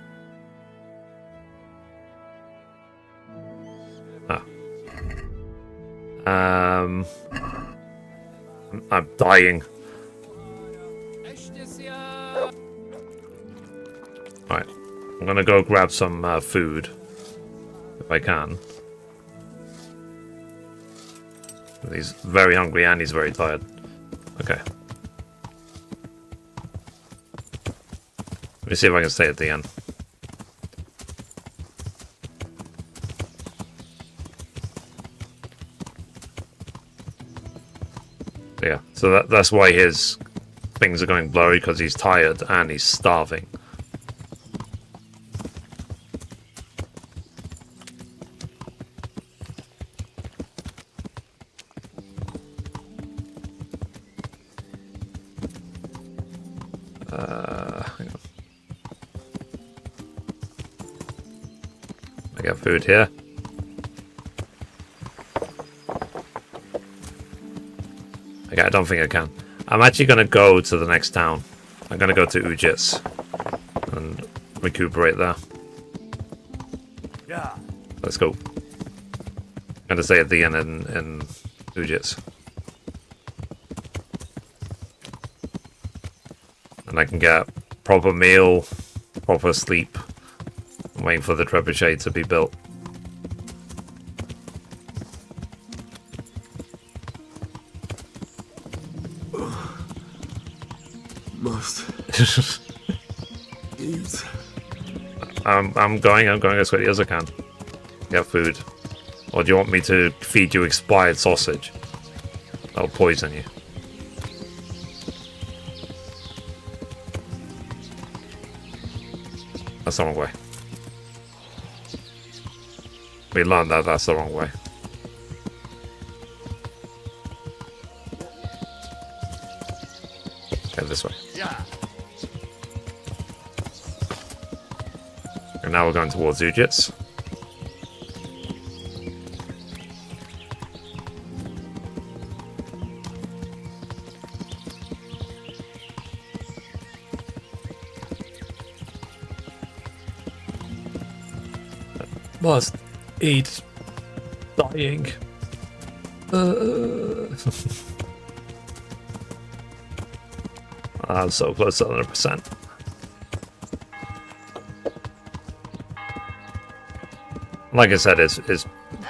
I'm dying. Alright, I'm gonna go grab some food if I can. He's very hungry and he's very tired. Okay. Let me see if I can stay at the end. Yeah, so that's why his things are going blurry, because he's tired and he's starving. Hang on. I got food here. Okay, I don't think I can. I'm actually going to go to the next town. I'm going to go to Ujits and recuperate there. Yeah. Let's go. I'm going to stay at the inn in Ujits. And I can get proper meal, proper sleep. I'm waiting for the trebuchet to be built. Must eat. I'm going as quickly as I can. Get food. Or do you want me to feed you expired sausage? That'll poison you. That's the wrong way. We learned that that's the wrong way. Okay, this way. Yeah. And now we're going towards Ujits. Must eat. Dying. I'm so close to 100%. Like I said, it's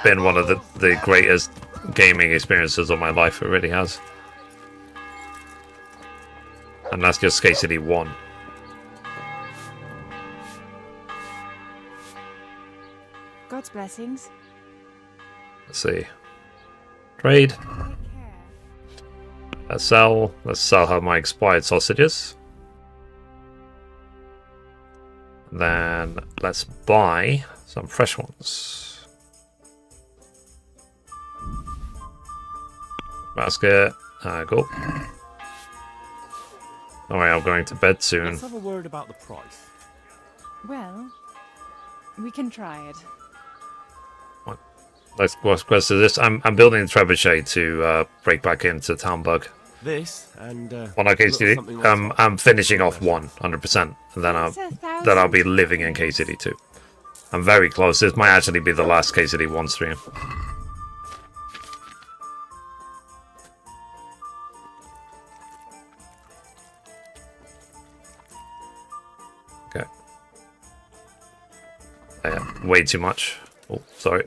been one of the greatest gaming experiences of my life. It really has. And that's just KCD 1. God's blessings. Let's see. Trade. Let's sell her my expired sausages. Then let's buy some fresh ones. Basket. Go. Alright, I'm going to bed soon. Let's have a word about the price. Well, we can try it. Let's quest to this. I'm building the trebuchet to break back into Townbug. This and Well, okay, KCD. I'm finishing off 100%, and then I'll be living in KCD 2. I'm very close. This might actually be the last KCD 1 stream. Okay. Way too much. Oh, sorry.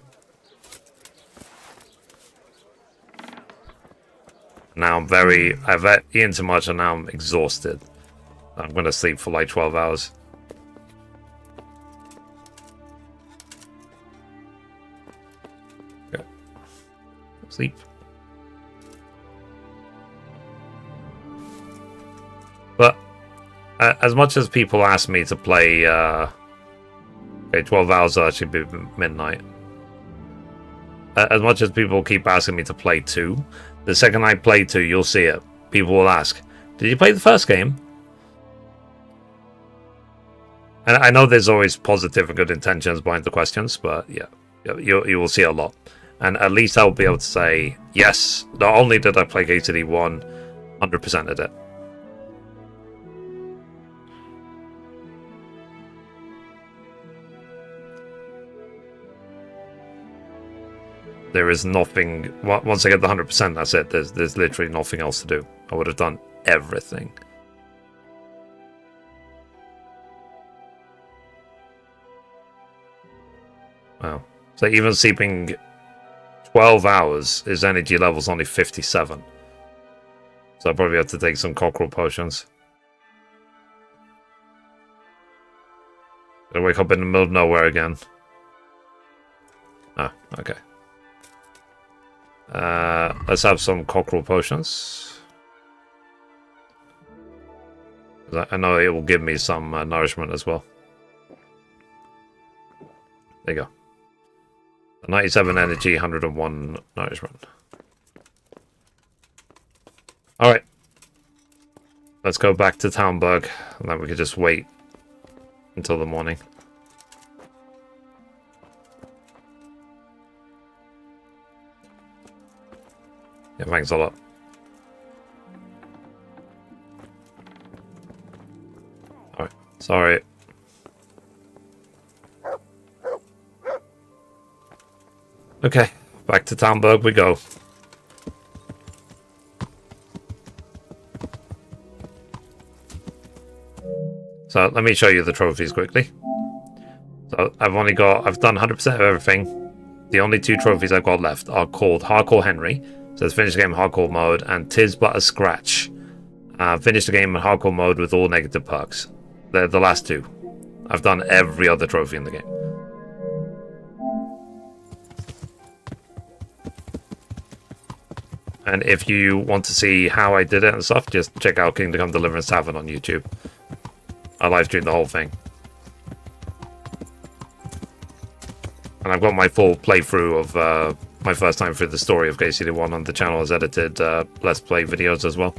Now I've eaten too much and now I'm exhausted. I'm gonna sleep for like 12 hours. Okay. Sleep. But as much as people ask me to play, okay, 12 hours will actually be midnight. As much as people keep asking me to play 2, the second I play 2, you'll see it. People will ask, did you play the first game? And I know there's always positive and good intentions behind the questions, but yeah, you will see a lot. And at least I'll be able to say, yes, not only did I play KCD 1, 100%ed it. There is nothing. Once I get the 100%, that's it. There's literally nothing else to do. I would have done everything. Wow. So even sleeping 12 hours, his energy level's only 57. So I'll probably have to take some cockerel potions. Gonna wake up in the middle of nowhere again. Ah, okay. Let's have some cockerel potions. I know it will give me some nourishment as well. There you go. 97 energy, 101 nourishment. Alright. Let's go back to Townbug, and then we can just wait until the morning. Yeah, thanks a lot. Alright, sorry. Okay, back to Townbug we go. So let me show you the trophies quickly. So I've done 100% of everything. The only 2 trophies I've got left are called Hardcore Henry. So it's finished the game in hardcore mode, and Tis But a Scratch. Finished the game in hardcore mode with all negative perks. They're the last 2. I've done every other trophy in the game. And if you want to see how I did it and stuff, just check out Kingdom Come Deliverance Tavern on YouTube. I live streamed the whole thing. And I've got my full playthrough of my first time through the story of KCD 1 on the channel as edited Let's Play videos as well.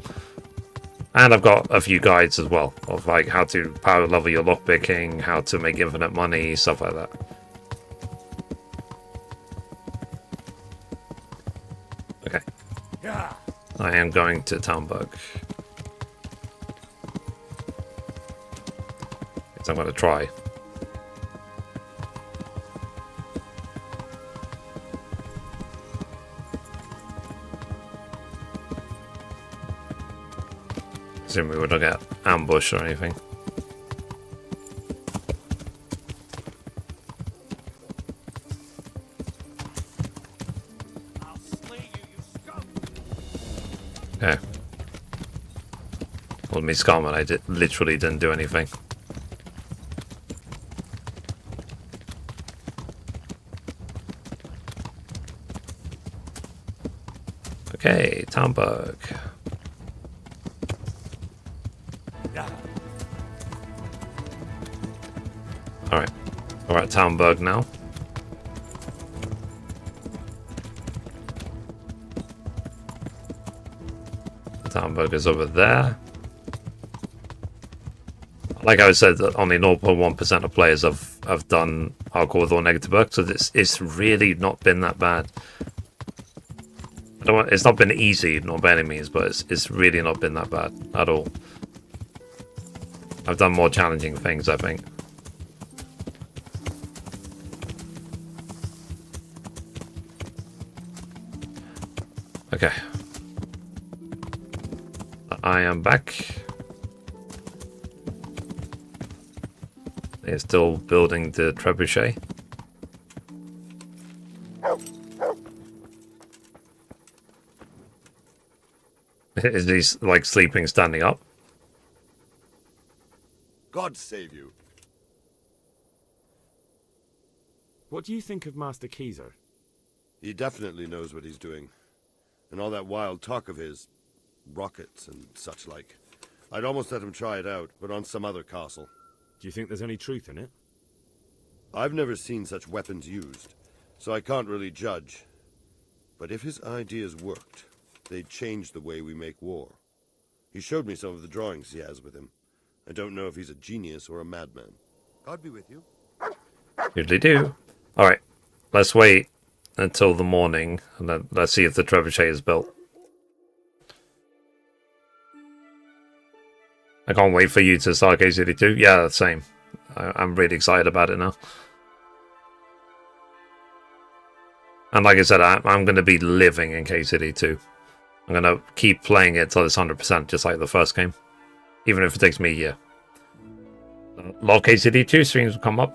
And I've got a few guides as well of like how to power level your lockpicking, how to make infinite money, stuff like that. Okay. I am going to Talmberg. Yes, I'm going to try. Assume we wouldn't get ambushed or anything. Okay. Called me scum and I literally didn't do anything. Okay, Talmberg. Alright. We're at Talmberg now. Talmberg is over there. Like I said, only 0.1% of players have done hardcore with all negative perks, so it's really not been that bad. It's not been easy, not by any means, but it's really not been that bad at all. I've done more challenging things, I think. Okay. I am back. They're still building the trebuchet. Is he like sleeping standing up? God save you. What do you think of Master Keezer? He definitely knows what he's doing. And all that wild talk of his, rockets and such like. I'd almost let him try it out, but on some other castle. Do you think there's any truth in it? I've never seen such weapons used, so I can't really judge. But if his ideas worked, they'd change the way we make war. He showed me some of the drawings he has with him. I don't know if he's a genius or a madman. God be with you. Usually do. Alright, let's wait until the morning, and then let's see if the trebuchet is built. I can't wait for you to start KCD 2. Yeah, same. I'm really excited about it now. And like I said, I'm going to be living in KCD 2. I'm going to keep playing it till it's 100%, just like the first game. Even if it takes me a year. A lot of KCD 2 streams will come up.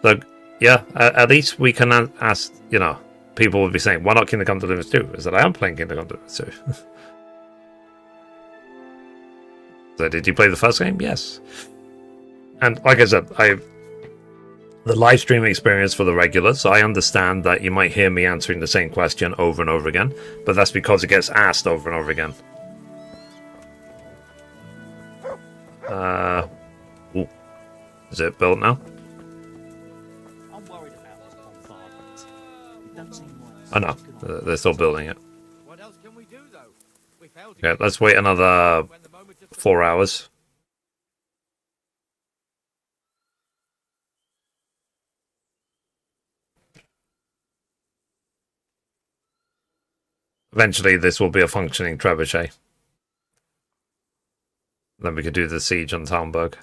So, yeah, at least we can ask, you know, people will be saying, why not Kingdom Come Deliverance 2? Is that I am playing Kingdom Come Deliverance 2. So, did you play the first game? Yes. And like I said, the live stream experience for the regulars, I understand that you might hear me answering the same question over and over again, but that's because it gets asked over and over again. Ooh. Is it built now? I'm worried about this bombardment. It doesn't seem like Oh no, they're still building it. What else can we do, though? We failed Okay, let's wait another 4 hours. Eventually, this will be a functioning trebuchet. Then we could do the siege on Talmberg.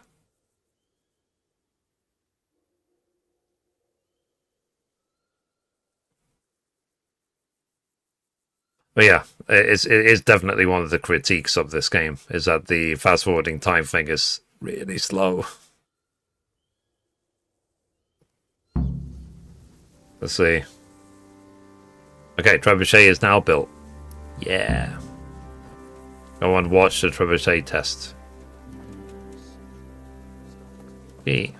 But yeah, it is definitely one of the critiques of this game, is that the fast-forwarding time thing is really slow. Let's see. Okay, trebuchet is now built. Yeah. Go and watch the trebuchet test. Okay.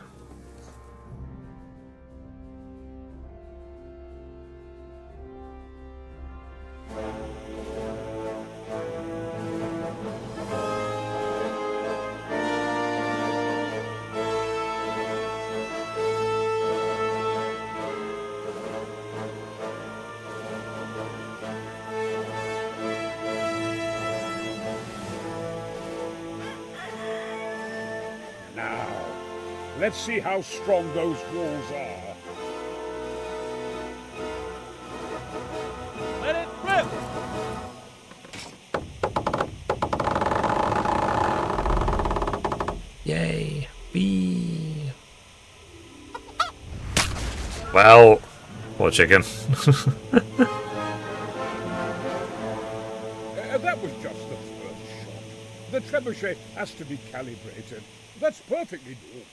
Let's see how strong those walls are. Let it rip! Yay. Wee. Well, poor chicken. That was just the first shot. The trebuchet has to be calibrated. That's perfectly normal.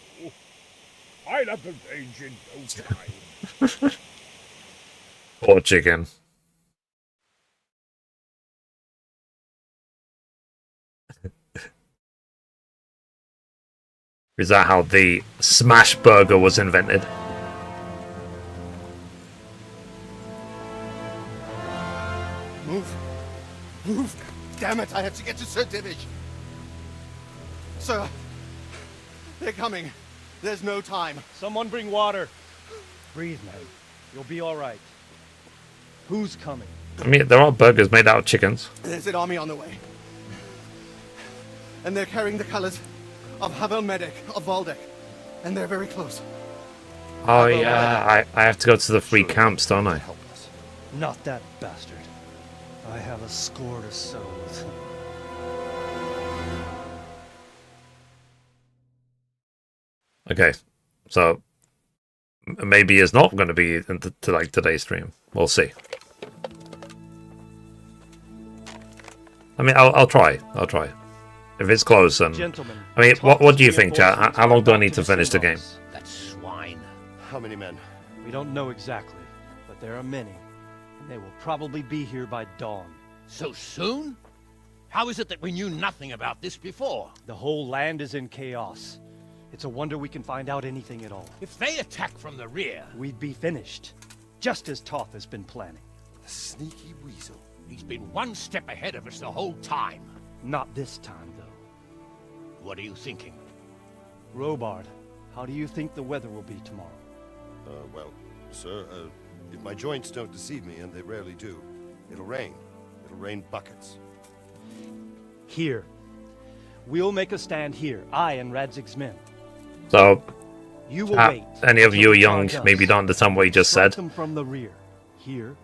I'll have the range in no time. Poor chicken. Is that how the smash burger was invented? Move. Move. Damn it, I have to get to Sir Divish. Sir, they're coming. There's no time. Someone bring water. Breathe, man. You'll be all right. Who's coming? I mean, there are burgers made out of chickens. There's an army on the way. And they're carrying the colors of Havel Medic of Valdek. And they're very close. Oh yeah, I have to go to the free camps, don't I? Not that bastard. I have a score to settle with him. Okay, so maybe it's not going to be into like today's stream. We'll see. I mean, I'll try. I'll try. If it's close, then. Gentlemen, I mean, what do you think, chat? How long do I need to finish the game? That swine. How many men? We don't know exactly, but there are many. And they will probably be here by dawn. So soon? How is it that we knew nothing about this before? The whole land is in chaos. It's a wonder we can find out anything at all. If they attack from the rear... We'd be finished. Just as Toth has been planning. The sneaky weasel. He's been one step ahead of us the whole time. Not this time, though. What are you thinking? Robard, how do you think the weather will be tomorrow? Well, sir, if my joints don't deceive me, and they rarely do, it'll rain. It'll rain buckets. Here. We'll make a stand here, I and Radzig's men. So, You will wait. any of you young maybe don't understand what he just said. Them from the rear. Here.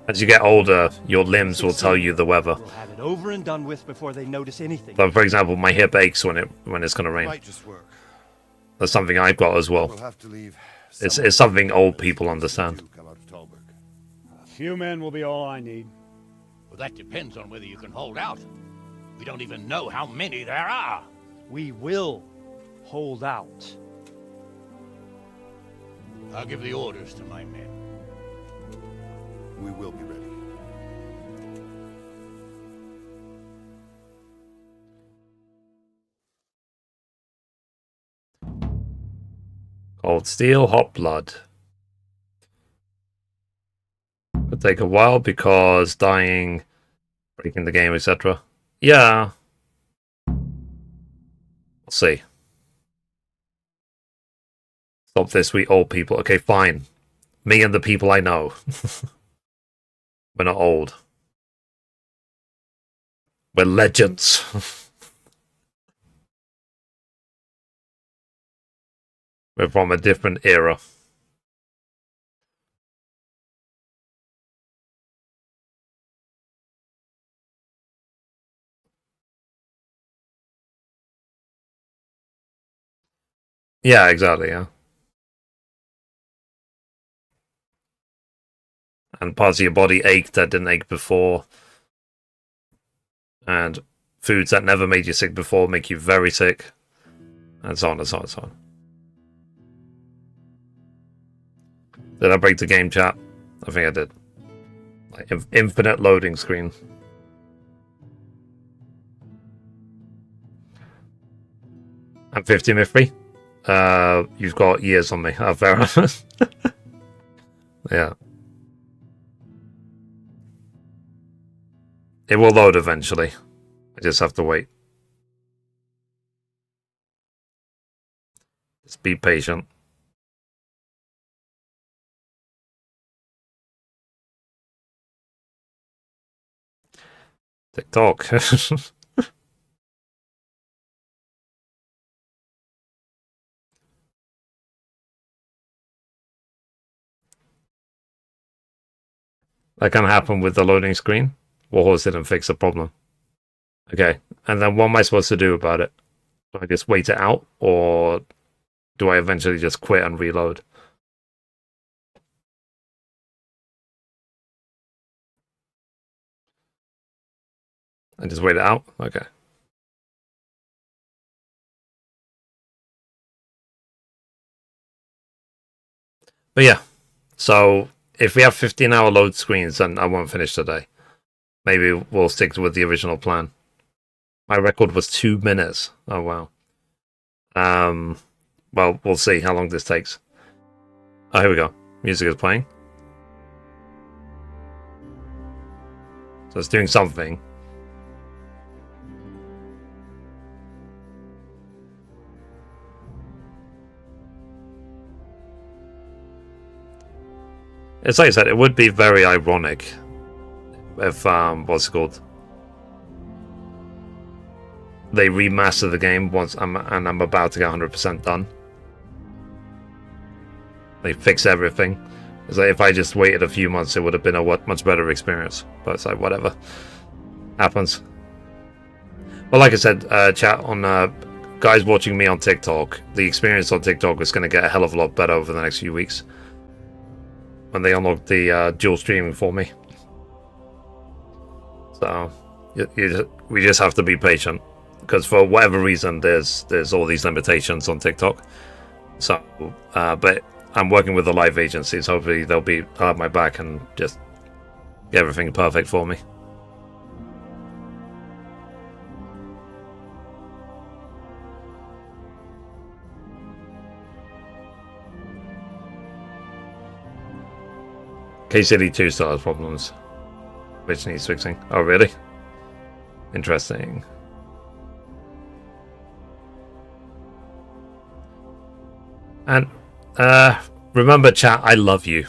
As you get older, your limbs will tell you the weather. We'll have it over and done with before they notice anything. So, for example, my hip aches when it's going to rain. Might just work. That's something I've got as well. We'll have to leave. It's something old people understand. Come out of Talberg. A few men will be all I need. Well, that depends on whether you can hold out. We don't even know how many there are. We will hold out. I'll give the orders to my men. We will be ready. Cold steel, hot blood. Could take a while because dying, breaking the game, etc. Yeah. We'll see. Stop this, we old people. Okay, fine. Me and the people I know. We're not old. We're legends. We're from a different era. Yeah, exactly, yeah. And parts of your body ache that didn't ache before. And foods that never made you sick before make you very sick. And so on and so on and so on. Did I break the game, chat? I think I did. Like infinite loading screen. I'm 50 Mifri. You've got years on me. Fair enough. Yeah. It will load eventually. I just have to wait. Just be patient. TikTok. That can happen with the loading screen. Warhorse didn't fix the problem. Okay, and then what am I supposed to do about it? Do I just wait it out, or do I eventually just quit and reload? And just wait it out? Okay. But yeah, so if we have 15-hour load screens, then I won't finish today. Maybe we'll stick with the original plan. My record was 2 minutes. Oh, wow. Well, we'll see how long this takes. Oh, here we go. Music is playing. So it's doing something. It's like I said, it would be very ironic if, what's it called? They remaster the game once and I'm about to get 100% done. They fix everything. It's like if I just waited a few months, it would have been a much better experience. But it's like, whatever. Happens. Well, like I said, chat on guys watching me on TikTok, the experience on TikTok is going to get a hell of a lot better over the next few weeks. When they unlock the dual streaming for me. So we just have to be patient, because for whatever reason there's all these limitations on TikTok. So but I'm working with the live agencies. Hopefully they'll have my back and just get everything perfect for me. KCD 2 still has problems, which needs fixing. Oh, really? Interesting. And remember, chat, I love you.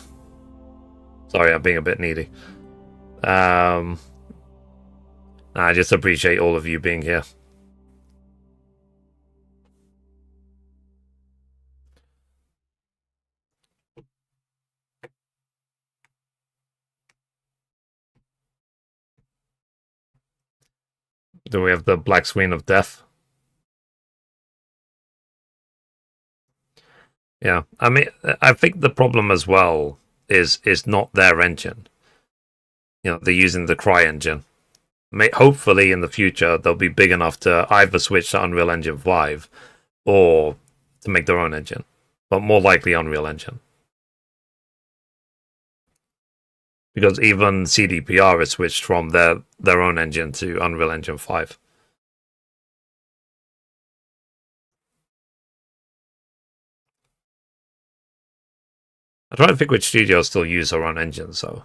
Sorry, I'm being a bit needy. I just appreciate all of you being here. Do we have the black screen of death? Yeah, I mean, I think the problem as well is not their engine. You know, they're using the Cry engine. Hopefully, in the future, they'll be big enough to either switch to Unreal Engine 5 or to make their own engine, but more likely Unreal Engine. Because even CDPR has switched from their own engine to Unreal Engine 5. I'm trying to think which studios still use their own engines, though.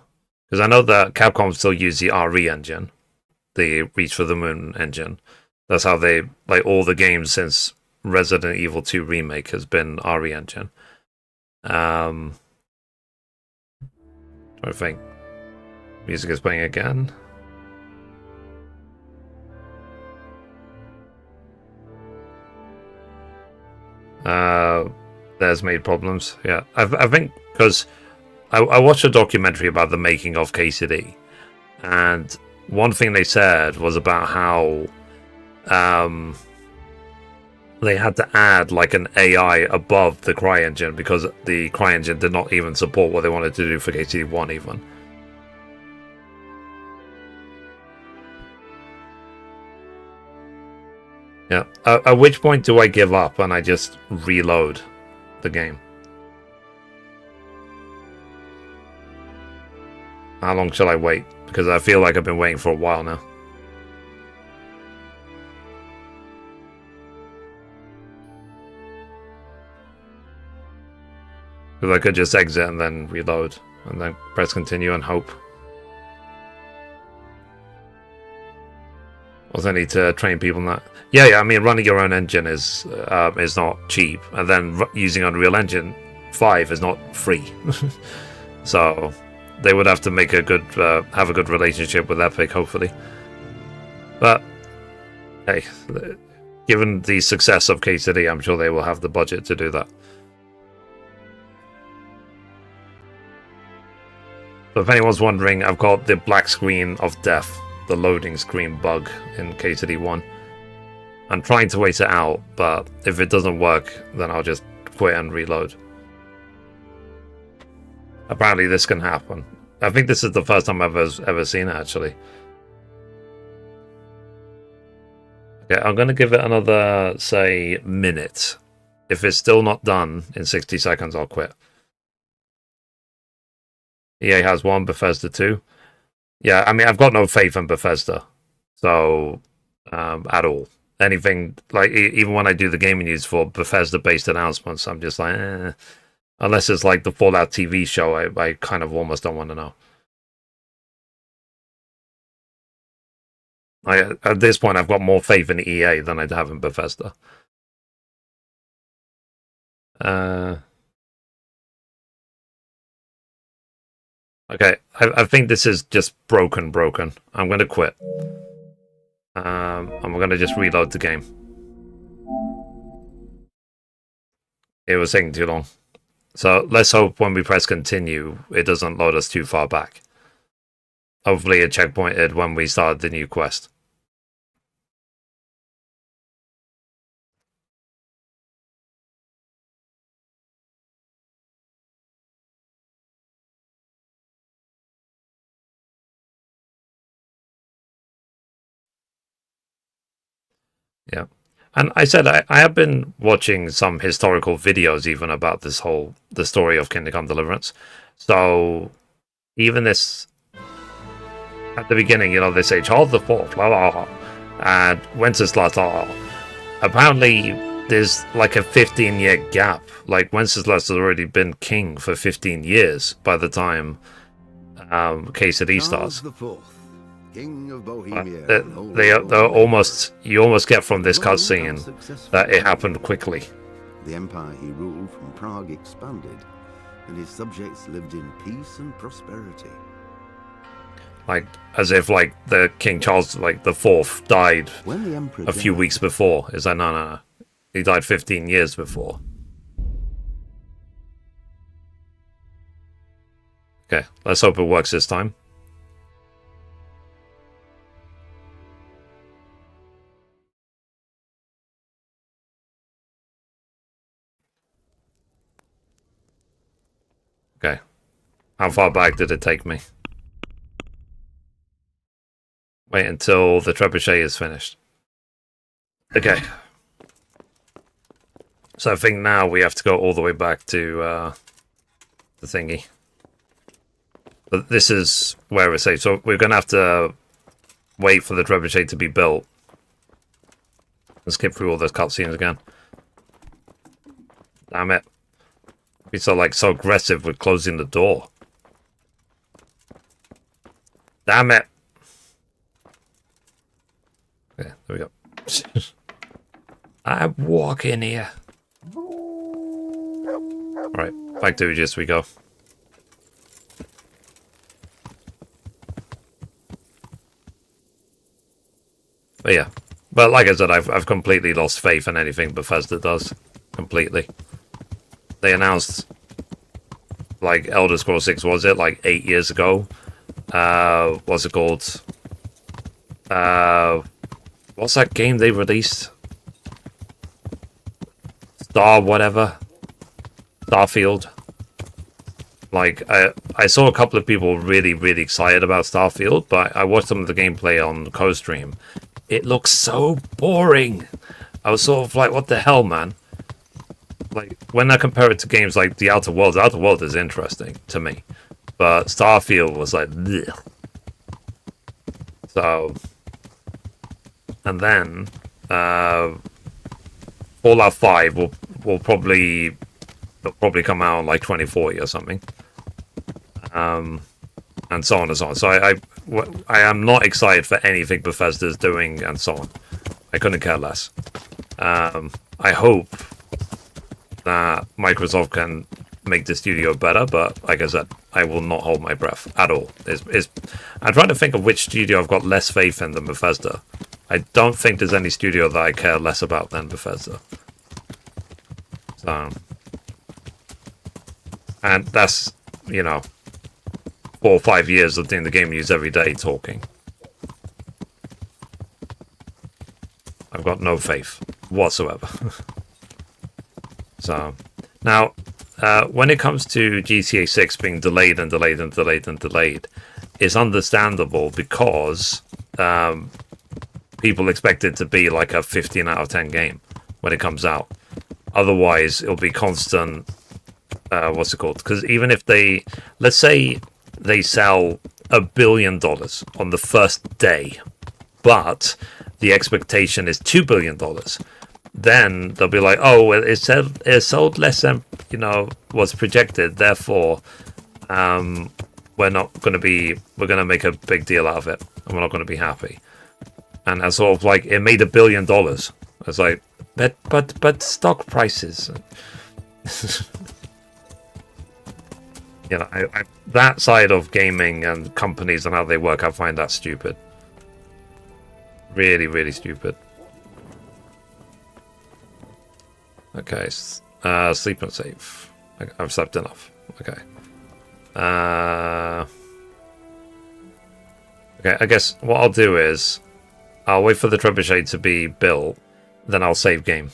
Because I know that Capcom still use the RE engine, the Reach for the Moon engine. That's how they, like, all the games since Resident Evil 2 Remake has been RE engine. I think. Music is playing again. There's made problems. Yeah, I think because I watched a documentary about the making of KCD, and one thing they said was about how they had to add like an AI above the Cry engine because the Cry engine did not even support what they wanted to do for KCD 1 even. Yeah. At which point do I give up and I just reload the game? How long shall I wait? Because I feel like I've been waiting for a while now. Because I could just exit and then reload and then press continue and hope. Also, I need to train people in that. Yeah. I mean, running your own engine is not cheap, and then using Unreal Engine 5 is not free. So they would have to make a good, have a good relationship with Epic, hopefully. But hey, given the success of KCD, I'm sure they will have the budget to do that. So if anyone's wondering, I've got the black screen of death, the loading screen bug in KCD 1. I'm trying to wait it out, but if it doesn't work, then I'll just quit and reload. Apparently this can happen. I think this is the first time I've ever seen it, actually. Okay, I'm going to give it another, say, minute. If it's still not done in 60 seconds, I'll quit. EA has 1, Bethesda 2. Yeah, I mean, I've got no faith in Bethesda. So, at all. Anything, like, even when I do the gaming news for Bethesda-based announcements, I'm just like, eh. Unless it's like the Fallout TV show, I kind of almost don't want to know. At this point, I've got more faith in EA than I'd have in Bethesda. Okay, I think this is just broken. I'm going to quit. And we're going to just reload the game. It was taking too long. So let's hope when we press continue, it doesn't load us too far back. Hopefully it checkpointed when we started the new quest. Yeah. And I said I have been watching some historical videos even about the story of Kingdom Come Deliverance. So even this, at the beginning, you know, they say Charles IV, blah, blah, blah, and Wenceslas, blah, blah. Apparently there's like a 15-year gap. Like Wenceslas has already been king for 15 years by the time KCD starts. King of Bohemia. They're almost, you almost get from this cutscene that it happened quickly. The empire he ruled from Prague expanded, and his subjects lived in peace and prosperity. Like, as if, like, the King Charles, like, the Fourth died a few weeks before. It's like, no. He died 15 years before. Okay, let's hope it works this time. Okay. How far back did it take me? Wait until the trebuchet is finished. Okay. So I think now we have to go all the way back to the thingy. But this is where we're safe. So we're going to have to wait for the trebuchet to be built. And skip through all those cutscenes again. Damn it. He's so aggressive with closing the door. Damn it. Okay, there we go. I'm walking here. Alright, back to Aegis we go. But yeah. But like I said, I've completely lost faith in anything Bethesda does. Completely. They announced, like, Elder Scrolls 6, was it, like, 8 years ago? What's it called? What's that game they released? Starfield. Like, I saw a couple of people really, really excited about Starfield, but I watched some of the gameplay on co-stream. It looks so boring. I was sort of like, what the hell, man? Like, when I compare it to games like The Outer Worlds is interesting to me. But Starfield was like, bleh. So, and then, Fallout 5 will probably come out in like 2040 or something. And so on and so on. So I am not excited for anything Bethesda's doing and so on. I couldn't care less. I hope that Microsoft can make the studio better, but like I said, I will not hold my breath at all. I'm trying to think of which studio I've got less faith in than Bethesda. I don't think there's any studio that I care less about than Bethesda. So, and that's, you know, 4 or 5 years of doing the game news every day talking. I've got no faith whatsoever. So, now, when it comes to GTA 6 being delayed and delayed and delayed and delayed, it's understandable because people expect it to be like a 15 out of 10 game when it comes out. Otherwise, it'll be constant, what's it called? Because even if they, let's say they sell $1 billion on the first day, but the expectation is $2 billion, then they'll be like, oh, it sold less than, you know, was projected, therefore, we're going to make a big deal out of it, and we're not going to be happy. And that's sort of like, it made $1 billion. It's like, but stock prices. You know, that side of gaming and companies and how they work, I find that stupid. Really, really stupid. Okay, sleep and save. I've slept enough. Okay. Okay, I guess what I'll do is I'll wait for the trebuchet to be built, then I'll save game.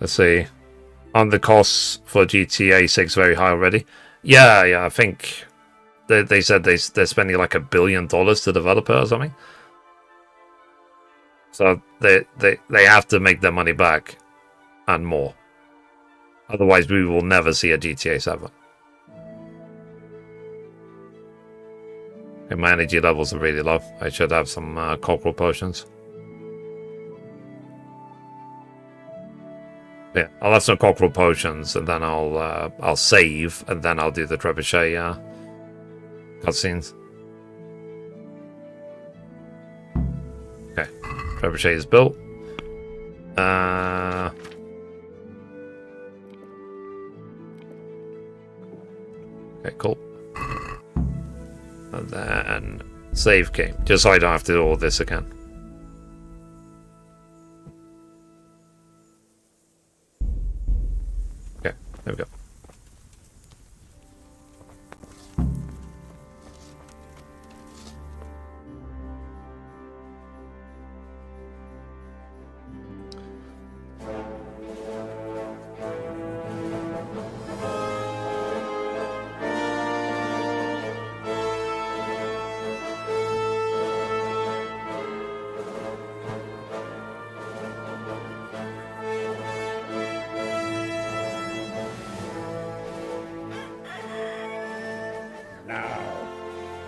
Let's see. Aren't the costs for GTA 6 very high already? Yeah, I think they said they're spending like $1 billion to develop it or something. So they have to make their money back and more. Otherwise, we will never see a GTA 7. Okay, my energy levels are really low. I should have some cockerel potions. Yeah, I'll have some cockerel potions, and then I'll save, and then I'll do the trebuchet cutscenes. Okay, trebuchet is built. Okay, cool. And then save game, just so I don't have to do all this again. Okay, there we go.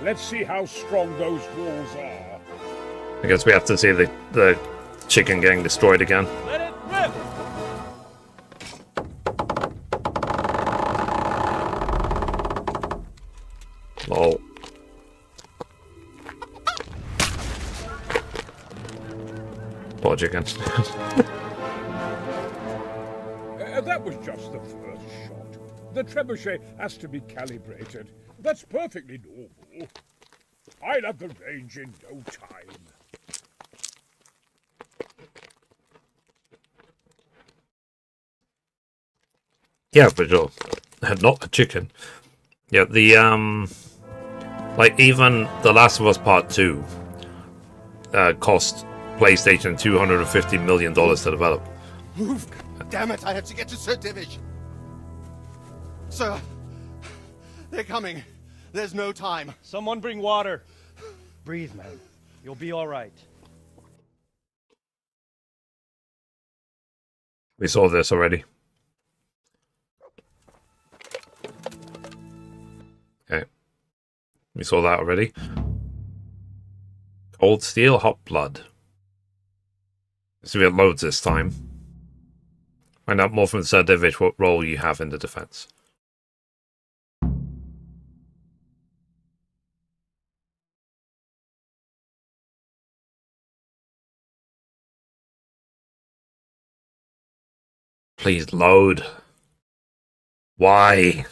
Let's see how strong those walls are. I guess we have to see the chicken getting destroyed again. Let it rip! Lol. Poor chicken. That was just the first shot. The trebuchet has to be calibrated. That's perfectly normal. I'll have the range in no time. Yeah, for sure. Not a chicken. Yeah, the like even The Last of Us Part 2 cost PlayStation $250 million to develop. Move! Damn it, I have to get to Sir Divish. Sir, they're coming. There's no time. Someone bring water. Breathe, man. You'll be all right. We saw this already. Okay. We saw that already. Cold Steel, Hot Blood. Let's see if it loads this time. Find out more from Sir Divish what role you have in the defense. Please load. Why?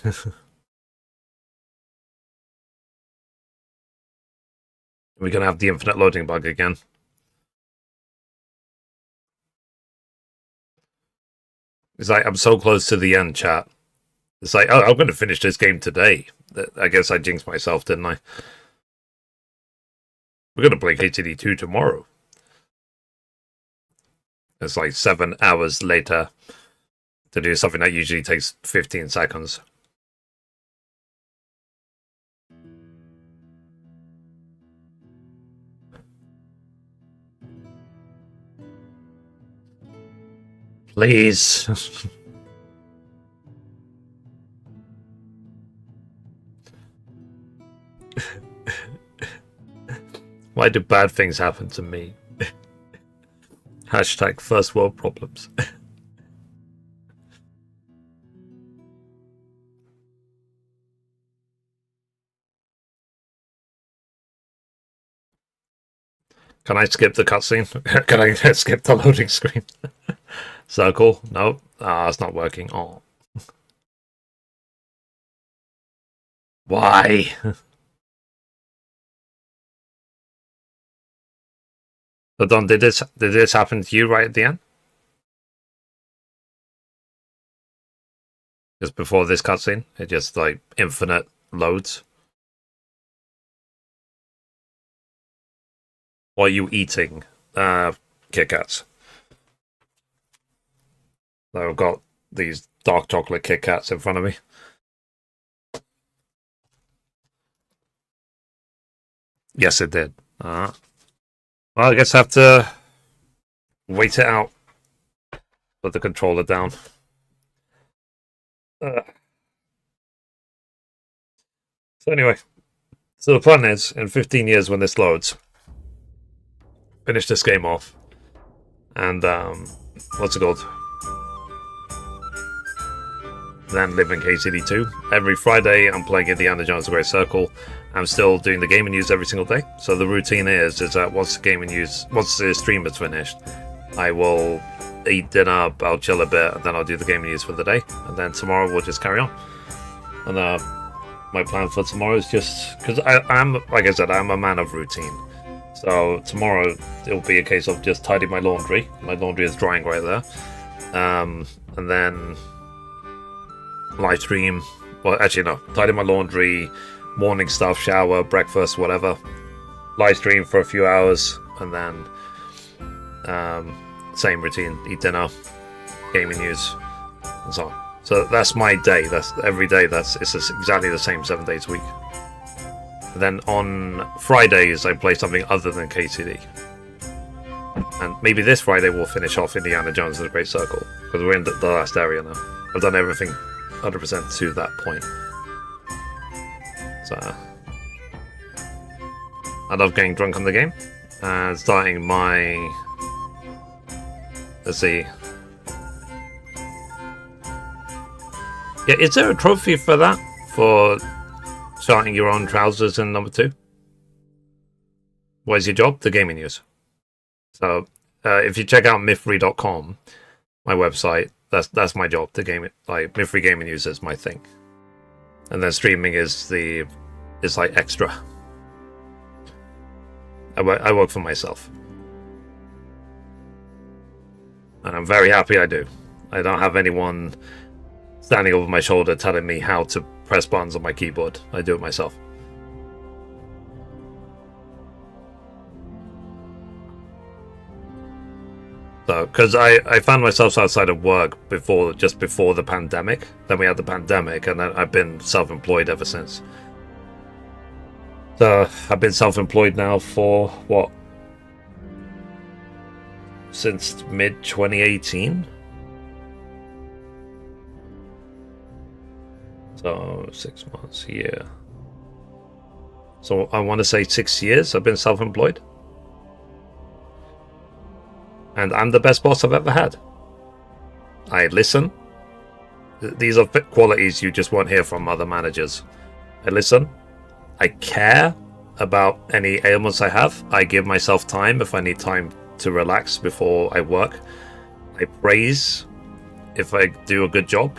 We're gonna have the infinite loading bug again. It's like I'm so close to the end, chat. It's like, oh, I'm going to finish this game today. I guess I jinxed myself, didn't I? We're going to play KCD 2 tomorrow. It's like 7 hours later to do something that usually takes 15 seconds. Please. Why do bad things happen to me? Hashtag first world problems. Can I skip the cutscene? Can I skip the loading screen? Circle? No. Ah, it's not working. Oh. Why? So Don, did this happen to you right at the end? Just before this cutscene? It just like infinite loads? Or are you eating Kit Kats? So I've got these dark chocolate Kit Kats in front of me. Yes, it did. Well, I guess I have to wait it out. Put the controller down. So anyway, so the plan is, in 15 years when this loads, finish this game off, and what's it called? Then live in KCD 2. Every Friday I'm playing Indiana Jones: The Great Circle. I'm still doing the gaming news every single day. So the routine is that once the stream is finished, I will eat dinner, I'll chill a bit, and then I'll do the gaming news for the day. And then tomorrow we'll just carry on. And my plan for tomorrow is just, because I'm, like I said, I'm a man of routine. So tomorrow it'll be a case of just tidying my laundry. My laundry is drying right there. And then live stream. Well, actually no, tidy my laundry, morning stuff, shower, breakfast, whatever. Live stream for a few hours, and then same routine: eat dinner, gaming news, and so on. So that's my day. That's every day. It's exactly the same 7 days a week. And then on Fridays I play something other than KCD. And maybe this Friday we'll finish off Indiana Jones and the Great Circle, because we're in the last area now. I've done everything 100% to that point. So I love getting drunk on the game and starting my, let's see. Yeah, is there a trophy for that? For starting your own trousers in number 2? What is your job? The gaming news. So if you check out mythfree.com, my website, that's my job. The game, like Mythfree gaming news is my thing, and then streaming is like extra. I work for myself, and I'm very happy I do. I don't have anyone standing over my shoulder telling me how to press buttons on my keyboard. I do it myself. So, because I found myself outside of work just before the pandemic. Then we had the pandemic, and then I've been self-employed ever since. So I've been self-employed now for what? Since mid-2018. So 6 months, yeah. So I want to say 6 years I've been self-employed. And I'm the best boss I've ever had. I listen. These are qualities you just won't hear from other managers. I listen. I care about any ailments I have. I give myself time if I need time to relax before I work. I praise if I do a good job.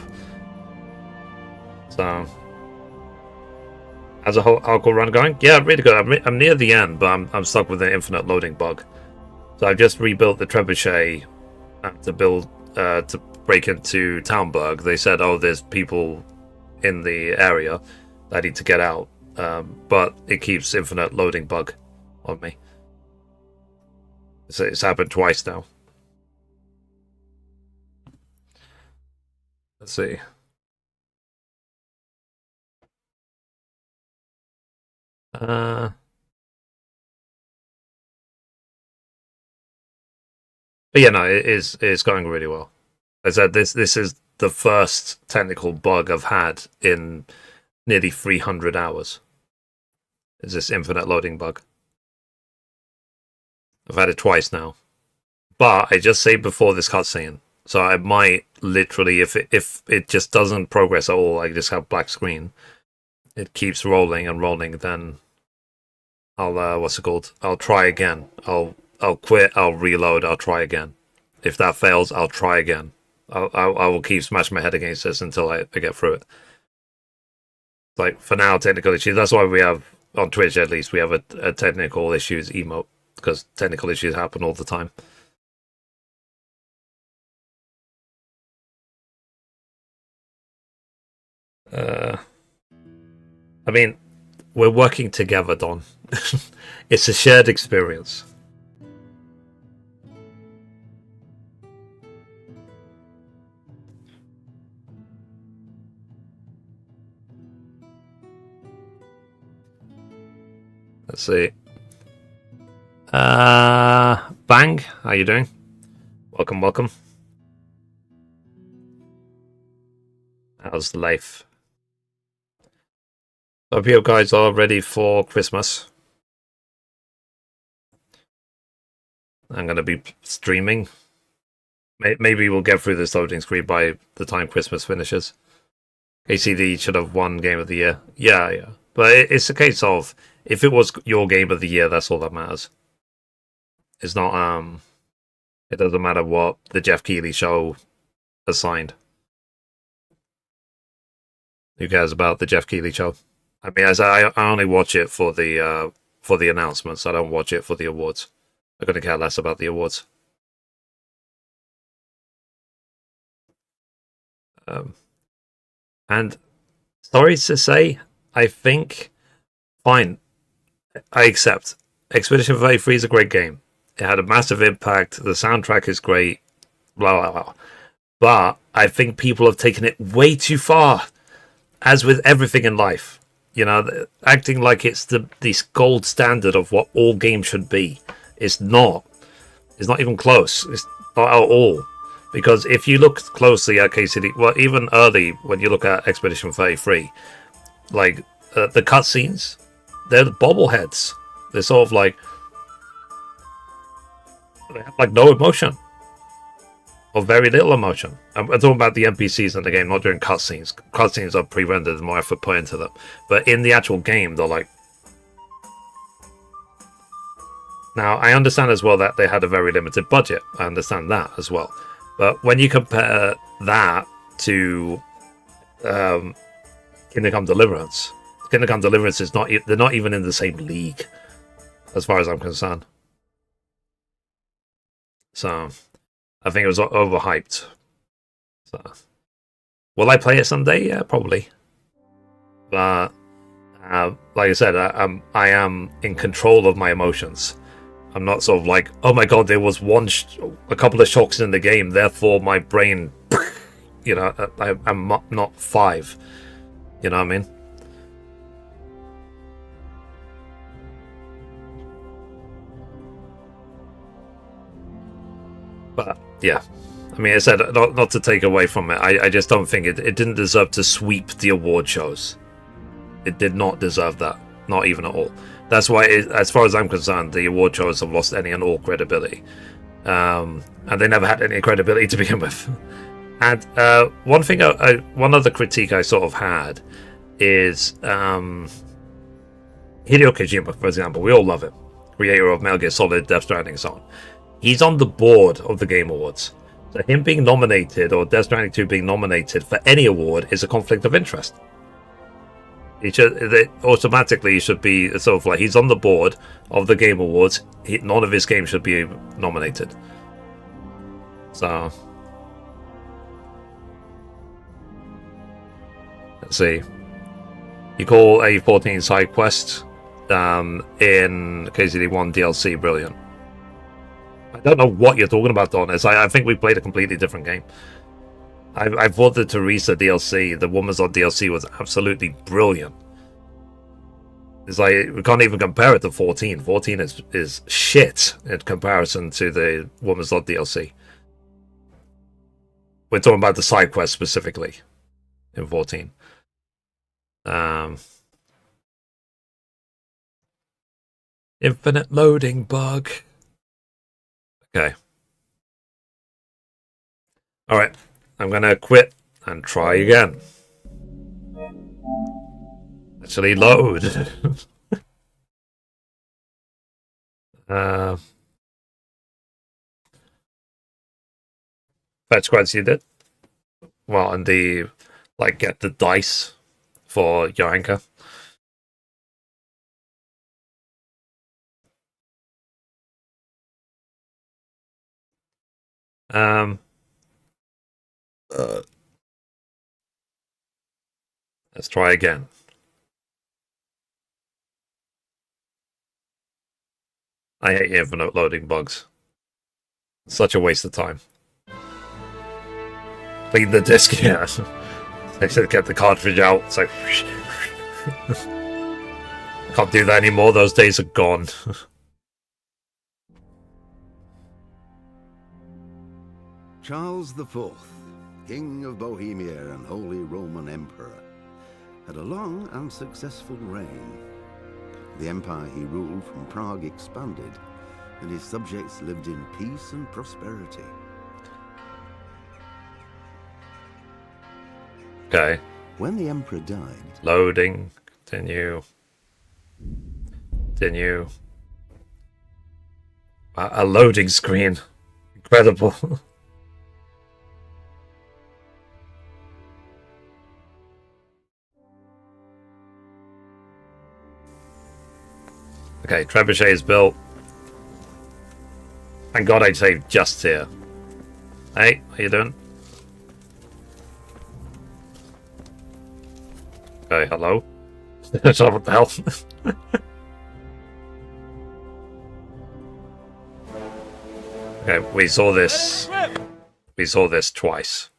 So, how's the whole hardcore run going? Yeah, really good. I'm near the end, but I'm stuck with an infinite loading bug. So I've just rebuilt the trebuchet to break into Talmberg. They said, oh, there's people in the area that I need to get out, but it keeps infinite loading bug on me. It's happened twice now. Let's see. But yeah, no, it's going really well. I said this is the first technical bug I've had in nearly 300 hours. Is this infinite loading bug? I've had it twice now, but I just saved before this cutscene, so I might literally, if it just doesn't progress at all, I just have black screen. It keeps rolling and rolling. Then I'll what's it called? I'll try again. I'll quit. I'll reload. I'll try again. If that fails, I'll try again. I will keep smashing my head against this until I get through it. Like, for now, technical issues. That's why we have, on Twitch at least, we have a technical issues emote, because technical issues happen all the time. I mean, we're working together, Don. It's a shared experience. Let's see. Bang, how you doing? Welcome, welcome. How's life? Hope you guys are ready for Christmas. I'm going to be streaming. Maybe we'll get through this loading screen by the time Christmas finishes. KCD should have won Game of the Year. Yeah. But it's a case of, if it was your Game of the Year, that's all that matters. It's not, it doesn't matter what the Jeff Keighley show assigned. Who cares about the Jeff Keighley show? I mean, I only watch it for the announcements. I don't watch it for the awards. I'm going to care less about the awards. And sorry to say, I think, fine, I accept. Expedition 33 is a great game. It had a massive impact. The soundtrack is great. Blah, blah, blah. But I think people have taken it way too far. As with everything in life. You know, acting like it's this gold standard of what all games should be. It's not. It's not even close. It's not at all. Because if you look closely at KCD, well, even early, when you look at Expedition 33, like, the cutscenes, they're the bobbleheads. They're sort of like, they have like no emotion. Or very little emotion. I'm talking about the NPCs in the game, not during cutscenes. Cutscenes are pre-rendered, more effort put into them. But in the actual game, they're like... Now, I understand as well that they had a very limited budget. I understand that as well. But when you compare that to Kingdom Come Deliverance, Kingdom Come Deliverance is not... They're not even in the same league, as far as I'm concerned. So... I think it was overhyped. So, will I play it someday? Yeah, probably. But like I said, I am in control of my emotions. I'm not sort of like, oh my god, there was a couple of shocks in the game, therefore my brain, you know, I'm not 5. You know what I mean? But yeah, I mean, I said not to take away from it. I just don't think it didn't deserve to sweep the award shows. It did not deserve that, not even at all. That's why, as far as I'm concerned, the award shows have lost any and all credibility, and they never had any credibility to begin with. And one thing, one other critique I sort of had is Hideo Kojima, for example. We all love him, creator of Metal Gear Solid, Death Stranding, and so on. He's on the board of the Game Awards. So him being nominated, or Death Stranding 2 being nominated for any award, is a conflict of interest. Automatically should be sort of like, he's on the board of the Game Awards. None of his games should be nominated. So... Let's see. You call a 14 side quest in KCD 1 DLC brilliant. I don't know what you're talking about, Don. I think we played a completely different game. I thought the Teresa DLC, the Woman's Odd DLC, was absolutely brilliant. It's like, we can't even compare it to 14. 14 is shit in comparison to the Woman's Odd DLC. We're talking about the side quest specifically in 14. Infinite loading bug. Okay. Alright. I'm gonna quit and try again. Actually load. Fetch quests you did? Well, and the, like, get the dice for your anchor. Let's try again. I hate infinite loading bugs. Such a waste of time. Clean the disc, yeah. I should get the cartridge out. It's like, can't do that anymore. Those days are gone. Charles IV, King of Bohemia and Holy Roman Emperor, had a long and successful reign. The empire he ruled from Prague expanded, and his subjects lived in peace and prosperity. Okay. When the emperor died... Loading. Continue. Continue. A loading screen. Incredible. Okay, trebuchet is built. Thank God I saved just here. Hey, how you doing? Okay, hello? What the hell? Okay, we saw this. We saw this twice.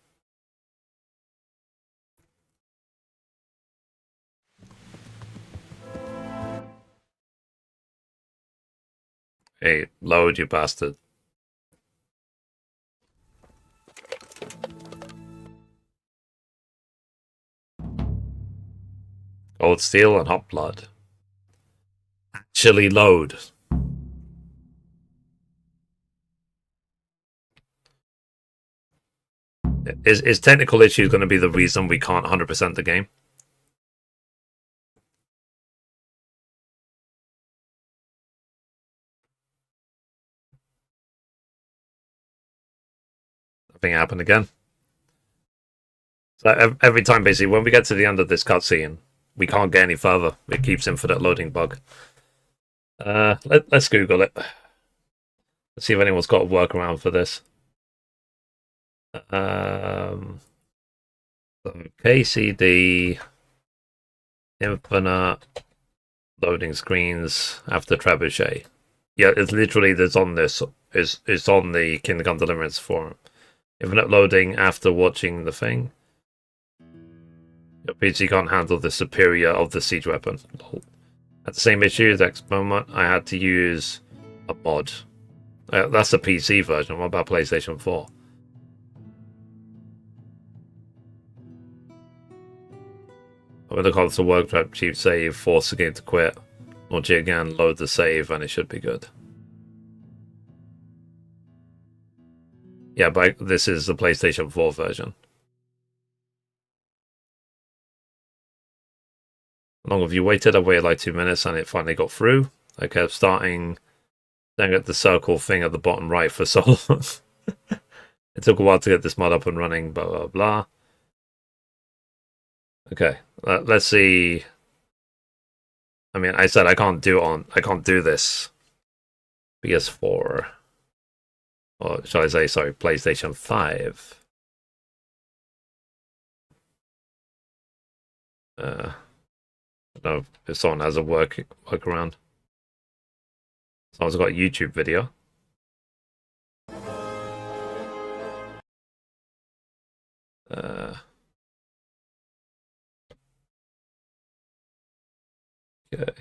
Hey, load, you bastard. Gold, steel, and hot blood. Actually load. Is technical issues going to be the reason we can't 100% the game? Nothing happened again. So every time, basically, when we get to the end of this cutscene, we can't get any further. It keeps infinite loading bug. Let's Google it. Let's see if anyone's got a workaround for this. So KCD infinite loading screens after trebuchet. Yeah, it's literally there's on this is on the Kingdom Come Deliverance forum. Infinite loading after watching the thing. Your PC can't handle the superior of the siege weapon. At the same issue, the next moment I had to use a mod. That's the PC version. What about PlayStation 4? When the console worktrap, cheap save, force the game to quit. Launch it again, load the save, and it should be good. Yeah, but this is the PlayStation 4 version. How long have you waited? I waited like 2 minutes and it finally got through. I kept starting, then at the circle thing at the bottom right for so long. It took a while to get this mod up and running, blah, blah, blah. Okay, let's see. I mean, I said I can't do this PS4. Or shall I say, sorry, PlayStation 5. I don't know if someone has a workaround. Someone's got a YouTube video. Okay.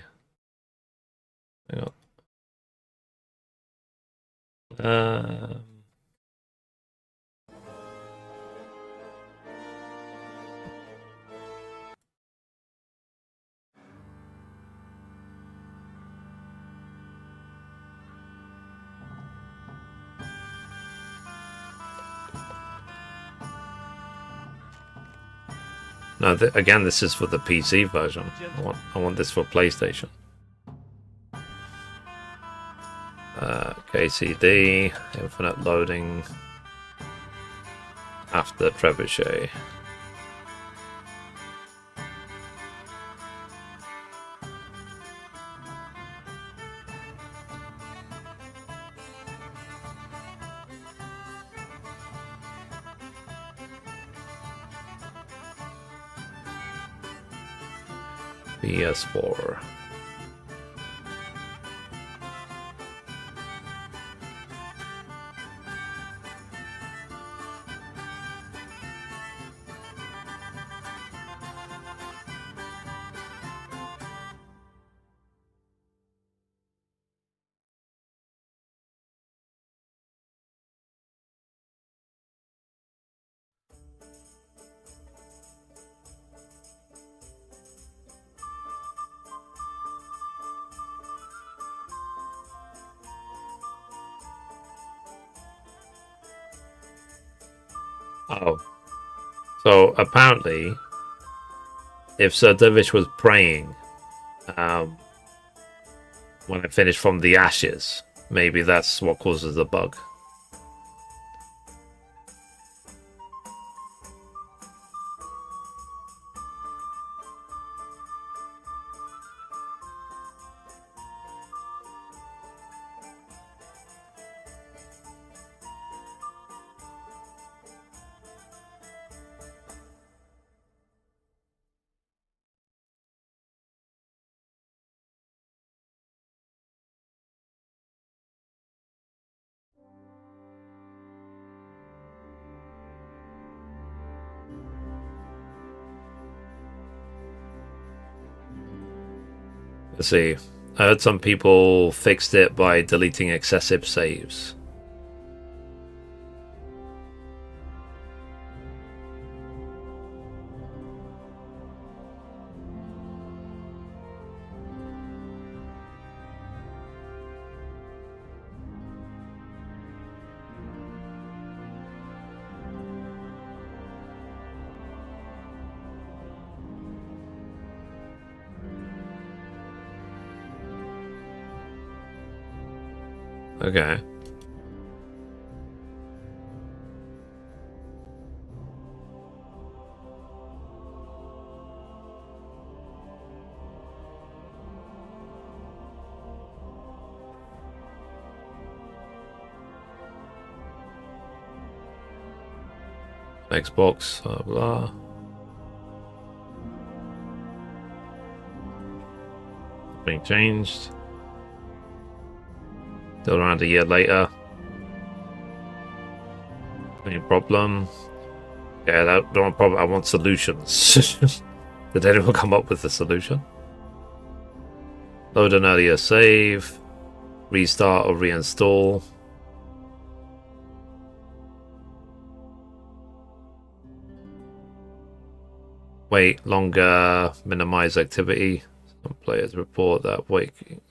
Hang on. No, again, this is for the PC version. I want this for PlayStation. KCD, infinite loading after trebuchet. PS4. Oh. So apparently, if Sir Divish was praying when I finished from the ashes, maybe that's what causes the bug. Let's see. I heard some people fixed it by deleting excessive saves. Okay. Xbox, blah. Nothing changed. Still around a year later. Any problem? Yeah, that don't problem. I want solutions. Did anyone come up with a solution? Load an earlier save. Restart or reinstall. Wait longer. Minimize activity. Some players report that waiting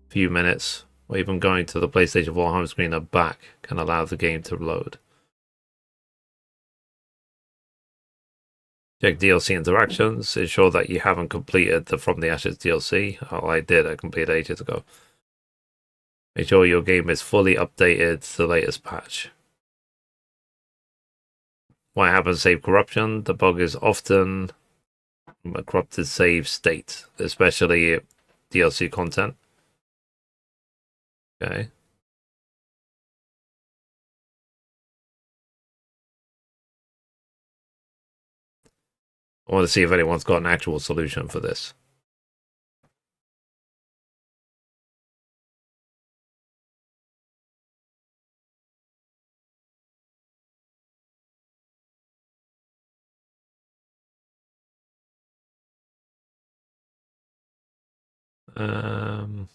a few minutes or even going to the PlayStation 4 home screen and back can allow the game to load. Check DLC interactions. Ensure that you haven't completed the From the Ashes DLC. Oh, I did. I completed ages ago. Make sure your game is fully updated to the latest patch. What happens? Save corruption. The bug is often a corrupted save state, especially DLC content. Okay. I want to see if anyone's got an actual solution for this. Um...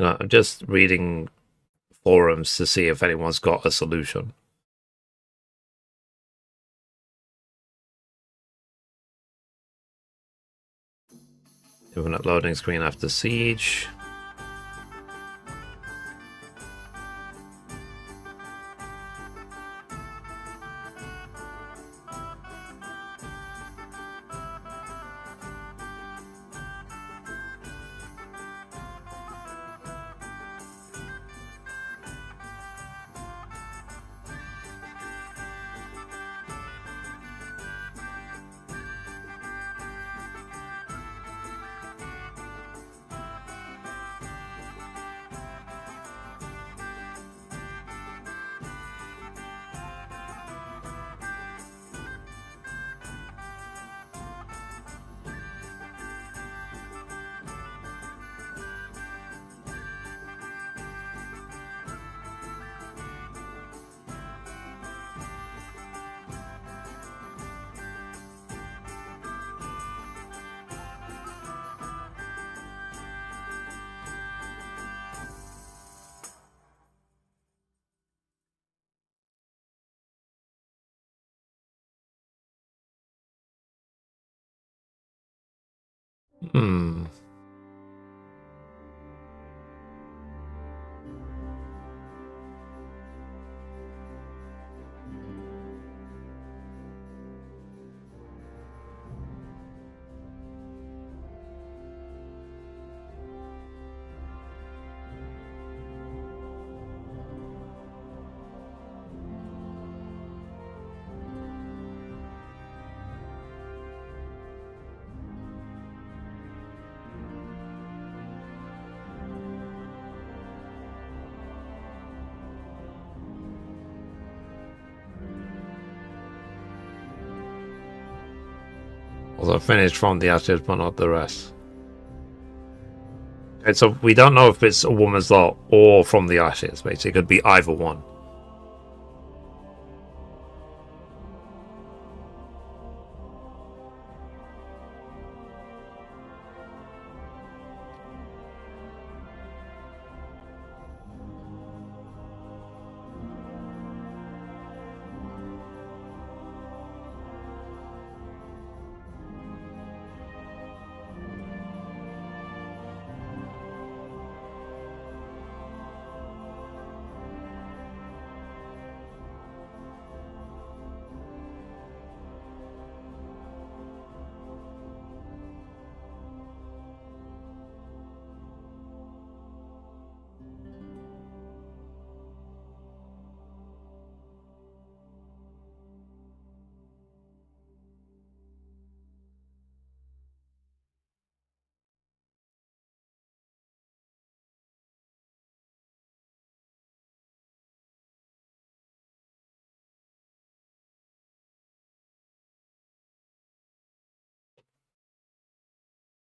I'm just reading forums to see if anyone's got a solution. Infinite loading screen after siege. Hmm. Also finished from the ashes, but not the rest. Okay, so we don't know if it's a woman's lot or from the ashes. Basically, it could be either one.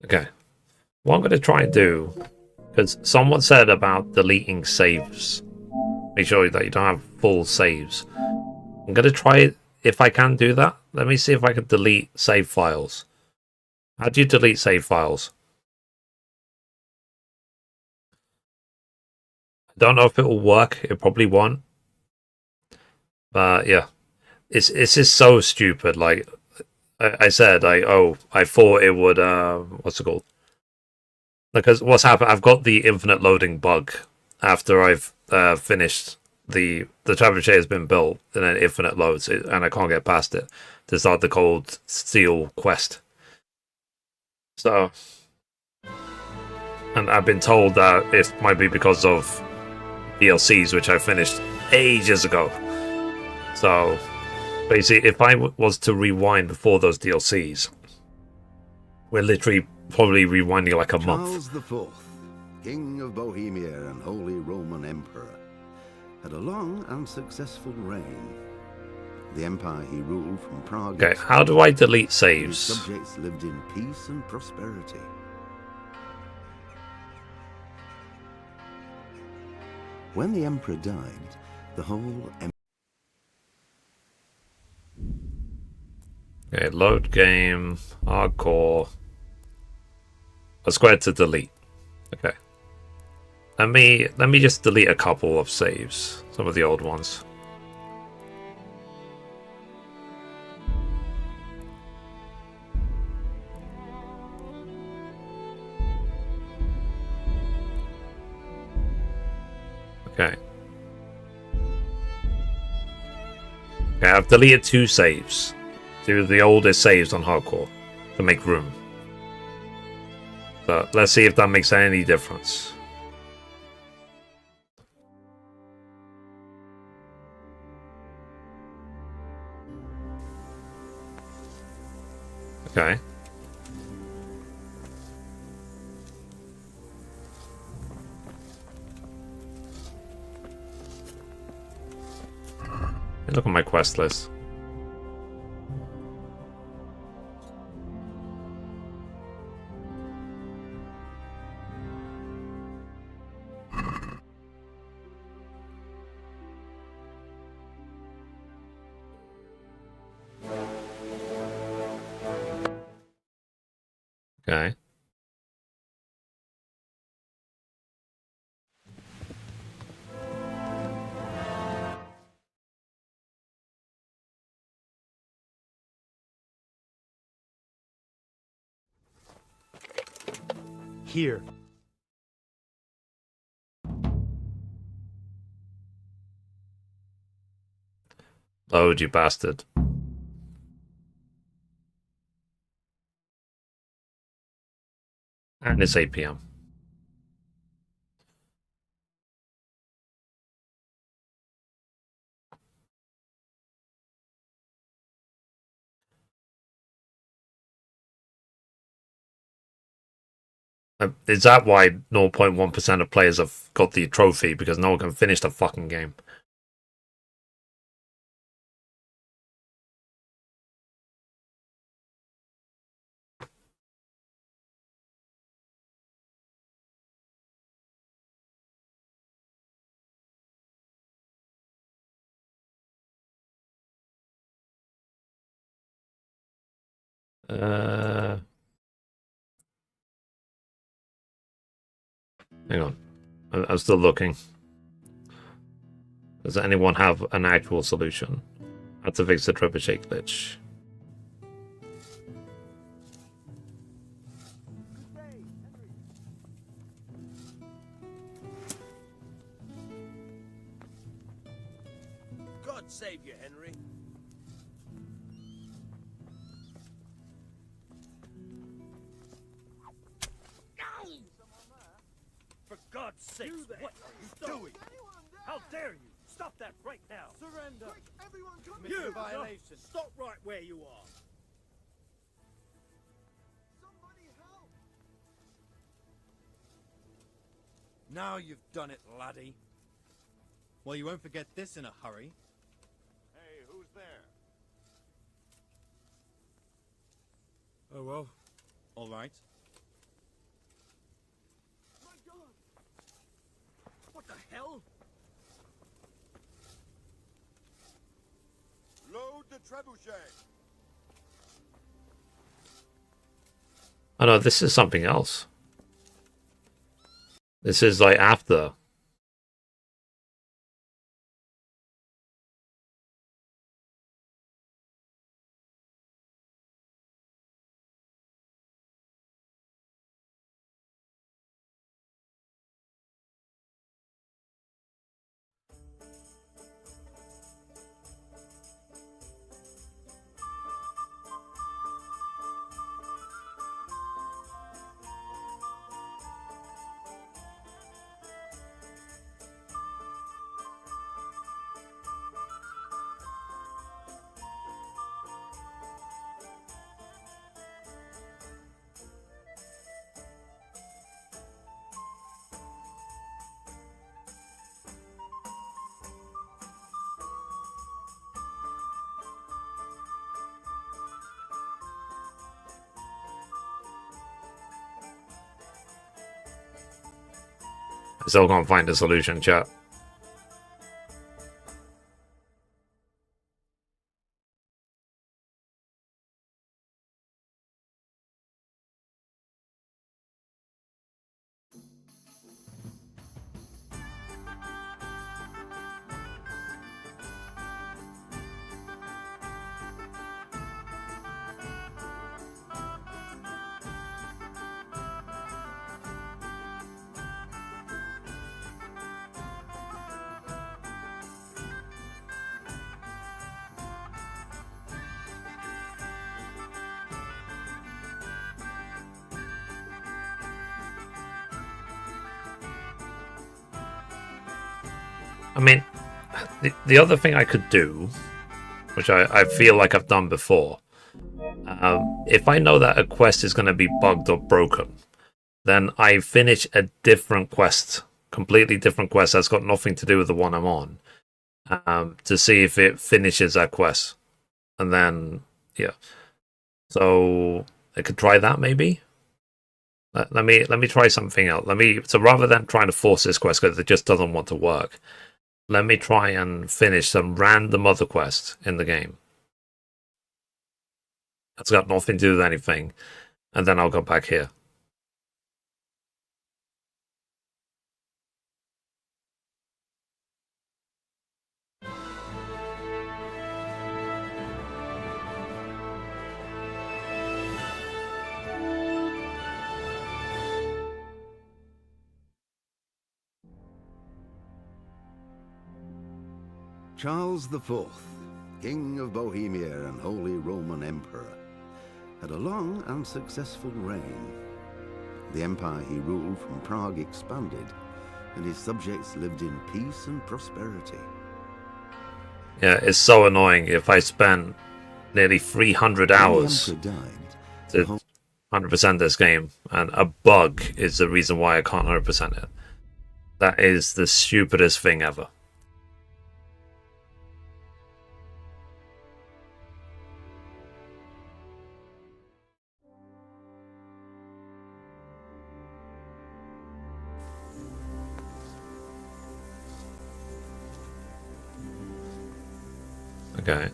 Okay. What I'm going to try and do, because someone said about deleting saves. Make sure that you don't have full saves. I'm going to try it if I can do that. Let me see if I can delete save files. How do you delete save files? I don't know if it will work. It probably won't. But yeah. It's just so stupid. Like I said, I thought it would what's it called? Because what's happened, I've got the infinite loading bug after I've finished the trebuchet has been built and then infinite loads it, and I can't get past it to start the Cold Steel quest. So, and I've been told that it might be because of DLCs, which I finished ages ago. So, basically, if I was to rewind before those DLCs, we're literally probably rewinding like a month. Charles IV, King of Bohemia and Holy Roman Emperor, had a long and successful reign. The empire he ruled from Prague. Okay, how do I delete saves? His subjects lived in peace and prosperity. When the emperor died, the whole Okay, load game, hardcore. A square to delete. Okay. Let me just delete a couple of saves, some of the old ones. Okay. Okay, I've deleted 2 saves. 2 of the oldest saves on hardcore to make room. So let's see if that makes any difference. Okay. Look at my quest list. Okay. Here. Load, you bastard. And it's 8 PM. Is that why 0.1% of players have got the trophy? Because no one can finish the fucking game. Hang on. I'm still looking. Does anyone have an actual solution? How to fix the trebuchet glitch? God save you, Henry. For God's sake, what are you doing? How dare you? Stop that right now. Surrender. Quick, everyone come here. You, violation. Stop right where you are. Somebody help. Now you've done it, laddie. Well, you won't forget this in a hurry. Hey, who's there? Oh, well. All right. What the hell? Load the trebuchet. Oh no, this is something else. This is like after. I still can't find a solution, chat. I mean, the other thing I could do, which I feel like I've done before, if I know that a quest is going to be bugged or broken, then I finish a different quest, completely different quest that's got nothing to do with the one I'm on, to see if it finishes that quest. And then, yeah. So I could try that maybe. Let me try something else. So rather than trying to force this quest because it just doesn't want to work, let me try and finish some random other quest in the game. That's got nothing to do with anything, and then I'll go back here. Charles IV, King of Bohemia and Holy Roman Emperor, had a long and successful reign. The empire he ruled from Prague expanded, and his subjects lived in peace and prosperity. Yeah, it's so annoying if I spend nearly 300 hours to 100% this game, and a bug is the reason why I can't 100% it. That is the stupidest thing ever. Okay.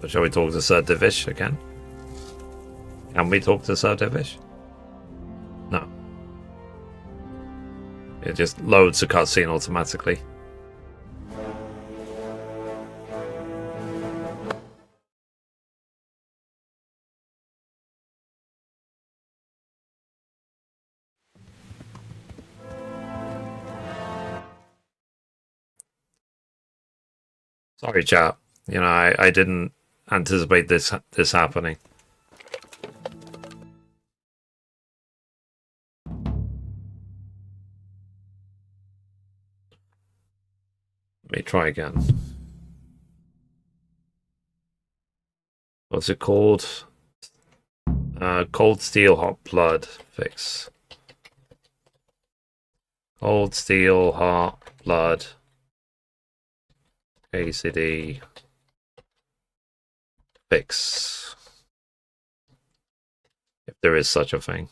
So shall we talk to Sir Divish again? Can we talk to Sir Divish? No. It just loads the cutscene automatically. Sorry, chat. You know, I didn't anticipate this happening. Let me try again. What's it called? Cold Steel, Hot Blood fix. Cold Steel, Hot Blood. KCD. Fix. there is such a thing.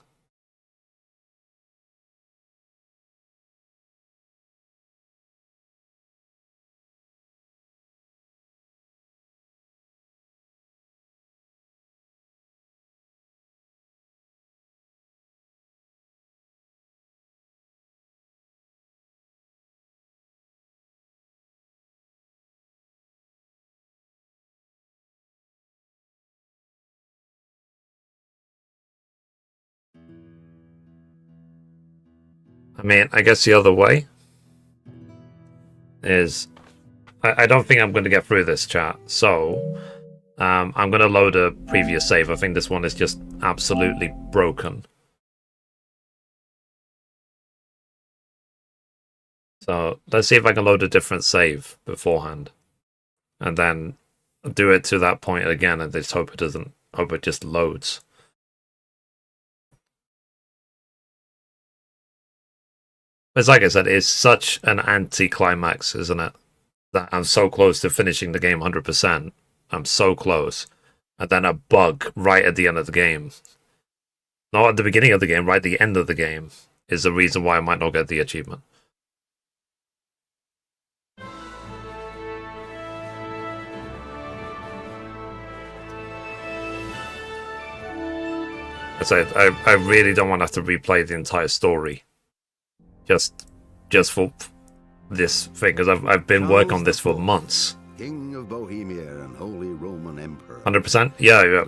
I mean, I guess the other way is... I don't think I'm going to get through this, chat. So, I'm going to load a previous save. I think this one is just absolutely broken. So, let's see if I can load a different save beforehand. And then do it to that point again and just hope it doesn't... hope it just loads. It's like I said, it's such an anti-climax, isn't it? That I'm so close to finishing the game 100%. I'm so close. And then a bug right at the end of the game. Not at the beginning of the game, right at the end of the game is the reason why I might not get the achievement. I really don't want to have to replay the entire story. Just for this thing, because I've been working on this for months. King of Bohemia and Holy Roman Emperor. 100%? Yeah.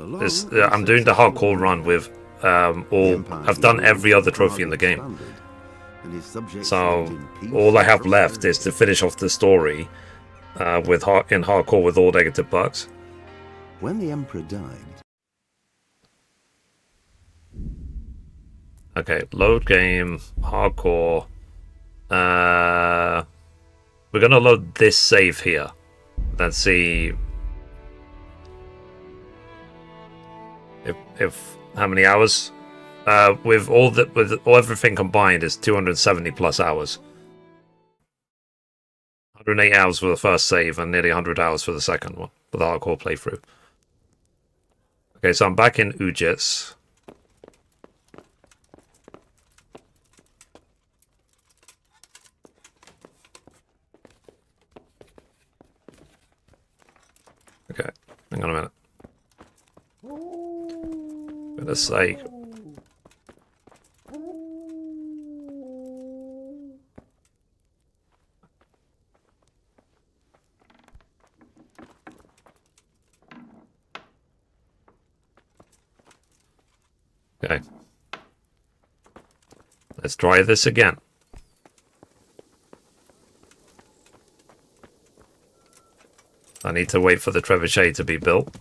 I'm doing the hardcore run with all... I've done every other trophy in the game. So, all I have left is to finish off the story in hardcore with all negative perks. When the Emperor died... Okay, load game, hardcore. We're gonna load this save here. Let's see if how many hours. With everything combined is 270 plus hours. 108 hours for the first save and nearly 100 hours for the second one, for the hardcore playthrough. Okay, so I'm back in Ujits. Okay, hang on a minute. For goodness sake. Okay. Let's try this again. I need to wait for the trebuchet to be built.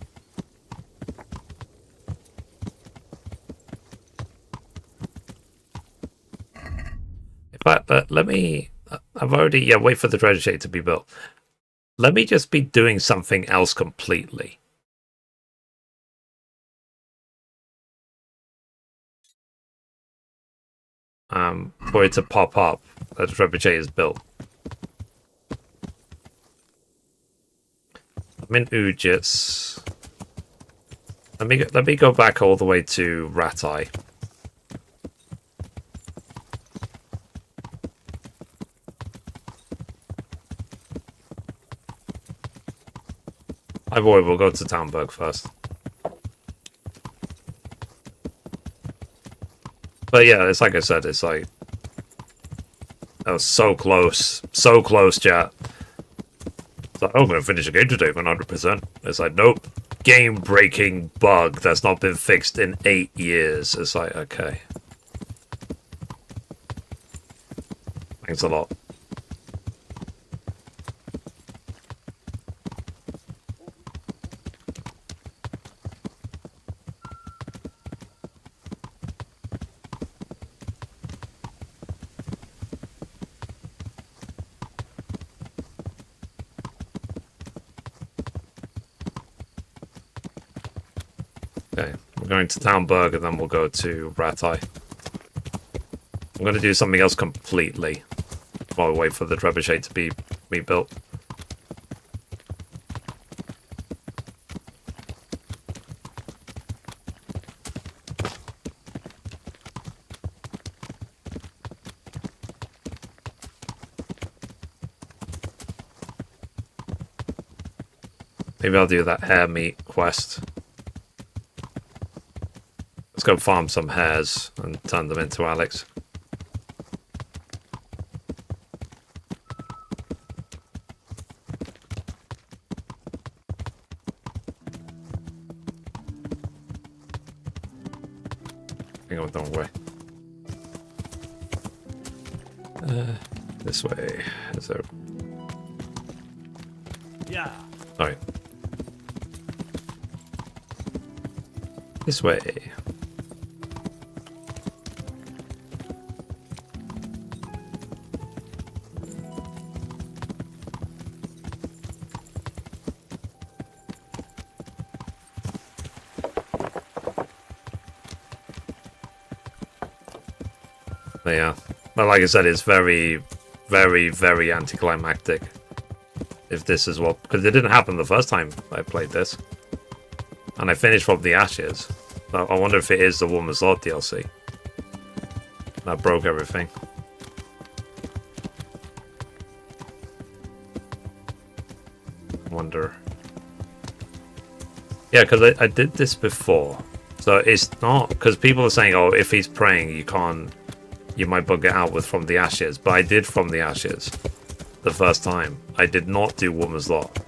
In fact, let me... I've already... Yeah, wait for the trebuchet to be built. Let me just be doing something else completely. For it to pop up that the trebuchet is built. I'm in Ujits. Let me go back all the way to Ratai. I boy, we'll go to Talmberg first. But yeah, it's like I said, it's like... That was so close. So close, chat. It's like, oh, I'm going to finish a game today 100%. It's like, nope. Game-breaking bug that's not been fixed in 8 years. It's like, okay. Thanks a lot. Okay, we're going to Talmberg and then we'll go to Ratai. I'm going to do something else completely while we wait for the trebuchet to be rebuilt. Maybe I'll do that hare meat quest. Let's go farm some hares and turn them into Alex. I think I went the wrong way. This way. Is there... Yeah. Alright. This way. Yeah. But like I said, it's very, very, very anticlimactic. If this is what... Because it didn't happen the first time I played this. And I finished from the ashes. So I wonder if it is the Woman's Lot DLC. That broke everything. Wonder... Yeah, because I did this before. So it's not... Because people are saying, oh, if he's praying, you can't... You might bug it out with From the Ashes. But I did From the Ashes. The first time. I did not do Woman's Lot.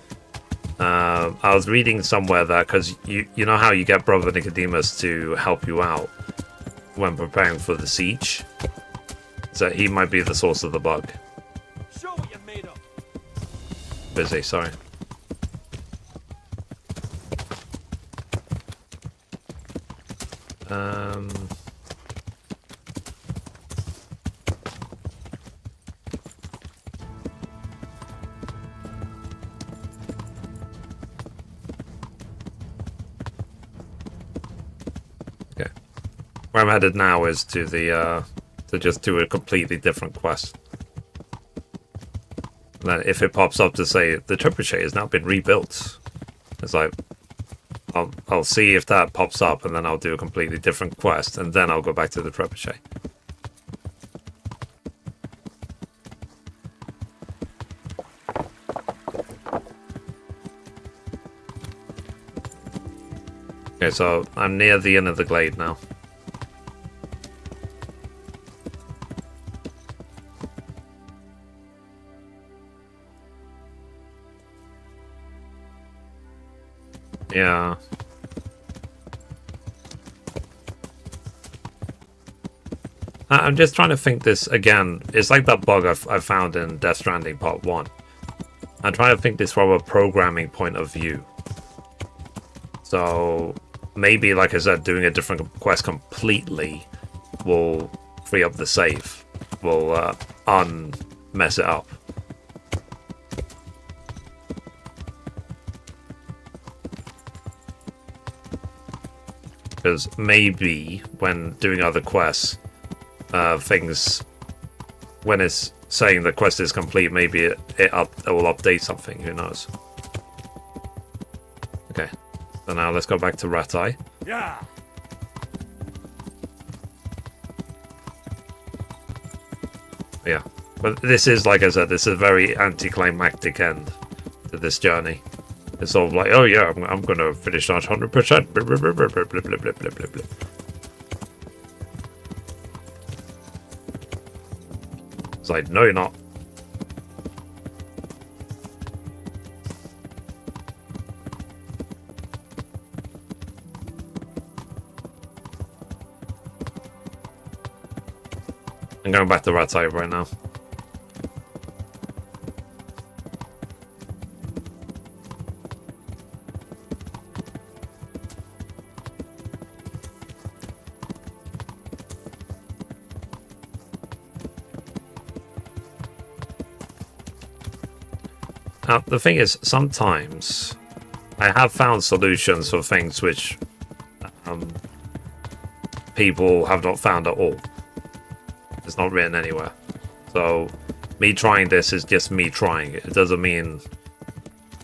I was reading somewhere that... Because you know how you get Brother Nicodemus to help you out when preparing for the siege? So he might be the source of the bug. Show what you're made of. Busy, sorry. Okay. Where I'm headed now is to the to just do a completely different quest. And then if it pops up to say the trebuchet has now been rebuilt, it's like I'll see if that pops up, and then I'll do a completely different quest, and then I'll go back to the trebuchet. Okay, so I'm near the end of the glade now. Yeah. I'm just trying to think this again. It's like that bug I found in Death Stranding Part 1. I'm trying to think this from a programming point of view. So maybe, like I said, doing a different quest completely will free up the save. Will un-mess it up. Because maybe when doing other quests, things, when it's saying the quest is complete, maybe it will update something. Who knows? Okay, so now let's go back to Ratai. Yeah. Yeah, but this is, like I said, this is a very anticlimactic end to this journey. It's sort of like, oh yeah, I'm going to finish that 100%. It's like, no, you're not. I'm going back to Ratai right now. Now, the thing is, sometimes I have found solutions for things which people have not found at all. It's not written anywhere. So, me trying this is just me trying it. It doesn't mean...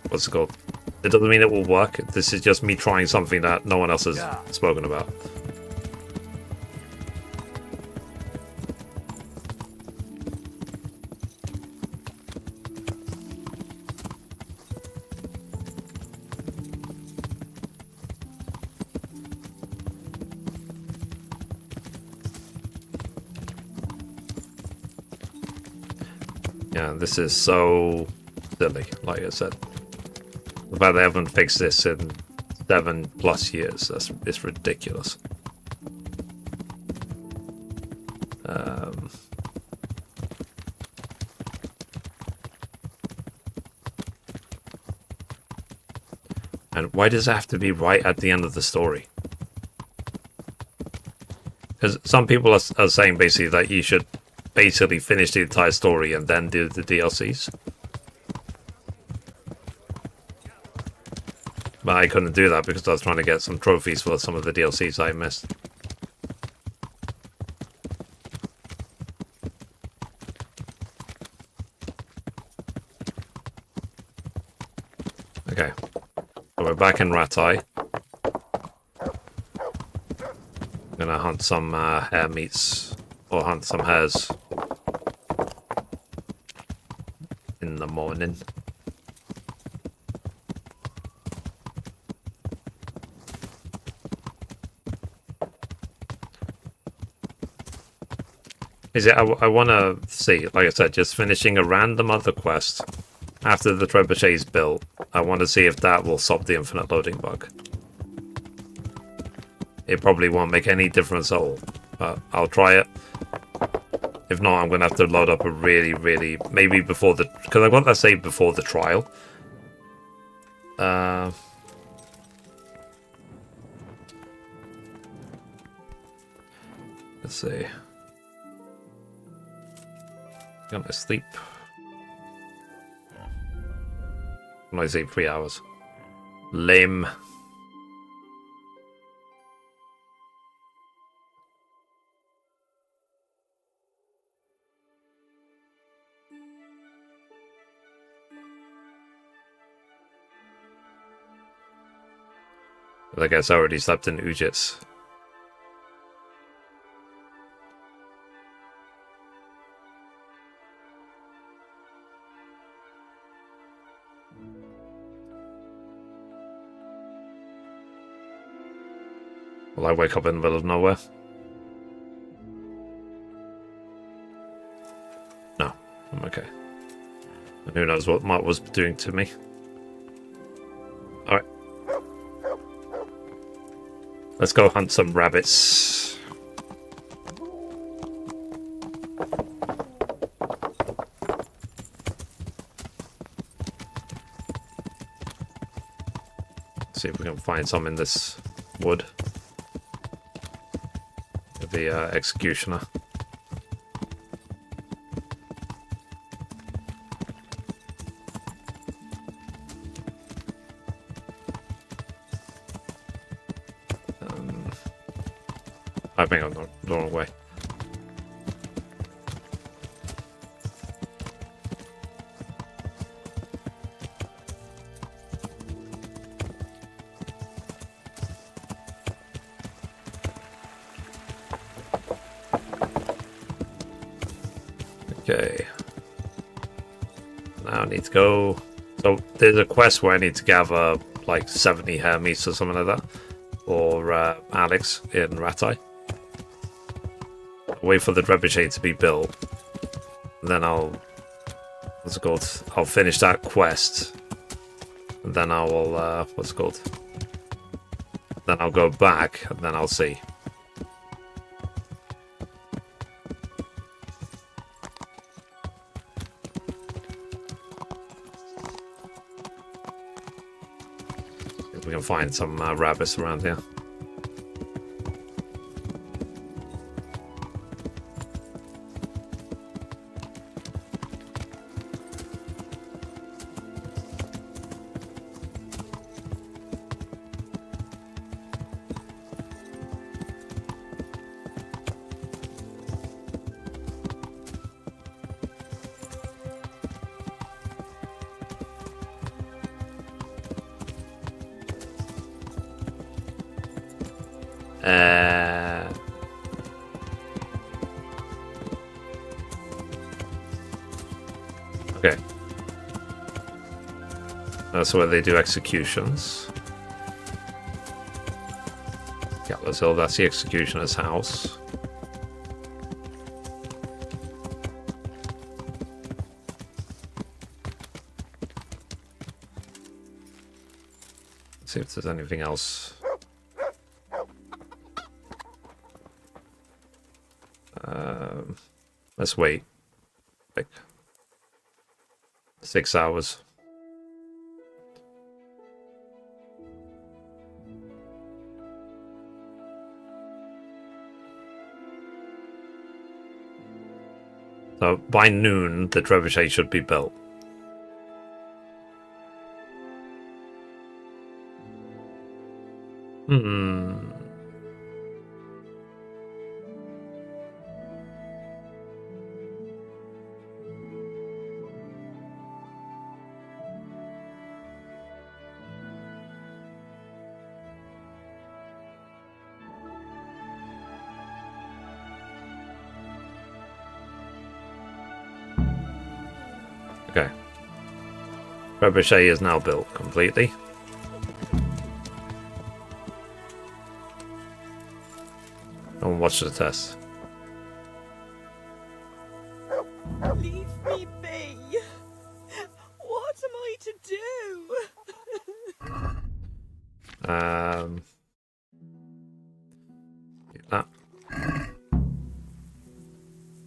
What's it called? It doesn't mean it will work. This is just me trying something that no one else has spoken about. Yeah, this is so silly, like I said. The fact they haven't fixed this in 7+ years, it's ridiculous. And why does it have to be right at the end of the story? Because some people are saying basically that you should basically finish the entire story and then do the DLCs. But I couldn't do that because I was trying to get some trophies for some of the DLCs I missed. Okay. So we're back in Ratai. I'm gonna hunt some hare meats, or hunt some hares in the morning. Is it? I want to see, like I said, just finishing a random other quest after the trebuchet is built. I want to see if that will stop the infinite loading bug. It probably won't make any difference at all, but I'll try it. If not, I'm going to have to load up a really, maybe before the, because I want to say before the trial. Let's see. Gonna sleep. When I say 3 hours. Lame. I guess I already slept in Ujits. Will I wake up in the middle of nowhere? No, I'm okay. And who knows what Mark was doing to me. Alright. Let's go hunt some rabbits. See if we can find some in this wood. The executioner. I think I'm not the wrong way. Okay. Now I need to go. So there's a quest where I need to gather like 70 hair meats or something like that. Or Alex in Ratai. Wait for the trebuchet to be built. And then I'll... What's it called? I'll finish that quest. And then I will... what's it called? Then I'll go back and then I'll see. If we can find some rabbits around here. Okay. That's where they do executions. Gatler's Hill, that's the executioner's house. See if there's anything else. Let's wait. Like 6 hours. So by noon, the trebuchet should be built. Okay. Trebuchet is now built completely. And watch the test. Leave me be. What am I to do? That.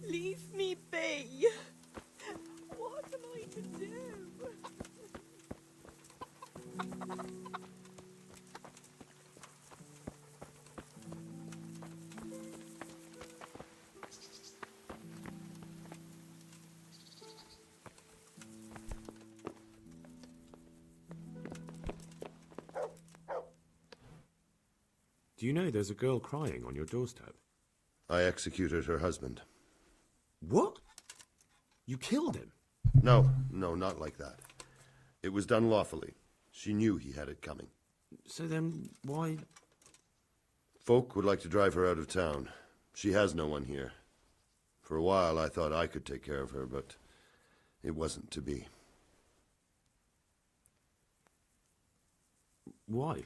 Leave me be. What am I to do? Do you know there's a girl crying on your doorstep? I executed her husband. What? You killed him? No, not like that. It was done lawfully. She knew he had it coming. So then, why... Folk would like to drive her out of town. She has no one here. For a while I thought I could take care of her, but it wasn't to be. Why?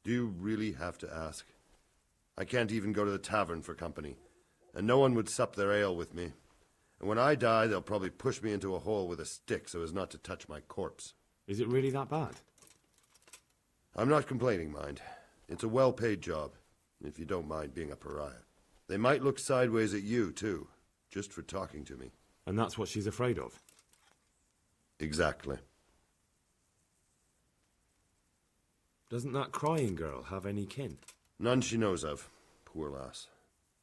Do you really have to ask? I can't even go to the tavern for company, and no one would sup their ale with me. And when I die, they'll probably push me into a hole with a stick so as not to touch my corpse. Is it really that bad? I'm not complaining, mind. It's a well-paid job, if you don't mind being a pariah. They might look sideways at you, too, just for talking to me. And that's what she's afraid of? Exactly. Doesn't that crying girl have any kin? None she knows of. Poor lass.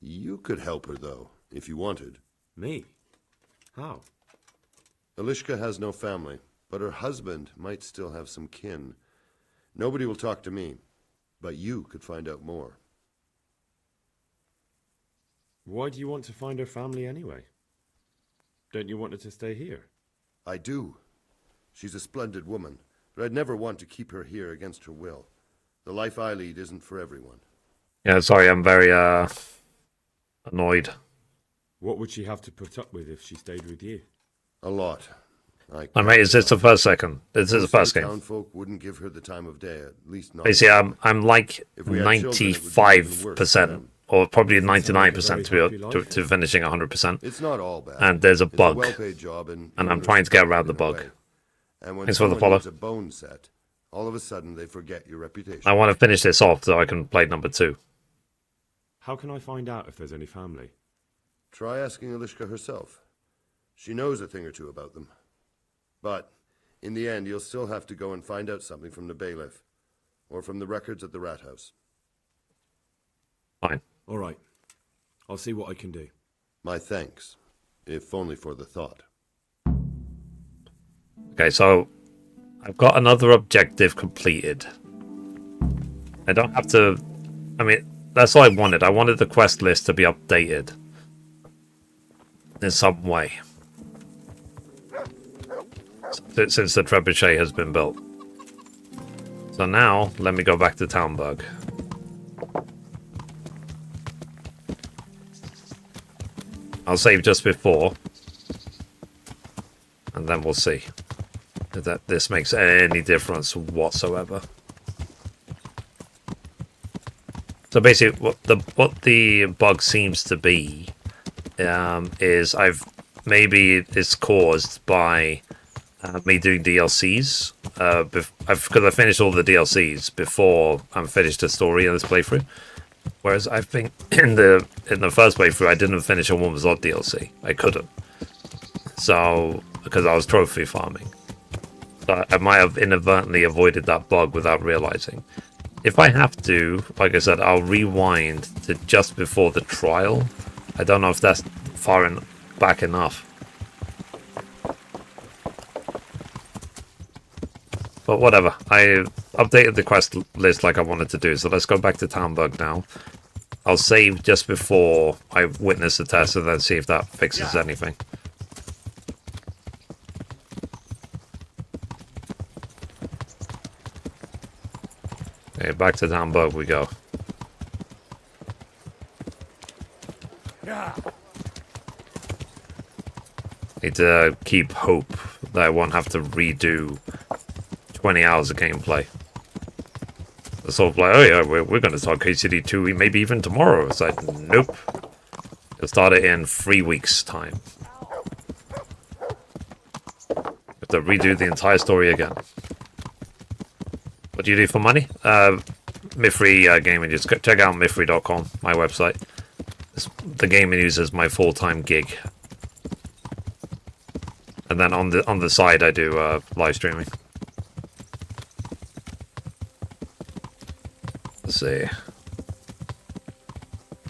You could help her, though, if you wanted. Me? How? Elishka has no family, but her husband might still have some kin. Nobody will talk to me, but you could find out more. Why do you want to find her family anyway? Don't you want her to stay here? I do. She's a splendid woman, but I'd never want to keep her here against her will. The life I lead isn't for everyone. Yeah, sorry, I'm very annoyed. What would she have to put up with if she stayed with you? A lot. Mate, is this the first second? This is the first game. Townfolk wouldn't give her the time of day, at least not. Basically, I'm like 95%, or probably 99% to finishing 100%. It's not all bad. And there's a bug, well-paid job, and I'm trying to get around the bug. And when Thanks for the someone follow. needs a bone set, all of a sudden they forget your reputation. I want to finish this off so I can play number 2. How can I find out if there's any family? Try asking Elishka herself. She knows a thing or two about them. But, in the end, you'll still have to go and find out something from the bailiff, or from the records at the rat house. Fine. All right. I'll see what I can do. My thanks, if only for the thought. Okay, so I've got another objective completed. I don't have to... I mean, that's all I wanted. I wanted the quest list to be updated in some way, since the trebuchet has been built. So now, let me go back to Talmberg. I'll save just before, and then we'll see if that this makes any difference whatsoever. So basically, what the bug seems to be is maybe it's caused by me doing DLCs. Because I finished all the DLCs before I'm finished the story in this playthrough. Whereas I think in the first playthrough I didn't finish a Woman's Odd DLC. I couldn't. So because I was trophy farming. So I might have inadvertently avoided that bug without realizing. If I have to, like I said, I'll rewind to just before the trial. I don't know if that's back enough. But whatever, I updated the quest list like I wanted to do, so let's go back to Talmberg now. I'll save just before I witness the test and then see if that fixes anything. Okay, back to Talmberg we go. Need to keep hope that I won't have to redo 20 hours of gameplay. It's sort of like, oh yeah, we're going to start KCD 2 maybe even tomorrow. It's like, nope. You'll start it in 3 weeks' time. Have to redo the entire story again. What do you do for money? Mithri Gaming. Just check out Mithri.com, my website. The gaming news is my full-time gig. And then on the side I do live streaming. Let's see.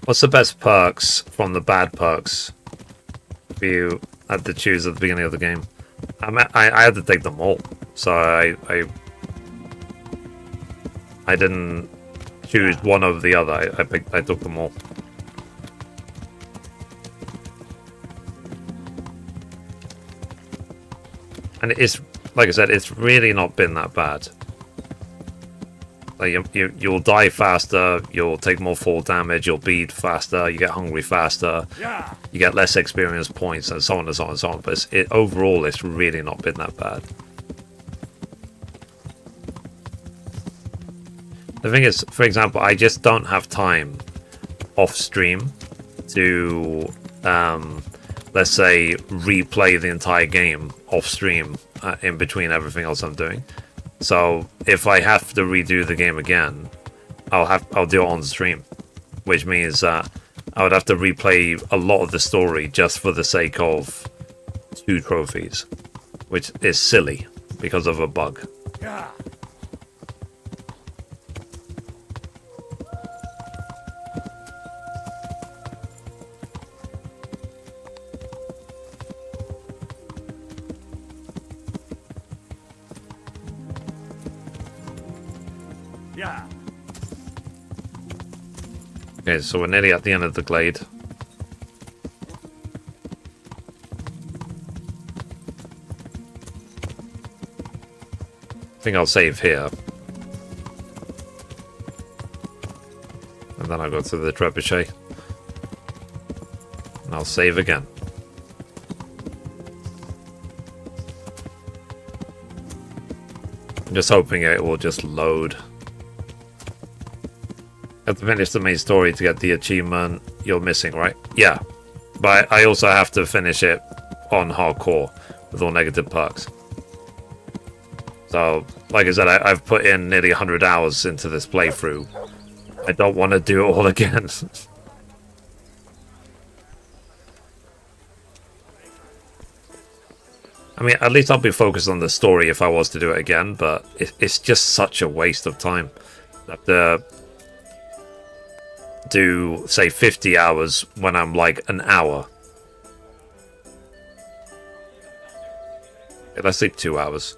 What's the best perks from the bad perks? If you had to choose at the beginning of the game. I had to take them all. So I didn't choose one over the other. I took them all. And it's, like I said, it's really not been that bad. Like you'll die faster, you'll take more fall damage, you'll bleed faster, you get hungry faster, you get less experience points, and so on and so on and so on. But overall, it's really not been that bad. The thing is, for example, I just don't have time off stream to, let's say, replay the entire game off stream in between everything else I'm doing. So if I have to redo the game again, I'll do it on stream, which means that I would have to replay a lot of the story just for the sake of 2 trophies, which is silly because of a bug. Okay, so we're nearly at the end of the glade. I think I'll save here. And then I'll go to the trebuchet. And I'll save again. I'm just hoping it will just load. Have to finish the main story to get the achievement you're missing, right? Yeah. But I also have to finish it on hardcore with all negative perks. So, like I said, I've put in nearly 100 hours into this playthrough. I don't want to do it all again. I mean, at least I'll be focused on the story if I was to do it again, but it's just such a waste of time. I have to do, say, 50 hours when I'm like an hour. Okay, let's say 2 hours.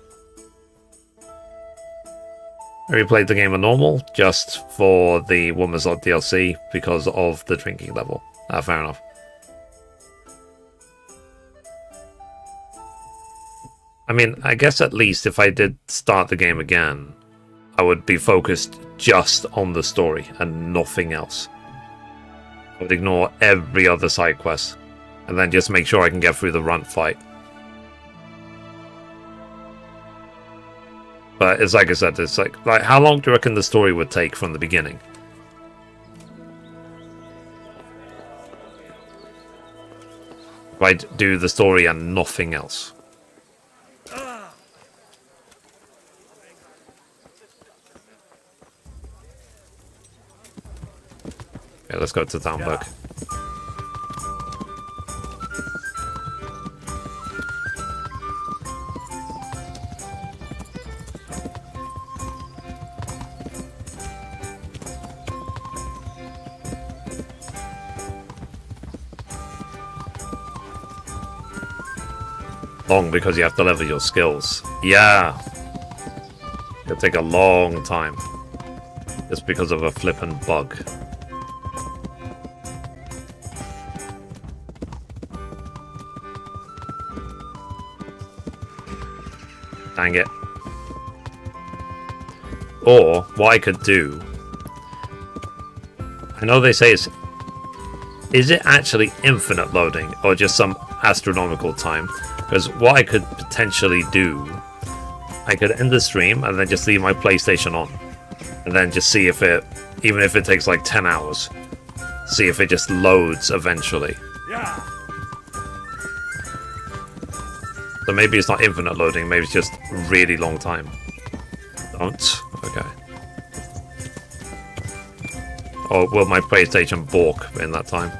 I replayed the game on normal just for the Woman's Odd DLC because of the drinking level. Fair enough. I mean, I guess at least if I did start the game again, I would be focused just on the story and nothing else. I would ignore every other side quest and then just make sure I can get through the runt fight. But it's like I said, it's like how long do you reckon the story would take from the beginning? If I do the story and nothing else. Okay, let's go to Talmberg. Long because you have to level your skills. Yeah. It'll take a long time. Just because of a flippin' bug. Dang it. Or, what I could do... I know they say it's... Is it actually infinite loading, or just some astronomical time? Because what I could potentially do... I could end the stream, and then just leave my PlayStation on. And then just see if it... Even if it takes like 10 hours. See if it just loads eventually. Yeah. So maybe it's not infinite loading, maybe it's just really long time. Don't? Okay. Or will my PlayStation balk in that time?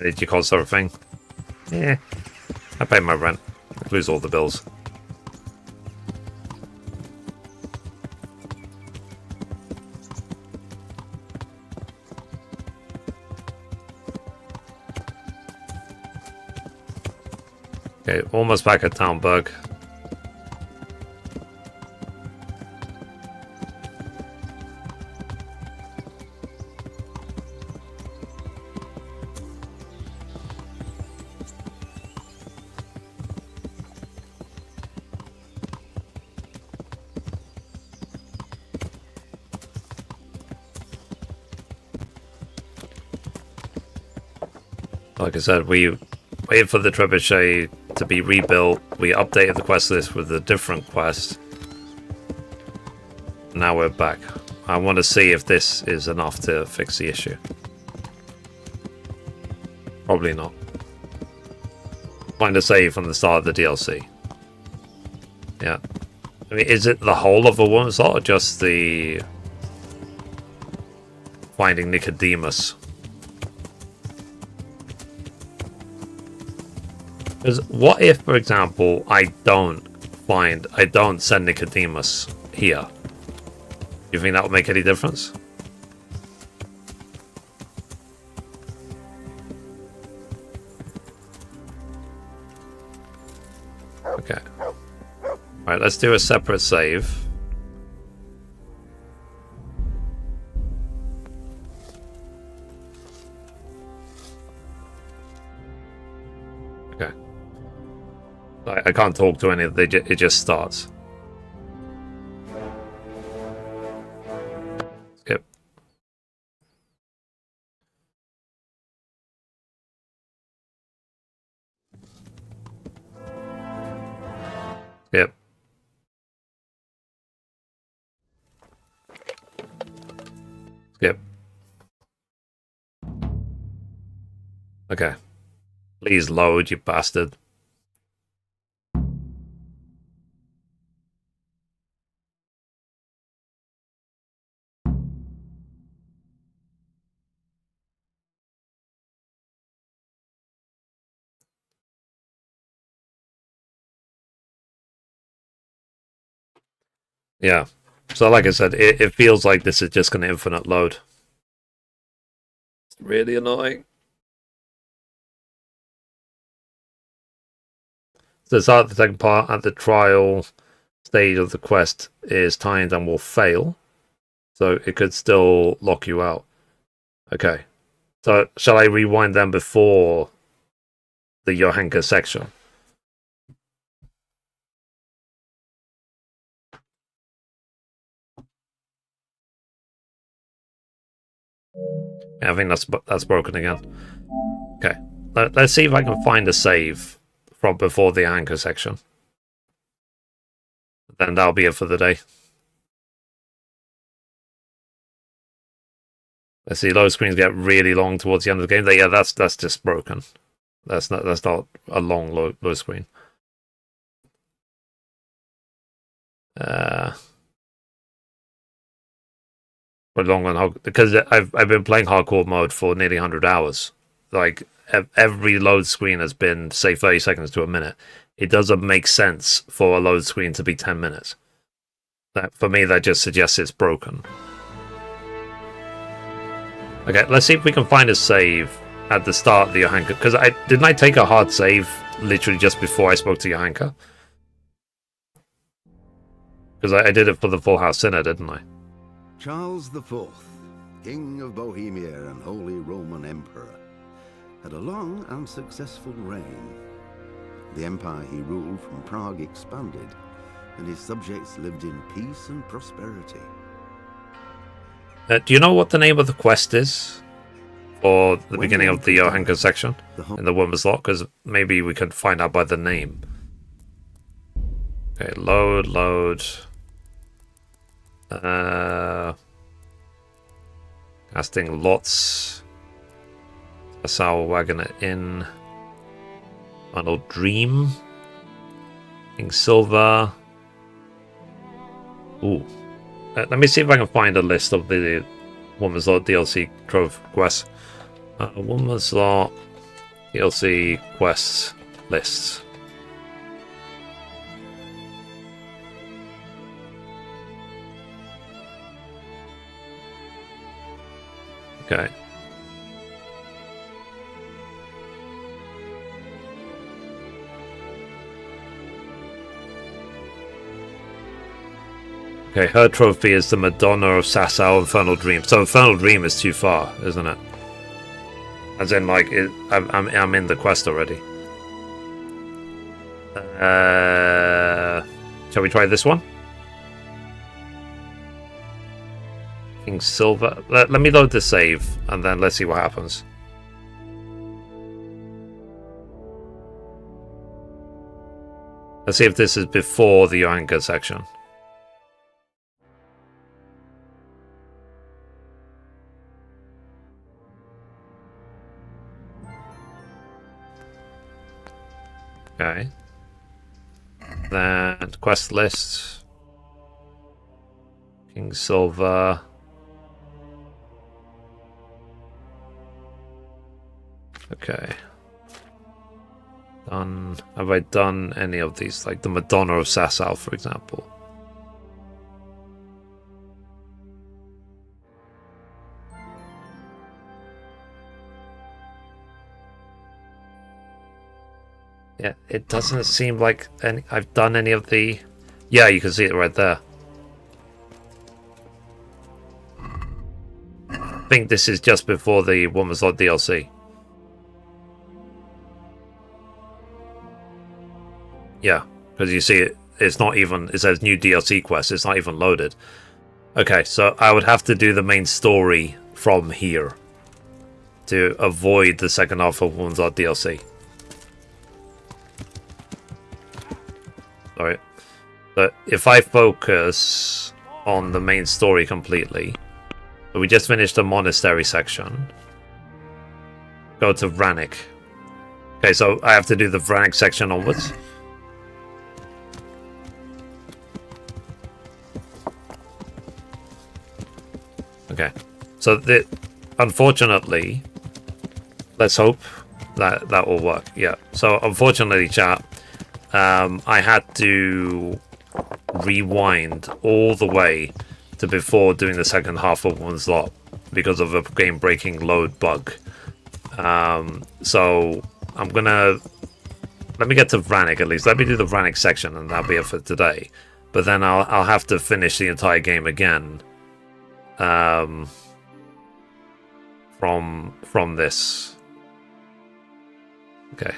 Did you cost everything? Yeah. I paid my rent. I lose all the bills. Okay, almost back at Talmberg. Like I said, we waited for the trebuchet to be rebuilt. We updated the quest list with a different quest. Now we're back. I want to see if this is enough to fix the issue. Probably not. Find a save from the start of the DLC. Yeah. I mean, is it the whole of the woman's slot or just the finding Nicodemus? Because what if, for example, I don't send Nicodemus here? You think that would make any difference? Okay. Alright, let's do a separate save. Okay. I can't talk to any of it, it just starts. Skip. Skip. Skip. Okay. Please load, you bastard. Yeah. So like I said, it feels like this is just going to infinite load. It's really annoying. So the start of the second part at the trial stage of the quest is timed and will fail. So it could still lock you out. Okay. So shall I rewind them before the Johanka section? Yeah, I think that's broken again. Okay. Let's see if I can find a save from before the anchor section. Then that'll be it for the day. I see load screens get really long towards the end of the game. Yeah, that's just broken. That's not a long load screen. For long one, because I've been playing hardcore mode for nearly 100 hours. Like every load screen has been say 30 seconds to a minute. It doesn't make sense for a load screen to be 10 minutes. That for me, that just suggests it's broken. Okay, let's see if we can find a save at the start of the Johanka. Because didn't I take a hard save literally just before I spoke to Johanka? Because I did it for the Full House Sinner, didn't I? Charles IV, King of Bohemia and Holy Roman Emperor, had a long and successful reign. The empire he ruled from Prague expanded, and his subjects lived in peace and prosperity. Do you know what the name of the quest is for the beginning of the Johanka section in the Woman's Lot? Because maybe we could find out by the name. Okay, load. Casting lots. Assault Wagoner Inn. Final Dream. King Silver. Ooh. Let me see if I can find a list of the Woman's Lot DLC Trove quests. Woman's Lot DLC quests lists. Okay. Okay, her trophy is the Madonna of Sasau Infernal Dream. So Infernal Dream is too far, isn't it? As in, like, I'm in the quest already. Shall we try this one? King Silver. Let me load the save, and then let's see what happens. Let's see if this is before the Johanka section. Okay. Then quest list. King Silver. Okay. Done. Have I done any of these? Like the Madonna of Sasau, for example. Yeah, it doesn't seem like I've done any of the... Yeah, you can see it right there. I think this is just before the Woman's Lot DLC. Yeah, because you see it's not even... It says new DLC quest. It's not even loaded. Okay, so I would have to do the main story from here to avoid the second half of Woman's Lot DLC. Alright, but if I focus on the main story completely, so we just finished the monastery section. Go to Vranik. Okay, so I have to do the Vranik section onwards. Okay, so unfortunately, let's hope that will work. Yeah, so unfortunately, chat. I had to rewind all the way to before doing the second half of Woman's Lot because of a game-breaking load bug. So I'm gonna... Let me get to Vranik at least. Let me do the Vranik section and that'll be it for today. But then I'll have to finish the entire game again. From this. Okay.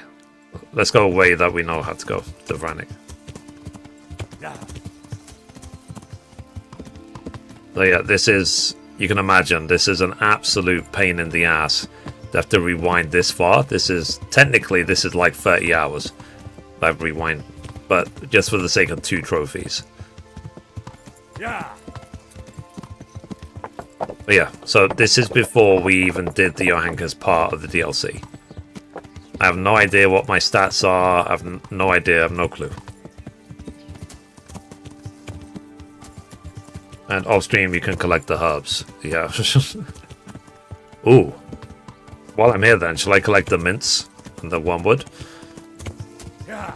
Let's go a way that we know how to go to Vranik. So yeah, this is, you can imagine, this is an absolute pain in the ass to have to rewind this far. This is, technically, this is like 30 hours I've rewind, but just for the sake of 2 trophies. Yeah. But yeah, so this is before we even did the Johanka's part of the DLC. I have no idea what my stats are. I have no idea. I have no clue. And off stream, you can collect the herbs. Yeah. Ooh. While I'm here, then, shall I collect the mints and the wormwood? Yeah.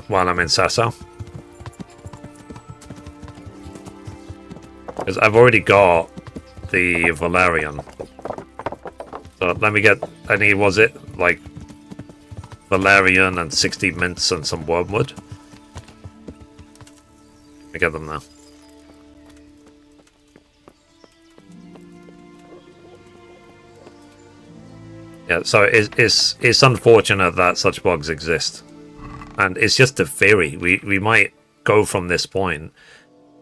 While I'm in Sasau. Because I've already got the Valerian. So let me get any, was it like Valerian and 60 mints and some wormwood? Let me get them now. Yeah, so it's unfortunate that such bugs exist. And it's just a theory. We might go from this point,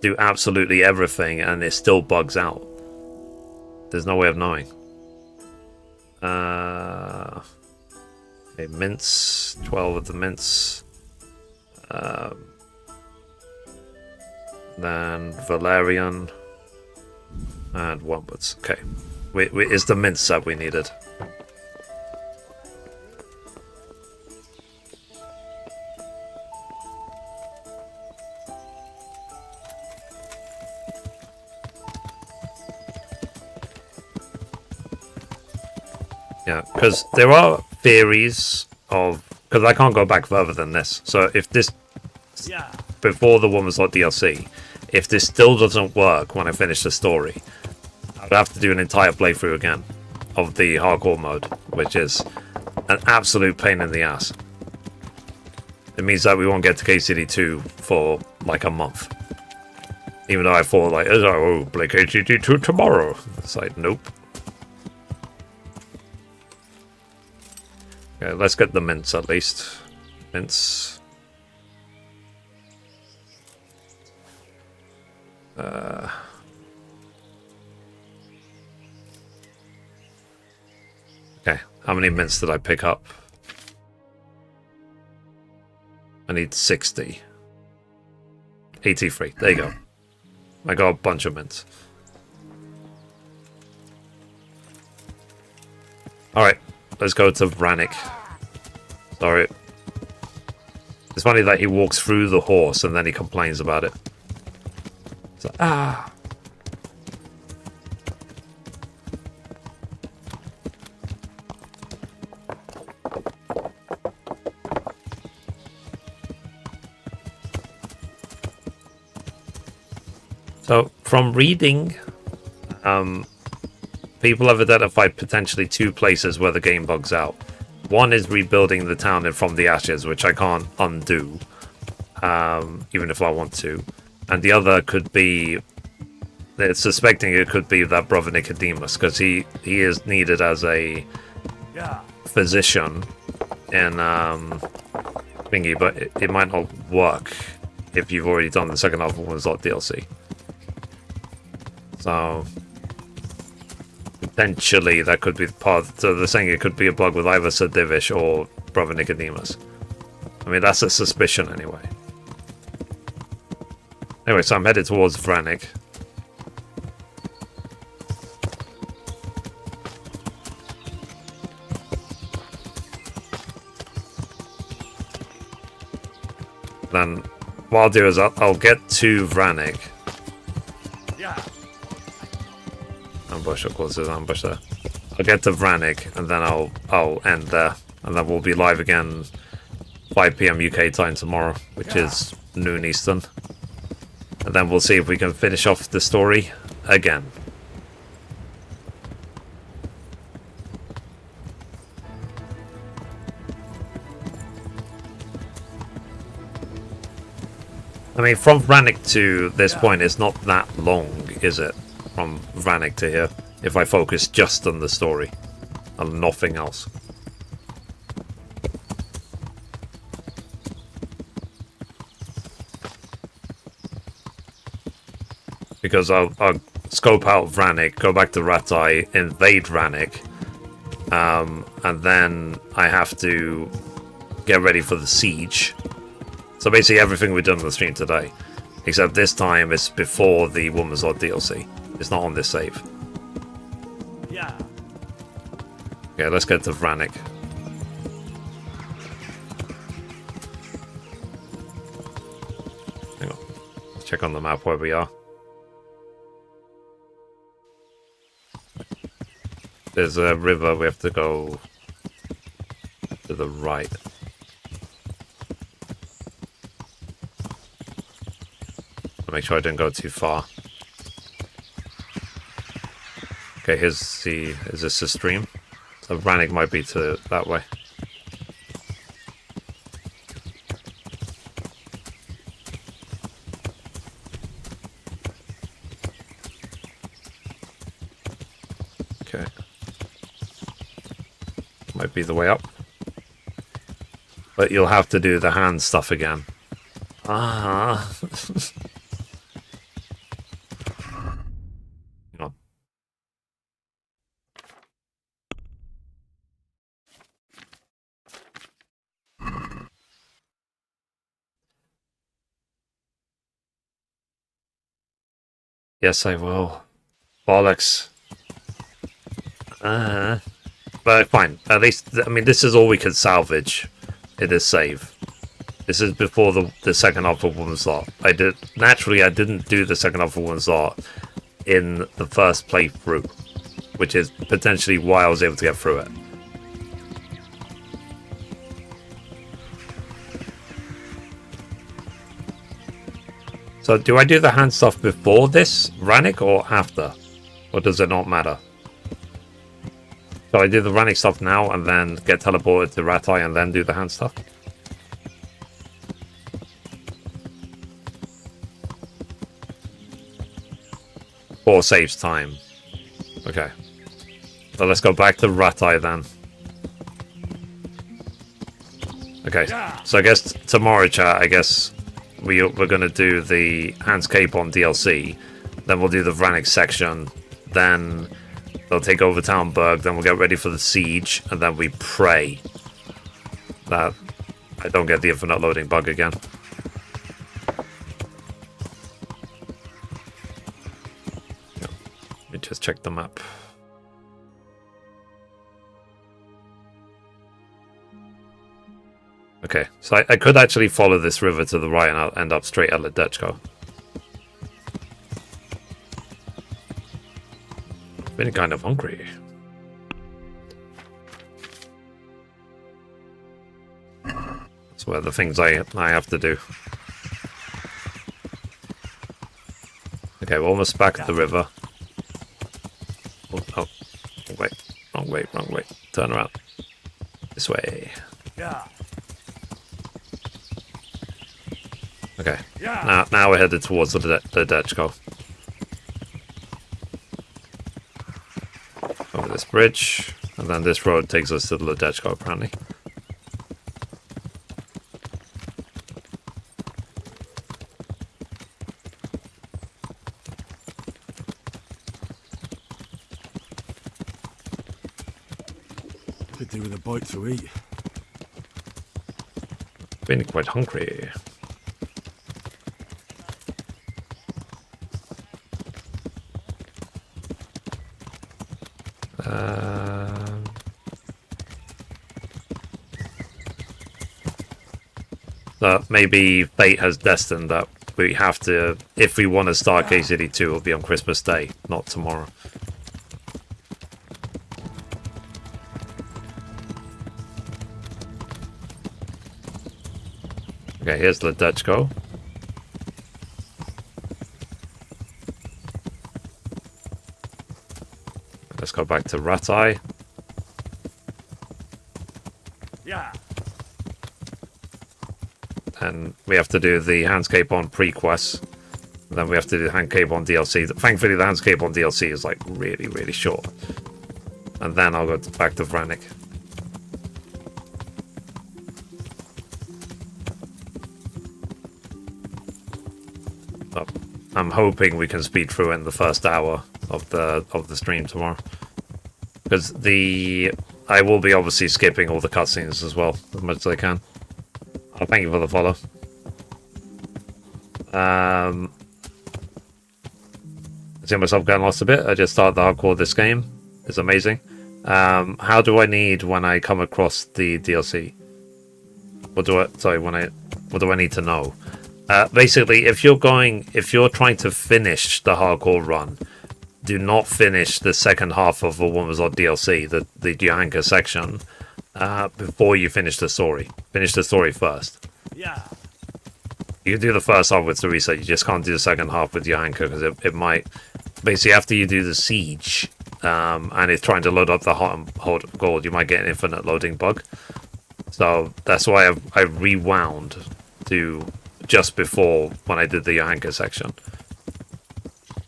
do absolutely everything, and it still bugs out. There's no way of knowing. Okay, mints, 12 of the mints. Then Valerian and wormwoods. Okay, it's the mints that we needed. Yeah, because there are theories of... Because I can't go back further than this. So if this... Before the Woman's Lot DLC, if this still doesn't work when I finish the story, I'd have to do an entire playthrough again of the hardcore mode, which is an absolute pain in the ass. It means that we won't get to KCD 2 for like a month. Even though I thought like, oh, play KCD 2 tomorrow. It's like, nope. Okay, let's get the mints at least. Mints. Okay, how many mints did I pick up? I need 60. 83. There you go. I got a bunch of mints. Alright. Let's go to Vranik. Sorry. It's funny that he walks through the horse and then he complains about it. It's like, ah. So, from reading, people have identified potentially two places where the game bugs out. One is rebuilding the town from the ashes, which I can't undo, even if I want to. And the other could be, they're suspecting it could be that brother Nicodemus, because he is needed as a physician in thingy, but it might not work if you've already done the second half of Woman's Lot DLC. So... potentially, that could be part. So they're saying it could be a bug with either Sir Divish or Brother Nicodemus. I mean, that's a suspicion anyway. Anyway, so I'm headed towards Vranik. Then, what I'll do is I'll get to Vranik. Ambush, of course, there's an ambush there. I'll get to Vranik, and then I'll end there. And then we'll be live again 5 PM UK time tomorrow, which is noon Eastern. And then we'll see if we can finish off the story again. I mean, from Vranik to this point, it's not that long, is it? From Vranik to here, if I focus just on the story and nothing else. Because I'll scope out Vranik, go back to Ratai, invade Vranik, and then I have to get ready for the siege. So basically everything we've done on the stream today Except this time it's before the Woman's Odd DLC. It's not on this save. Yeah. Okay, let's get to Vranik. Hang on. Let's check on the map where we are. There's a river, we have to go to the right. I'll make sure I didn't go too far. Okay, is this the stream? So Vranik might be to that way. Okay. Might be the way up. But you'll have to do the hand stuff again. Ah. Hang on. Yes, I will. Bollocks. But fine. At least, I mean, this is all we could salvage in this save. This is before the second half of Woman's Lot. I didn't do the second half of Woman's Lot in the first playthrough, which is potentially why I was able to get through it. So do I do the hand stuff before this, Vranik, or after? Or does it not matter? So I do the Vranik stuff now and then get teleported to Ratai and then do the hand stuff? Or saves time. Okay. So let's go back to Ratai then. Okay, so I guess tomorrow, chat, I guess we're going to do the Hans Capon DLC. Then we'll do the Vranik section. Then they'll take over Talmberg. Then we'll get ready for the siege. And then we pray that I don't get the infinite loading bug again. Let me just check the map. Okay, so I could actually follow this river to the right and I'll end up straight at Ledechko. Been kind of hungry. That's one of the things I have to do. Okay, we're almost back at the river. Oh, wrong way. Turn around. This way. Yeah. Okay, now we're headed towards the Ledechko. Over this bridge, and then this road takes us to the Ledechko, apparently. Could do with a bite to eat. Feeling quite hungry. Maybe fate has destined that we have to, if we want to start KCD 2, it'll be on Christmas Day, not tomorrow. Okay, here's the Ledechko. Let's go back to Ratai. Yeah. And we have to do the Hans Capon pre-quest. Then we have to do the Hans Capon DLC. Thankfully, the Hans Capon DLC is like really, really short. And then I'll go back to Vranik. But I'm hoping we can speed through in the first hour of the stream tomorrow. Because I will be obviously skipping all the cutscenes as well, as much as I can. Oh, thank you for the follow. I see myself getting lost a bit. I just started the hardcore of this game. It's amazing. How do I need when I come across the DLC? What do I need to know? Basically, if you're trying to finish the hardcore run, do not finish the second half of A Woman's Odd DLC, the Johanka section, before you finish the story. Finish the story first. Yeah. You can do the first half with Teresa, you just can't do the second half with Johanka, because it might... Basically, after you do the siege, and it's trying to load up the hot gold, you might get an infinite loading bug. So that's why I rewound to just before when I did the Johanka section.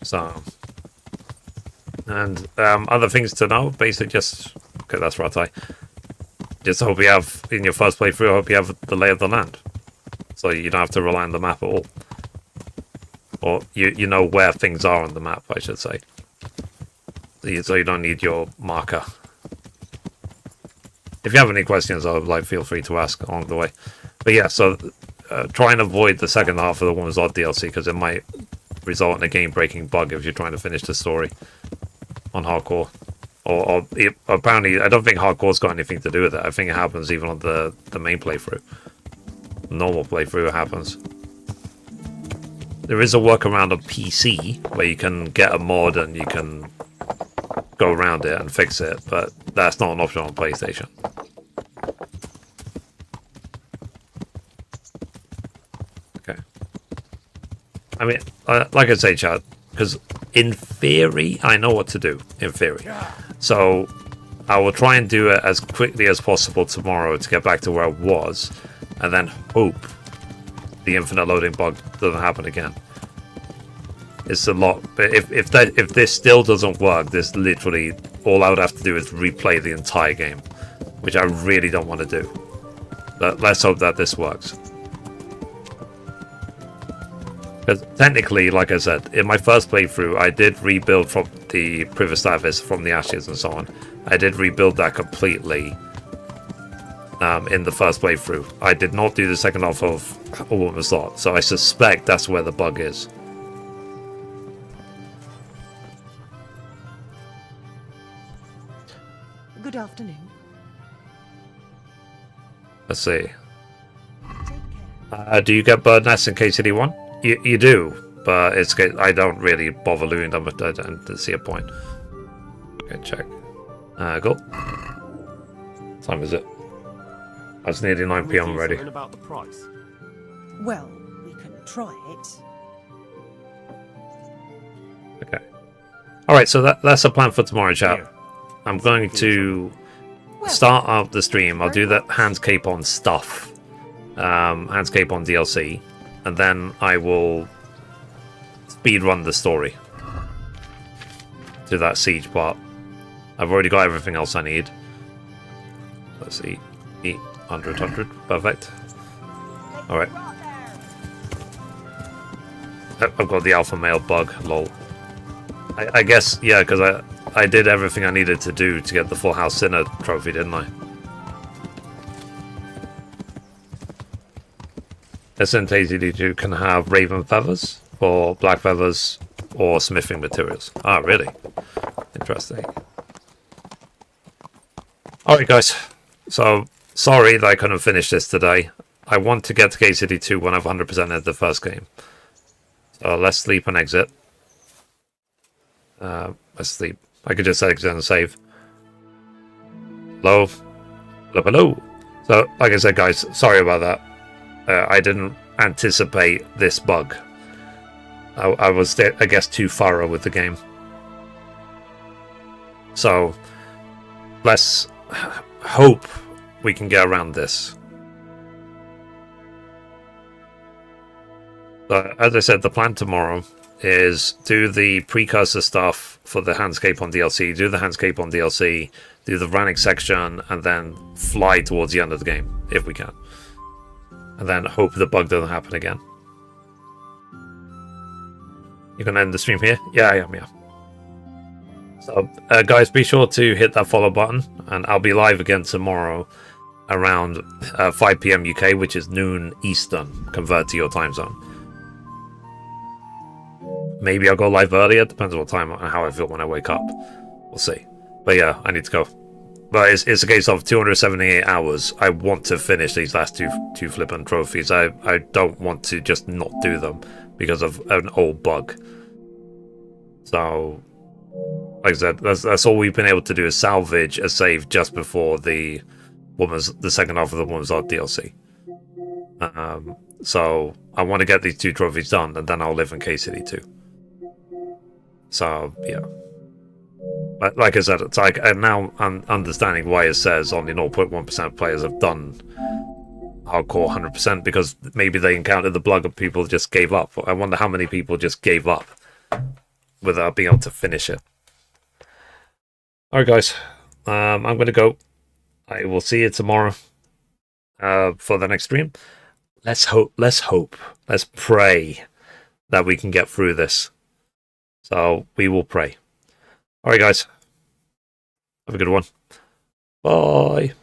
So... And other things to know, basically just... Okay, that's Ratai. Just hope you have, in your first playthrough, I hope you have the lay of the land. So you don't have to rely on the map at all. Or you know where things are on the map, I should say. So you don't need your marker. If you have any questions, feel free to ask along the way. But yeah, so try and avoid the second half of the Woman's Odd DLC, because it might result in a game-breaking bug if you're trying to finish the story on hardcore. Or apparently, I don't think hardcore's got anything to do with it. I think it happens even on the main playthrough. Normal playthrough, it happens. There is a workaround on PC where you can get a mod and you can go around it and fix it, but that's not an option on PlayStation. Okay. I mean, like I say, chat, because in theory, I know what to do, in theory. So I will try and do it as quickly as possible tomorrow to get back to where I was, and then hope the infinite loading bug doesn't happen again. It's a lot. But if this still doesn't work, this literally all I would have to do is replay the entire game, which I really don't want to do. But let's hope that this works. Because technically, like I said, in my first playthrough, I did rebuild from the Privistavis, from the ashes and so on. I did rebuild that completely in the first playthrough. I did not do the second half of A Woman's Lot, so I suspect that's where the bug is. Good afternoon. Let's see. Do you get bird nests in KCD 1? You do, but I don't really bother looting them, but I don't see a point. Okay, check. Go. What time is it? It's nearly 9 PM already. About the price. Well, we can try it. Okay. Alright, so that's a plan for tomorrow, chat. I'm going to start up the stream. I'll do the Handscape on stuff. Handscape on DLC. And then I will speedrun the story to that siege part. I've already got everything else I need. Let's see. 100. Perfect. Alright. I've got the alpha male bug. Lol. I guess, yeah, because I did everything I needed to do to get the Full House Sinner trophy, didn't I? SNTZ2 can have raven feathers, or black feathers, or smithing materials. Ah, really? Interesting. Alright, guys. So, sorry that I couldn't finish this today. I want to get to KCD 2 when I've 100% of the first game. So, let's sleep and exit. Let's sleep. I could just exit and save. Hello? Hello? So, like I said, guys, sorry about that. I didn't anticipate this bug. I was, I guess, too thorough with the game. So, let's hope we can get around this. But as I said, the plan tomorrow is do the precursor stuff for the Handscape on DLC, do the Handscape on DLC, do the Rannick section, and then fly towards the end of the game, if we can. And then hope the bug doesn't happen again. You can end the stream here? Yeah, I am, yeah. So, guys, be sure to hit that follow button, and I'll be live again tomorrow around 5 PM UK, which is noon Eastern, convert to your time zone. maybe I'll go live earlier. Depends on what time and how I feel when I wake up. We'll see. But yeah, I need to go. But it's a case of 278 hours. I want to finish these last two flippant trophies. I don't want to just not do them because of an old bug. So, like I said, that's all we've been able to do is salvage a save just before the second half of the Woman's Art DLC. So I want to get these 2 trophies done, and then I'll live in KCD 2. So yeah. But like I said, it's like now I'm understanding why it says only 0.1% of players have done hardcore 100%, because maybe they encountered the bug of people just gave up. I wonder how many people just gave up without being able to finish it. Alright guys, I'm going to go. I will see you tomorrow for the next stream. Let's hope, let's pray that we can get through this. So we will pray. Alright guys, have a good one. Bye.